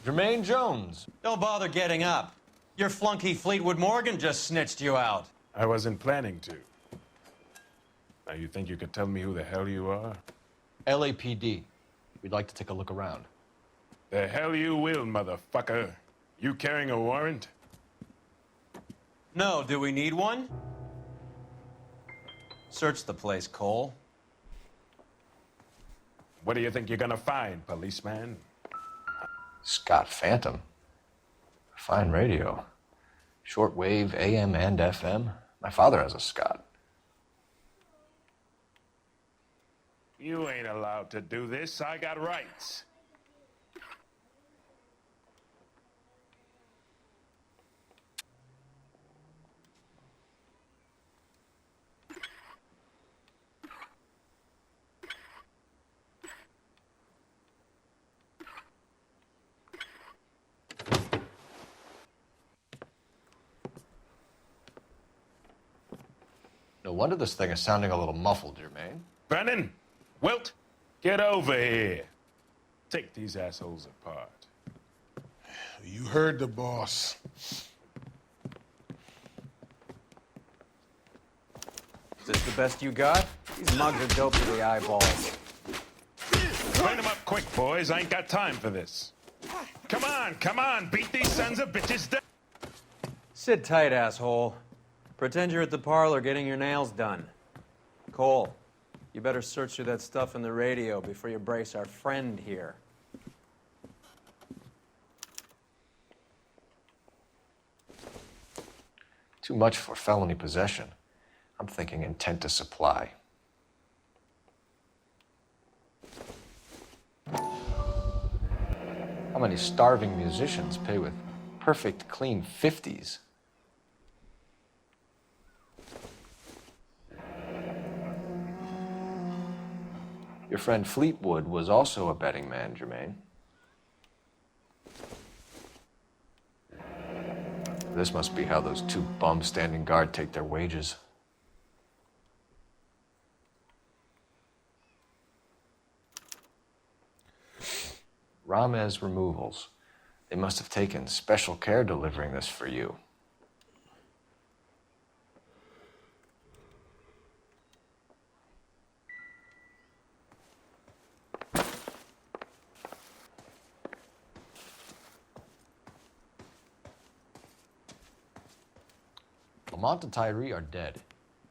Jermaine Jones. Don't bother getting up. Your flunky Fleetwood Morgan just snitched you out. I wasn't planning to. Now you think you could tell me who the hell you are? LAPD. We'd like to take a look around. The hell you will, motherfucker. You carrying a warrant? No, do we need one? Search the place, Cole. What do you think you're gonna find, policeman? Scott Phantom. Fine radio. Shortwave, AM and FM. My father has a Scott. You ain't allowed to do this. I got rights. No wonder this thing is sounding a little muffled, Jermaine. Brennan, Wilt, get over here. Take these assholes apart. You heard the boss. Is this the best you got? These mugs are dope to the eyeballs. Clean them up quick, boys. I ain't got time for this. Come on, beat these sons of bitches down. Sit tight, asshole. Pretend you're at the parlor getting your nails done. Cole, you better search through that stuff in the radio before you brace our friend here. Too much for felony possession. I'm thinking intent to supply. How many starving musicians pay with perfect, clean 50s? Your friend Fleetwood was also a betting man, Jermaine. This must be how those two bums standing guard take their wages. Ramez Removals. They must have taken special care delivering this for you. Lamont and Tyree are dead.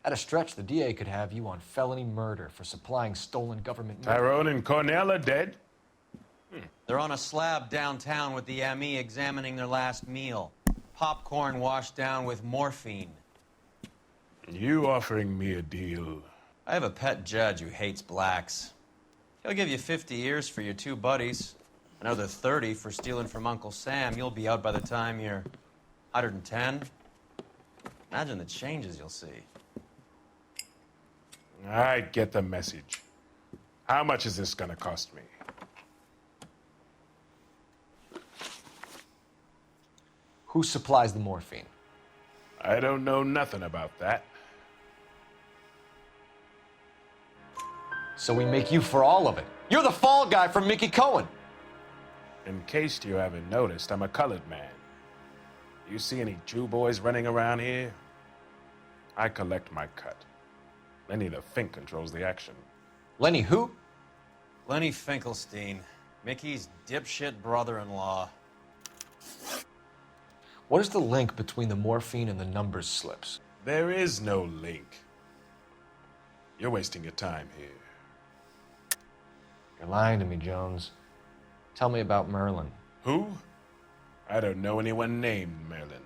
At a stretch, the DA could have you on felony murder for supplying stolen government money. Tyrone and Cornell are dead? They're on a slab downtown with the ME examining their last meal. Popcorn washed down with morphine. You offering me a deal? I have a pet judge who hates blacks. He'll give you 50 years for your two buddies. Another 30 for stealing from Uncle Sam. You'll be out by the time you're 110. Imagine the changes you'll see. I get the message. How much is this gonna cost me? Who supplies the morphine? I don't know nothing about that. So we make you for all of it. You're the fall guy from Mickey Cohen. In case you haven't noticed, I'm a colored man. You see any Jew boys running around here? I collect my cut. Lenny the Fink controls the action. Lenny who? Lenny Finkelstein, Mickey's dipshit brother-in-law. What is the link between the morphine and the numbers slips? There is no link. You're wasting your time here. You're lying to me, Jones. Tell me about Merlin. Who? I don't know anyone named Merlin.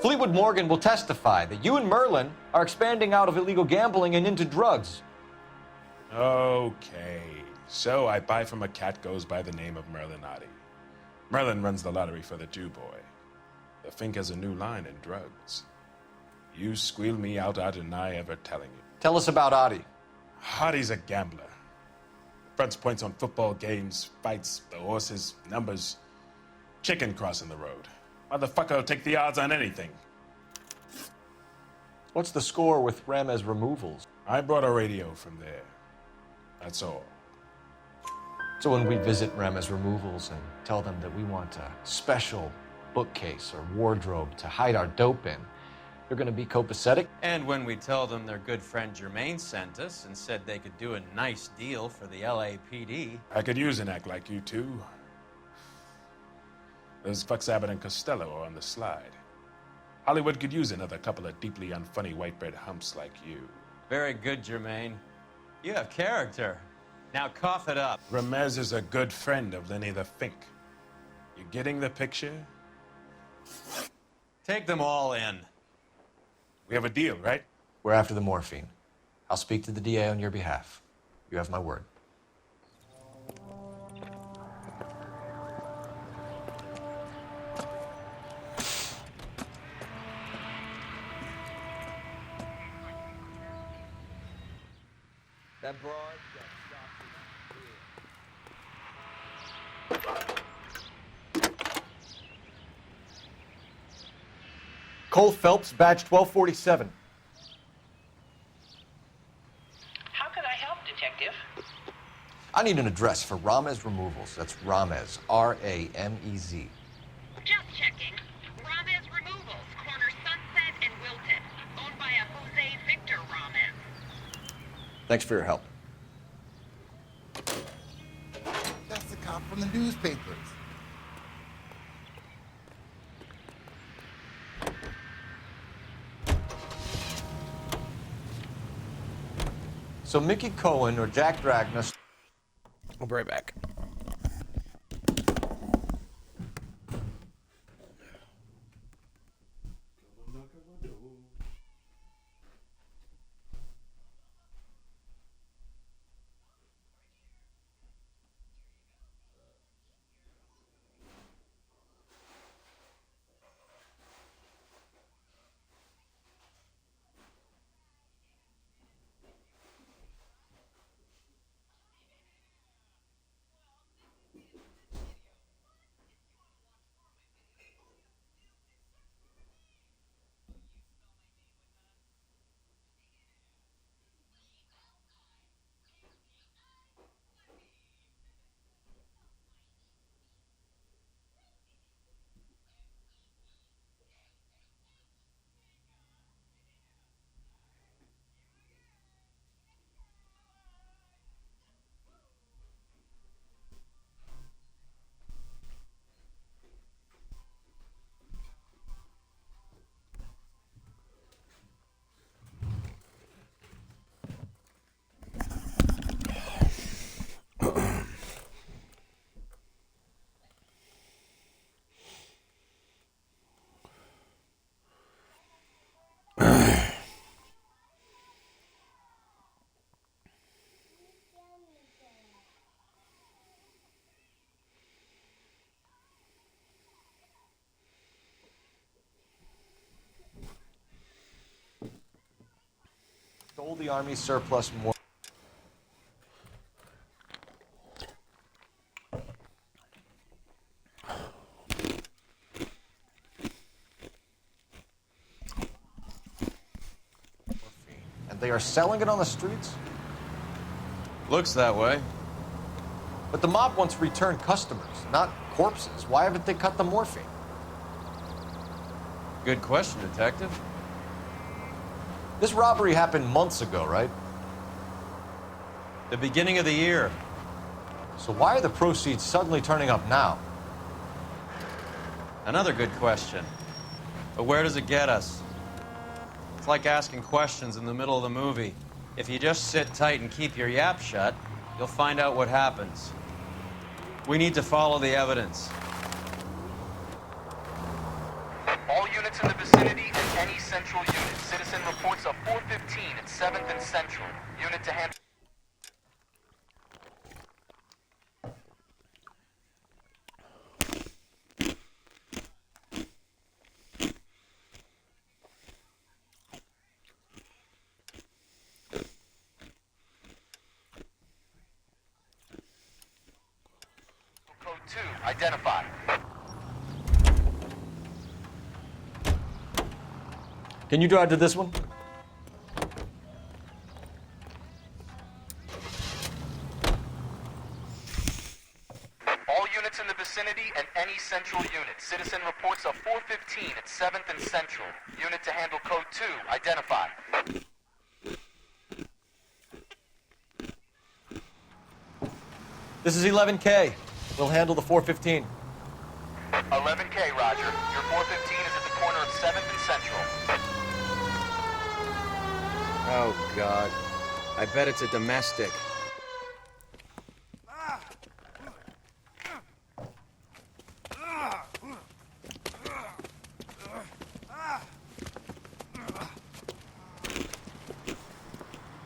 Fleetwood Morgan will testify that you and Merlin are expanding out of illegal gambling and into drugs. Okay. So I buy from a cat goes by the name of Merlinotti. Merlin runs the lottery for the Jew boy. The Fink has a new line in drugs. You squeal me out, I deny ever telling you. Tell us about Adi. Hardy's a gambler. Fronts points on football games, fights, the horses, numbers. Chicken crossing the road. Motherfucker will take the odds on anything. What's the score with Ramez removals? I brought a radio from there. That's all. So when we visit Ramez removals and tell them that we want a special bookcase or wardrobe to hide our dope in, they're going to be copacetic? And when we tell them their good friend Jermaine sent us and said they could do a nice deal for the LAPD. I could use an act like you two. Those fucks Abbott and Costello are on the slide. Hollywood could use another couple of deeply unfunny white bread humps like you. Very good, Jermaine. You have character. Now cough it up. Ramez is a good friend of Lenny the Fink. You getting the picture? Take them all in. We have a deal, right? We're after the morphine. I'll speak to the DA on your behalf. You have my word. That broad Cole Phelps, badge 1247. How can I help, Detective? I need an address for Ramez Removals. That's Ramez, R-A-M-E-Z. Just checking. Ramez Removals, corner Sunset and Wilton. Owned by a Jose Victor Ramez. Thanks for your help. That's the cop from the newspapers. So Mickey Cohen or Jack Dragna... We'll be right back. stole the Army surplus morphine. And they are selling it on the streets? Looks that way. But the mob wants returned customers, not corpses. Why haven't they cut the morphine? Good question, Detective. This robbery happened months ago, right? The beginning of the year. So why are the proceeds suddenly turning up now? Another good question. But where does it get us? It's like asking questions in the middle of the movie. If you just sit tight and keep your yap shut, you'll find out what happens. We need to follow the evidence. All units in the vicinity and any central unit. Citizen reports of 415 at 7th and Central. Unit to handle. Code 2, identify. Can you drive to this one? All units in the vicinity and any central unit. Citizen reports of 415 at 7th and Central. Unit to handle code 2, identify. This is 11K. We'll handle the 415. 11K, Roger. Your 415 is at the corner of 7th and Central. Oh, God. I bet it's a domestic.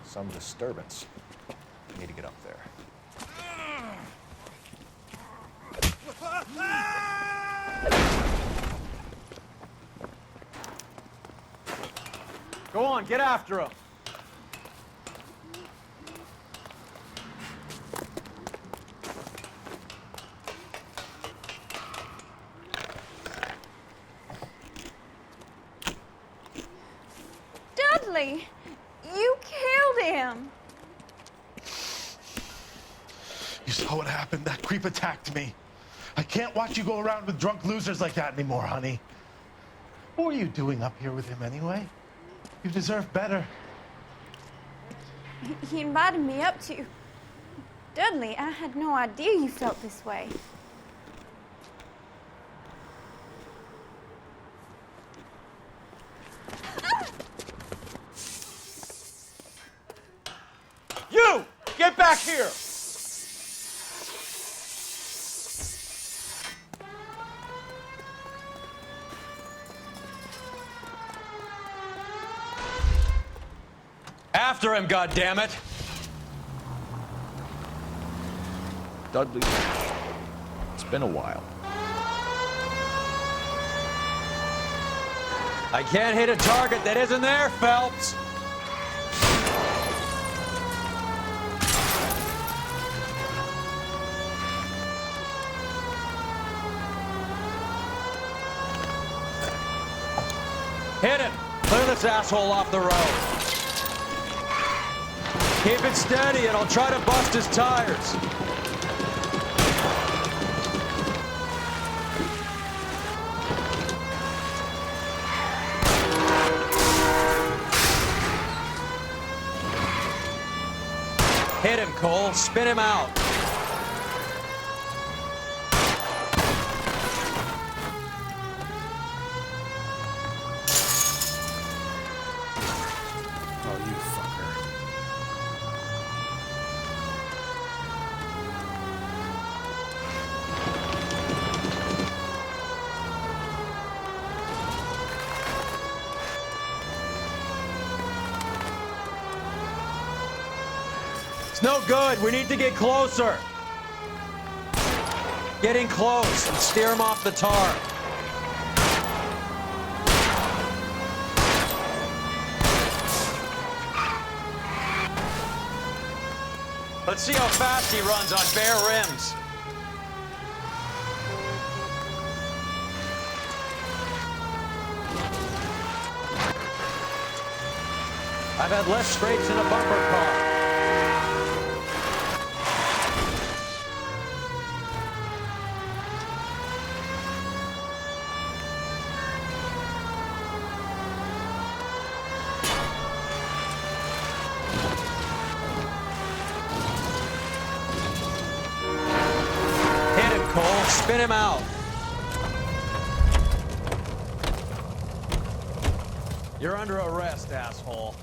Some disturbance. I need to get up there. Go on, get after him. Dudley, you killed him. You saw what happened. That creep attacked me. I can't watch you go around with drunk losers like that anymore, honey. What were you doing up here with him anyway? You deserve better. He invited me up to. Dudley, I had no idea you felt this way. You! Get back here! After him, goddammit! Dudley, it's been a while. I can't hit a target that isn't there, Phelps! Hit him! Clear this asshole off the road. Keep it steady and I'll try to bust his tires. Hit him, Cole. Spin him out. Oh, you fucker. It's no good. We need to get closer. Getting close and steer him off the tar. Let's see how fast he runs on bare rims. I've had less scrapes in a bumper car. Hit him, Cole. Spin him out. You're under arrest, asshole.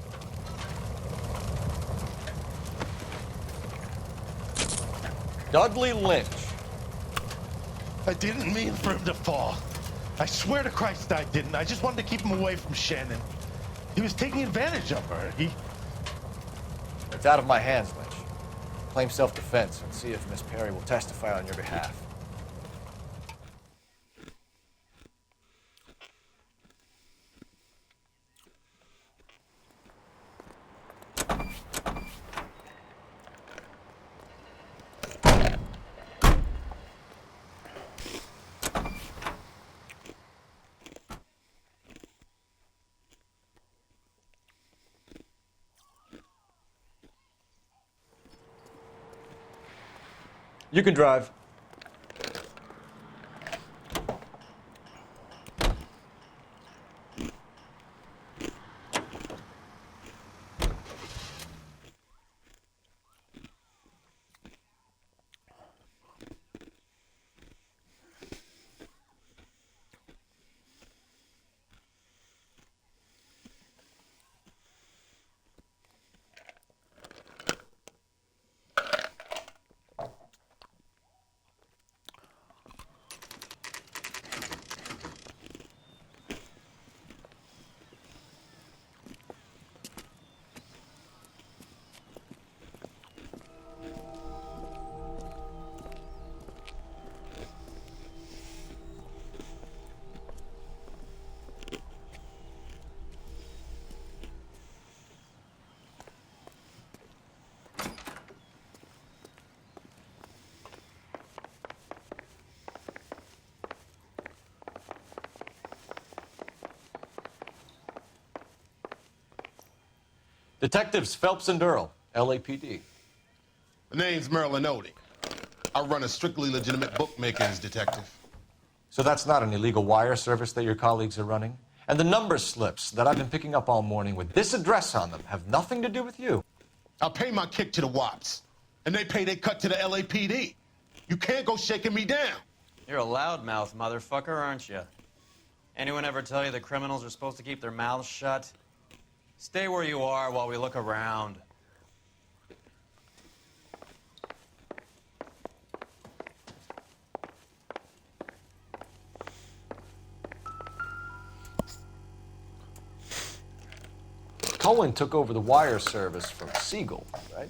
Dudley Lynch. I didn't mean for him to fall. I swear to Christ I didn't. I just wanted to keep him away from Shannon. He was taking advantage of her. It's out of my hands, Lynch. Claim self-defense and see if Miss Perry will testify on your behalf. You can drive. Detectives Phelps and Earl, LAPD. My name's Merlin Odie. I run a strictly legitimate bookmakers detective. So that's not an illegal wire service that your colleagues are running? And the number slips that I've been picking up all morning with this address on them have nothing to do with you? I pay my kick to the Wops, and they pay their cut to the LAPD. You can't go shaking me down. You're a loudmouth motherfucker, aren't you? Anyone ever tell you that criminals are supposed to keep their mouths shut? Stay where you are while we look around. Cohen took over the wire service from Siegel, right?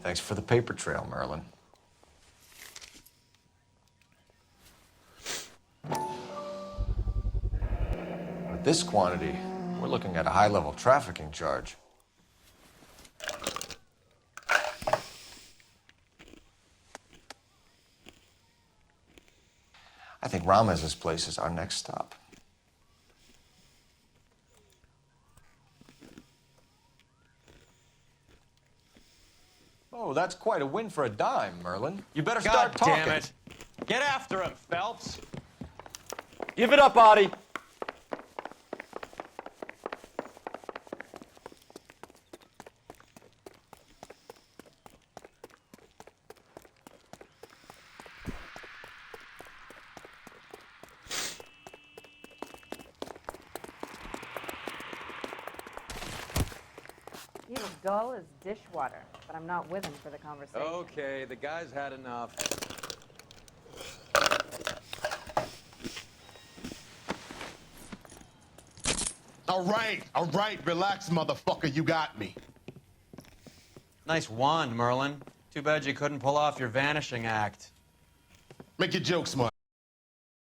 Thanks for the paper trail, Merlin. this quantity, we're looking at a high-level trafficking charge. I think Ramez's place is our next stop. Oh, that's quite a win for a dime, Merlin. You better start God talking. damn it. Get after him, Phelps. Give it up, Audie. He's as dull as dishwater, but I'm not with him for the conversation. Okay, the guy's had enough. All right, relax, motherfucker, you got me. Nice wand, Merlin. Too bad you couldn't pull off your vanishing act. Make your joke smart.